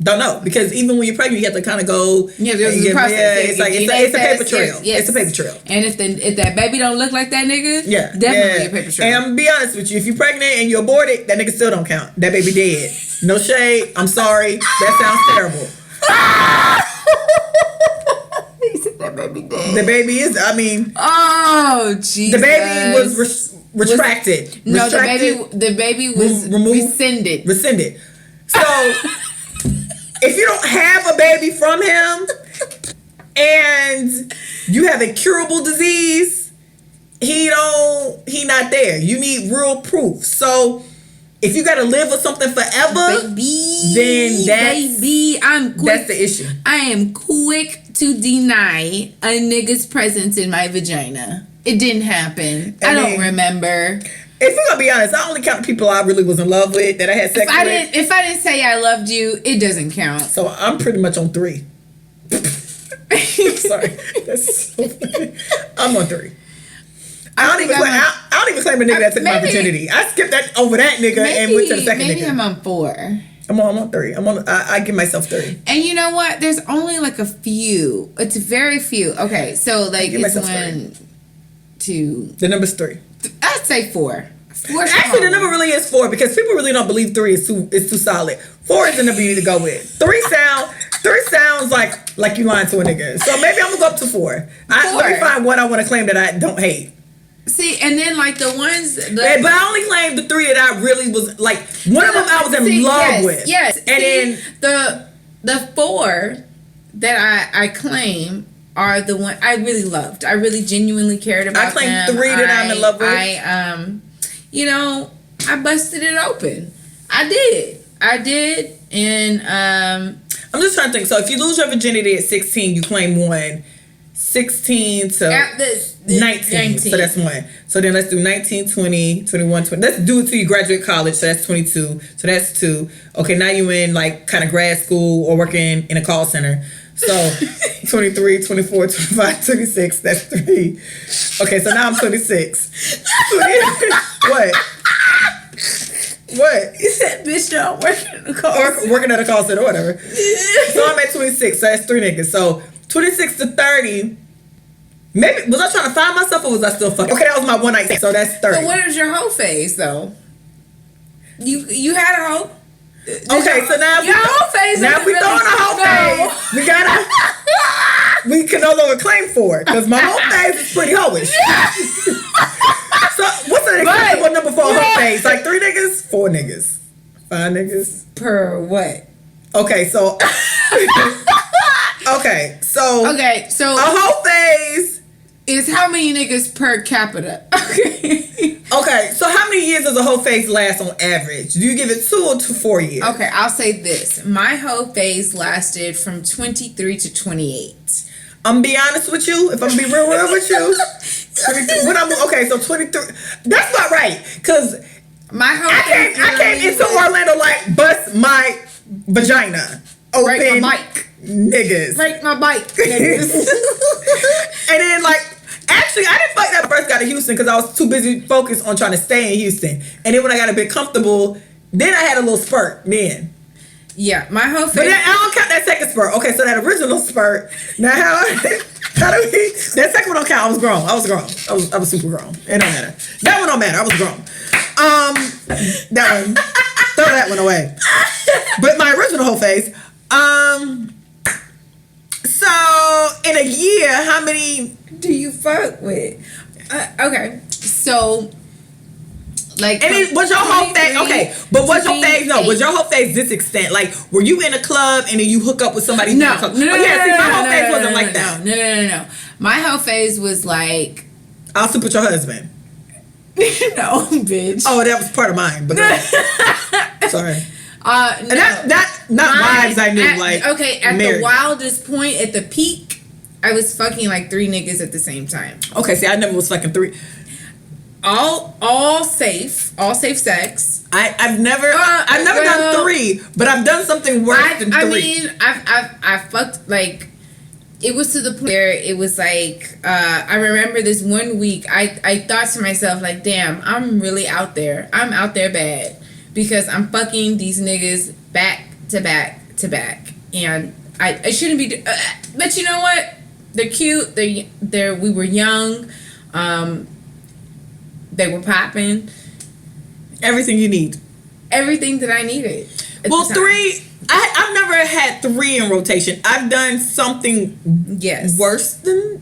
don't know, because even when you're pregnant, you have to kind of go. Yeah, there's and a process. Yeah, it's like it's a paper trail. Yes. It's a paper trail. And if that baby don't look like that nigga, definitely a paper trail. And I'm gonna be honest with you, if you're pregnant and you abort it, that nigga still don't count. That baby dead. No shade. I'm sorry. That sounds terrible. He said that baby dead. The baby is. I mean. Oh Jesus. The baby was retracted. The baby was rescinded. Rescinded. So if you don't have a baby from him and you have a curable disease, he not there. You need real proof. So if you gotta live with something forever, then that's the issue. I am quick to deny a nigga's presence in my vagina. It didn't happen. I don't remember. If we're gonna be honest, I only count the people I really was in love with that I had sex with. If I didn't say I loved you, it doesn't count. So I'm pretty much on 3. Sorry, I'm on 3. I don't even claim a nigga that took my virginity. I skipped that over that nigga and went to the second nigga. Maybe I'm on 4. I'm on 3. I give myself 3. And you know what? There's only like a few. It's very few. Okay, so like it's 1, 2. The number's 3. I'd say 4. Actually, the number really is 4 because people really don't believe 3 is too solid. 4 is the number you need to go with. 3 sounds like you lying to a nigga. So maybe I'm gonna go up to 4. Let me find one I want to claim that I don't hate. See, and then like the ones, But I only claimed the 3 that I really was like. One of them I was in love with. Yes, and then the 4 that I claim are the one I really loved. I really genuinely cared about. I claimed them. 3 that I'm in love with. I busted it open. I did, and I'm just trying to think. So if you lose your virginity at 16, you claim 1. 16 to 19. So that's 1. So then let's do 19, 20, 21, 20. Let's do it till you graduate college. So that's 22. So that's 2. Okay, now you in like kind of grad school or working in a call center. So 23, 24, 25, 26. That's 3. Okay, so now I'm 26. What? What? You said bitch don't work in a call center. Or working at a call center or whatever. So I'm at 26. So that's 3 niggas. So 26 to 30. Maybe was I trying to find myself or was I still fucking? Okay, that was my one night stand. So that's 30. But what is your whole phase though? You had a hoe. Okay, so now your whole phase. Now we throwing a whole phase. We gotta. We can no longer claim for it because my whole phase is pretty hoish. So what's an acceptable number for a whole phase? Like 3 niggas, 4 niggas, 5 niggas per what? Okay, so. Okay, so a whole phase is how many niggas per capita? Okay, so how many years does a whole phase last on average? Do you give it 2 or 4 years? Okay, I'll say this. My whole phase lasted from 23 to 28. I'm be honest with you. If I'm be real with you, okay, so 23. That's not right, cause my whole I came into Orlando like bust my vagina open. Break my mic. Niggas. Break my bike, niggas. And then, like, actually, I didn't fuck that first got to Houston because I was too busy focused on trying to stay in Houston. And then when I got a bit comfortable, then I had a little spurt then. Yeah, my whole phase. But then, I don't count that second spurt. Okay, so that original spurt. Now, how do we... That second one don't count. I was grown. I was super grown. It don't matter. That one don't matter. I was grown. That one. Throw that one away. But my original whole phase... So, in a year, how many do you fuck with? Okay, so, like... And then, was your whole phase... Okay, but was your phase... No, was your whole phase this extent? Like, were you in a club and then you hook up with somebody? No. My whole phase wasn't like that. No. My whole phase was like... I'll sleep with your husband. No, bitch. Oh, that was part of mine. But sorry. No. And not wives I knew, at married. the wildest point, at the peak, I was fucking like 3 niggas at the same time. Okay, see, I never was fucking 3. All safe sex. I've never done 3, but I've done something worse than 3. I mean, I've fucked, like, it was to the point where it was like, I remember this one week, I thought to myself, like, damn, I'm really out there. I'm out there bad. Because I'm fucking these niggas back to back to back. And I shouldn't be... but you know what? They're cute. They're we were young. They were popping. Everything you need. Everything that I needed. Well, 3... I've never had 3 in rotation. I've done something worse than...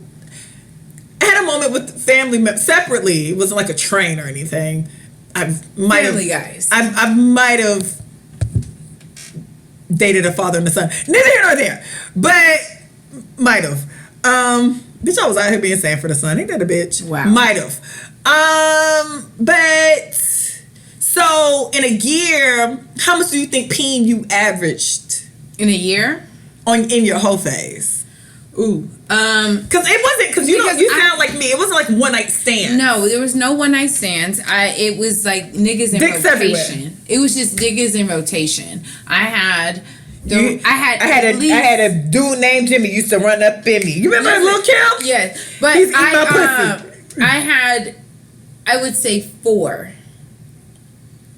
I had a moment with family members separately. It wasn't like a train or anything. I might have dated a father and a son. Neither here nor there. But might have. Bitch, I was out here being Sanford the son. Ain't that a bitch? Wow. Might have. But so in a year, how much do you think peen you averaged? In a year? In your whole phase. Ooh. Because it wasn't, because you sound like me. It wasn't like one night stand. No, there was no one night stands. It was like niggas in Dicks rotation. Everywhere. It was just niggas in rotation. I had a dude named Jimmy used to run up in me. You remember Lil Kim? Yes, but He's eating my pussy. I would say 4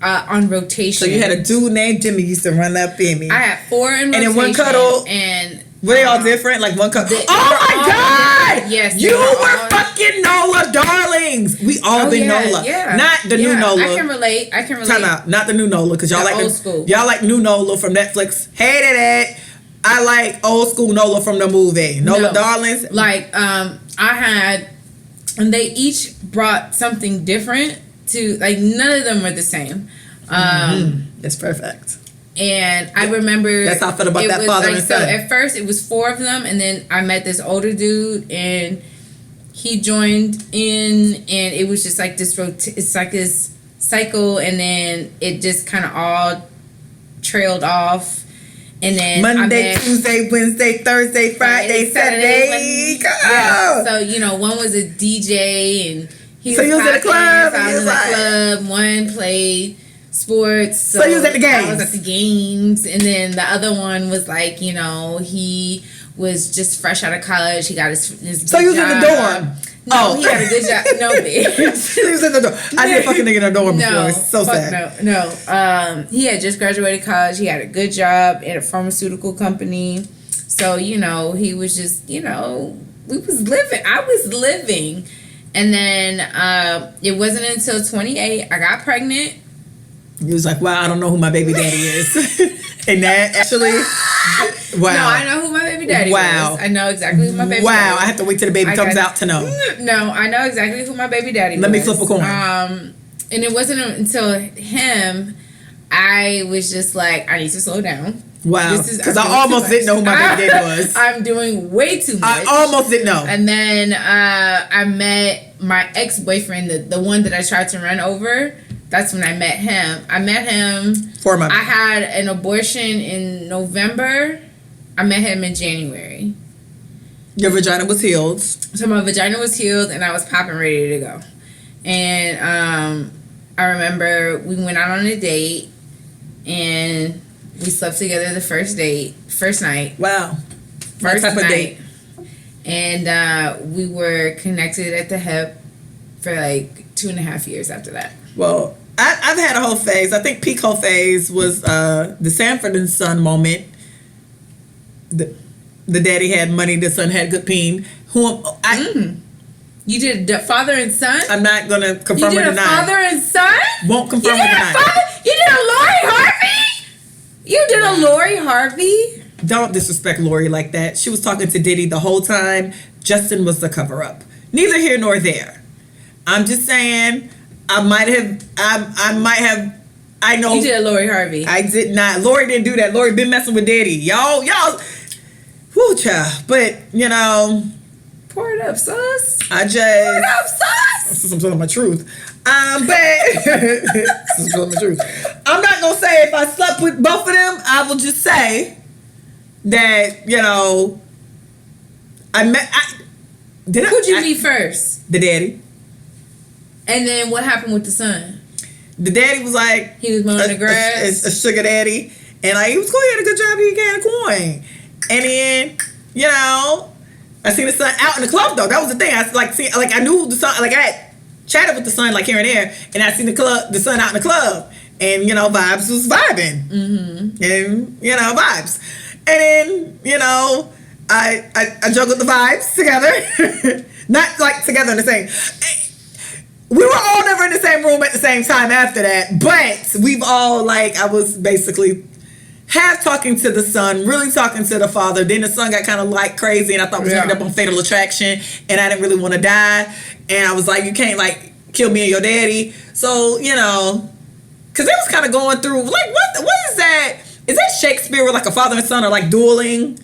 on rotation. So you had a dude named Jimmy used to run up in me. I had 4 in rotation. And then one cuddle. And were they all different? Like one cuddle? Oh my God! Yes. You were fucking Nola darlings. We all been Nola. Yeah. Not the new Nola. I can relate. Time out. Not the new Nola, because y'all like old school. Y'all like new Nola from Netflix. Hated it. I like old school Nola from the movie. Nola Darlings. Like I had and they each brought something different to, like, none of them were the same. That's perfect. And I remember that's how I felt about that father and son. So at first it was 4 of them, and then I met this older dude, and he joined in, and it was just like this it's like this cycle, and then it just kind of all trailed off. And then Monday, Tuesday, Wednesday, Thursday, Friday, Saturday. Yeah. So, you know, one was a DJ, and he so was you was at the club. So I was at the club. One played sports. So you was at the games. I was at the games. And then the other one was like, you know, he was just fresh out of college. He got his So you was in the dorm. No, he had a good job. No, bitch. He was in the dorm. I did fucking nigga in a dorm before. It's so sad. No. He had just graduated college. He had a good job at a pharmaceutical company. So, you know, he was just, you know, we was living. I was living. And then it wasn't until 28 I got pregnant. You was like, wow, I don't know who my baby daddy is. And that actually, wow. No, I know who my baby daddy was. I know exactly who my baby daddy was. Wow, I have to wait till the baby comes out to know. No, I know exactly who my baby daddy was. Let me flip a coin. And it wasn't until him, I was just like, I need to slow down. Wow. Because I almost didn't know who my baby daddy was. I'm doing way too much. I almost didn't know. And then I met my ex-boyfriend, the one that I tried to run over. That's when I met him. I met him. 4 months. I had an abortion in November. I met him in January. Your vagina was healed. So my vagina was healed, and I was popping ready to go. And I remember we went out on a date, and we slept together the first night. Wow. First type night. Of date. And we were connected at the hip for like 2.5 years after that. Well, I've had a whole phase. I think peak whole phase was the Sanford and Son moment. The daddy had money, the son had good peen. You did father and son? I'm not going to confirm or deny. You did a father and son? Won't confirm or deny. You did a Lori Harvey? You did a Lori Harvey? Don't disrespect Lori like that. She was talking to Diddy the whole time. Justin was the cover-up. Neither here nor there. I'm just saying, I might have, I know. You did a Lori Harvey. I did not. Lori didn't do that. Lori been messing with Diddy. Y'all, whoo, child. But, you know. Pour it up, sus. Pour it up, sus. I'm telling my truth. But this is telling the truth. I'm not gonna say if I slept with both of them. I will just say that, you know, Who'd you meet first? The daddy. And then what happened with the son? The daddy was like, he was mowing the grass. A sugar daddy, and like he was cool. He had a good job. He got a coin, and then, you know, I seen the son out in the club though. That was the thing. I knew the son. Like I had chatted with the son like here and there, and I seen the son out in the club, and you know, vibes was vibing, and you know, vibes, and then you know, I juggled the vibes together, not like together in the same. We were all never in the same room at the same time after that, but we've all, like, I was basically half talking to the son, really talking to the father. Then the son got kind of like crazy, and I thought we ended up on Fatal Attraction, and I didn't really want to die. And I was like, you can't, like, kill me and your daddy. So, you know, because it was kind of going through, like, what is that? Is that Shakespeare where, like, a father and son are, like, dueling?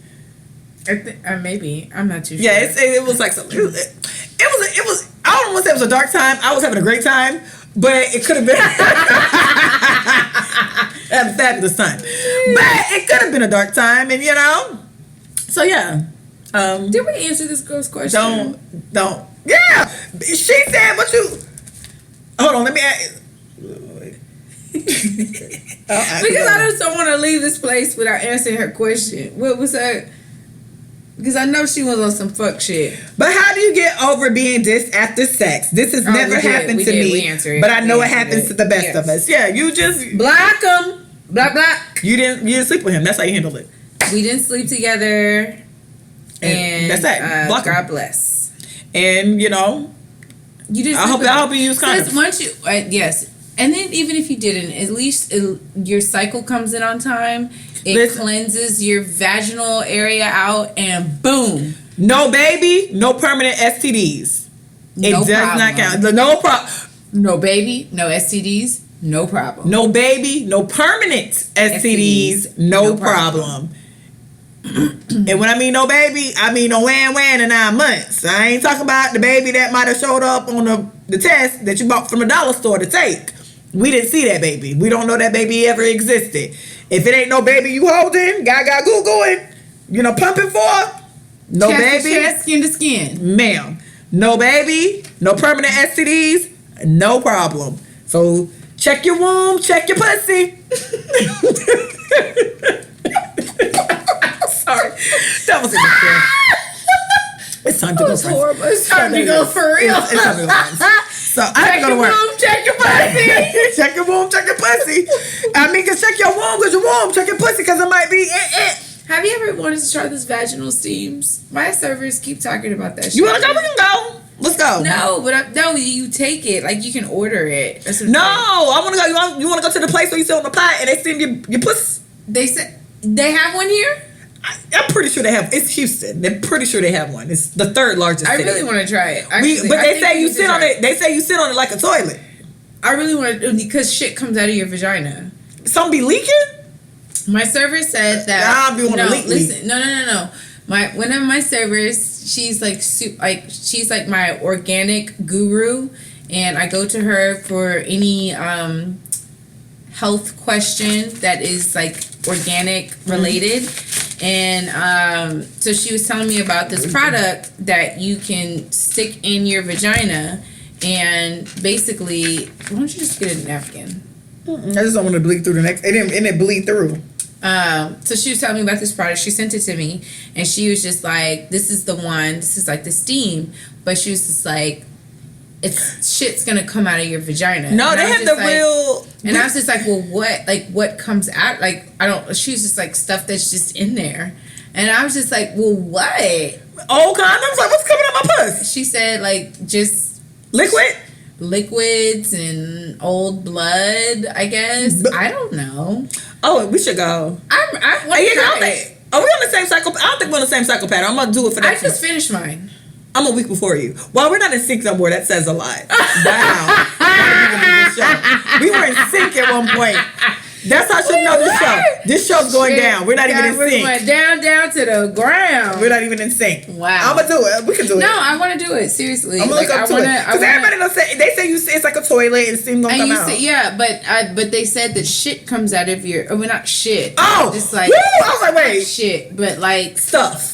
Maybe. I'm not too sure. Yeah, it was like something. It was. I don't want to say it was a dark time. I was having a great time, but it could have been. I had a fabulous time, but it could have been a dark time, and you know. So yeah. Did we answer this girl's question? Don't. Yeah, she said, "What you?" Hold on, let me. Because I just don't want to leave this place without answering her question. What was that? Because I know she was on some fuck shit. But how do you get over being dissed after sex? This has never happened to me. But I know it happens to the best of us. Yeah, you just block him. Block. You didn't sleep with him. That's how you handled it. We didn't sleep together. And that's that. Block God him. bless. And you know, you didn't. I hope you use condoms. Once you yes. And then even if you didn't, at least your cycle comes in on time. It cleanses your vaginal area out, and boom. No baby, no permanent STDs. It No does problem. not count. No problem. No baby, no STDs, no problem. No baby, no permanent STDs, no problem. And when I mean no baby, I mean no wham in 9 months. I ain't talking about the baby that might have showed up on the test that you bought from the dollar store to take. We didn't see that baby. We don't know that baby ever existed. If it ain't no baby you holding, gaga Googling, pumping for, no Chest baby. to chest, skin to skin. Ma'am, no baby, no permanent STDs, no problem. So check your womb, check your pussy. Sorry, that was a It's time to go. That was horrible. It's time to go for real. It's time to go. So I have to go to work. Check your pussy. Check your womb, check your pussy. I mean, cause check your womb, cause your womb, check your pussy, cause it might be Have you ever wanted to try this vaginal steams? My servers keep talking about that shit. You wanna go? We can go. Let's go. No, but you take it. Like, you can order it. That's what No, I wanna go. You wanna go to the place where you sit on the pot and they steam your pussy? They said they have one here? I'm pretty sure they have. It's Houston. They're pretty sure they have one. It's the third largest I city. really want to try it. Actually, But I they think say we you need to sit on try it. They say you sit on it like a toilet. I really want to, because shit comes out of your vagina. Some be leaking. My server said that. I'll be on a leak. Listen, no. One of my servers, she's like my organic guru, and I go to her for any health question that is like organic related. And so she was telling me about this product that you can stick in your vagina, and basically, why don't you just get a napkin? I just don't want to bleed through the next. It bleed through. So she was telling me about this product. She sent it to me, and she was just like, "This is the one. This is like the steam." But she was just like, shit's gonna come out of your vagina. No, and they have the real. And I was just like, well, what comes out? Like, I don't. She was just like, stuff that's just in there, and I was just like, well, what? Old condoms? Like, what's coming out my puss? She said, like, just liquids and old blood, I guess. I don't know. Oh, we should go. I want to try it. Are we on the same cycle? I don't think we're on the same cycle pattern. I'm gonna do it for I that. just finished mine. I'm a week before you. Well, we're not in sync no more. That says a lot. Wow. We were in sync at one point. That's how I should know this show. This show's going down. We're not even in sync. We went down to the ground. We're not even in sync. Wow. I'm gonna do it. We can do it. No, I want to do it. Seriously. I'm gonna look up to it. Because everybody knows. They say it's like a toilet and steam gonna come out. Yeah, but they said that shit comes out of your. Oh, well, not shit. Oh, just like. Woo! I was like, wait. Shit, but like stuff.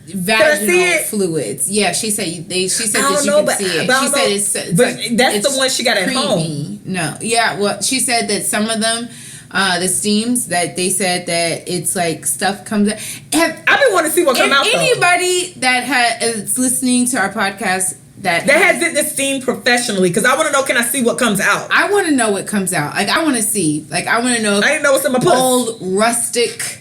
Vaginal fluids. Yeah, she said She said that you can see it. She said it's but like, that's it's the one she got at creamy. home. No, yeah. Well, she said that some of them, the steams, that they said that it's like stuff comes out. I've been wanting to see what comes out. Anybody that is listening to our podcast that has did this steam professionally, because I want to know, can I see what comes out? I want to know what comes out. Like, I want to see. Like, I want to know. I didn't know what's in my pussy. Old rustic.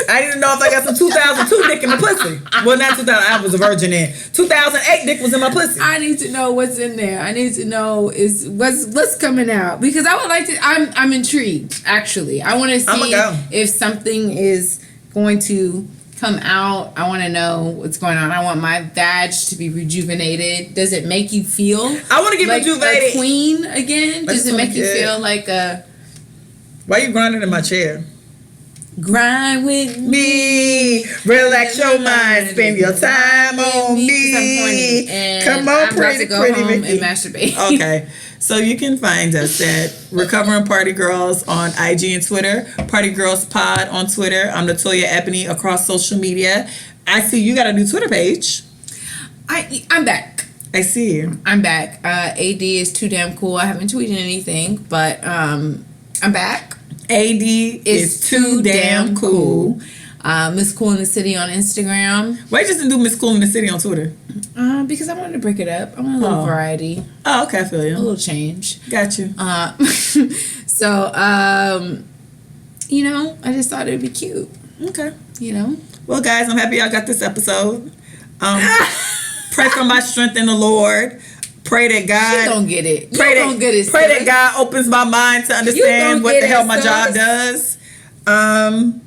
I didn't know if I got some 2002 dick in my pussy. Well, not 2000. I was a virgin then. 2008 dick was in my pussy. I need to know what's in there. I need to know what's coming out, because I would like to. I'm intrigued. Actually, I want to see if something is going to come out. I want to know what's going on. I want my vag to be rejuvenated. Does it make you feel? I want to get like rejuvenated. A queen again. Does it make you feel like a? Why you grinding in my chair? Grind with me, relax your mind, spend your time on me. Come on, I'm pretty, about to go pretty home Vicky. and masturbate. Okay, so you can find us at Recovering Party Girls on IG and Twitter, Party Girls Pod on Twitter. I'm Latoya Ebony across social media. I see you got a new Twitter page. I'm back. I see you. I'm back. AD is too damn cool. I haven't tweeted anything, but I'm back. AD is too damn cool. Miss Cool in the City on Instagram. Why you just didn't do Miss Cool in the City on Twitter? Because I wanted to break it up. I want a little variety. Oh, okay, I feel you. A little change. Got you. So, you know, I just thought it'd be cute. Okay. You know? Well, guys, I'm happy y'all got this episode. Pray for my strength in the Lord. Pray that God. You don't get it. Pray that God opens my mind to understand what the hell my job does. And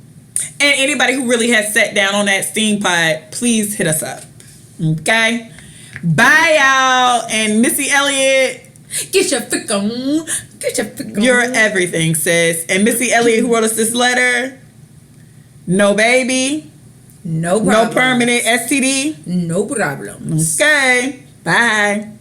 anybody who really has sat down on that steam pod, please hit us up. Okay? Bye, y'all. And Missy Elliott, Get your fick on. Get your fick on. you're everything, sis. And Missy Elliott, who wrote us this letter, no baby, No problem. no permanent STD. No problem. Okay. Bye.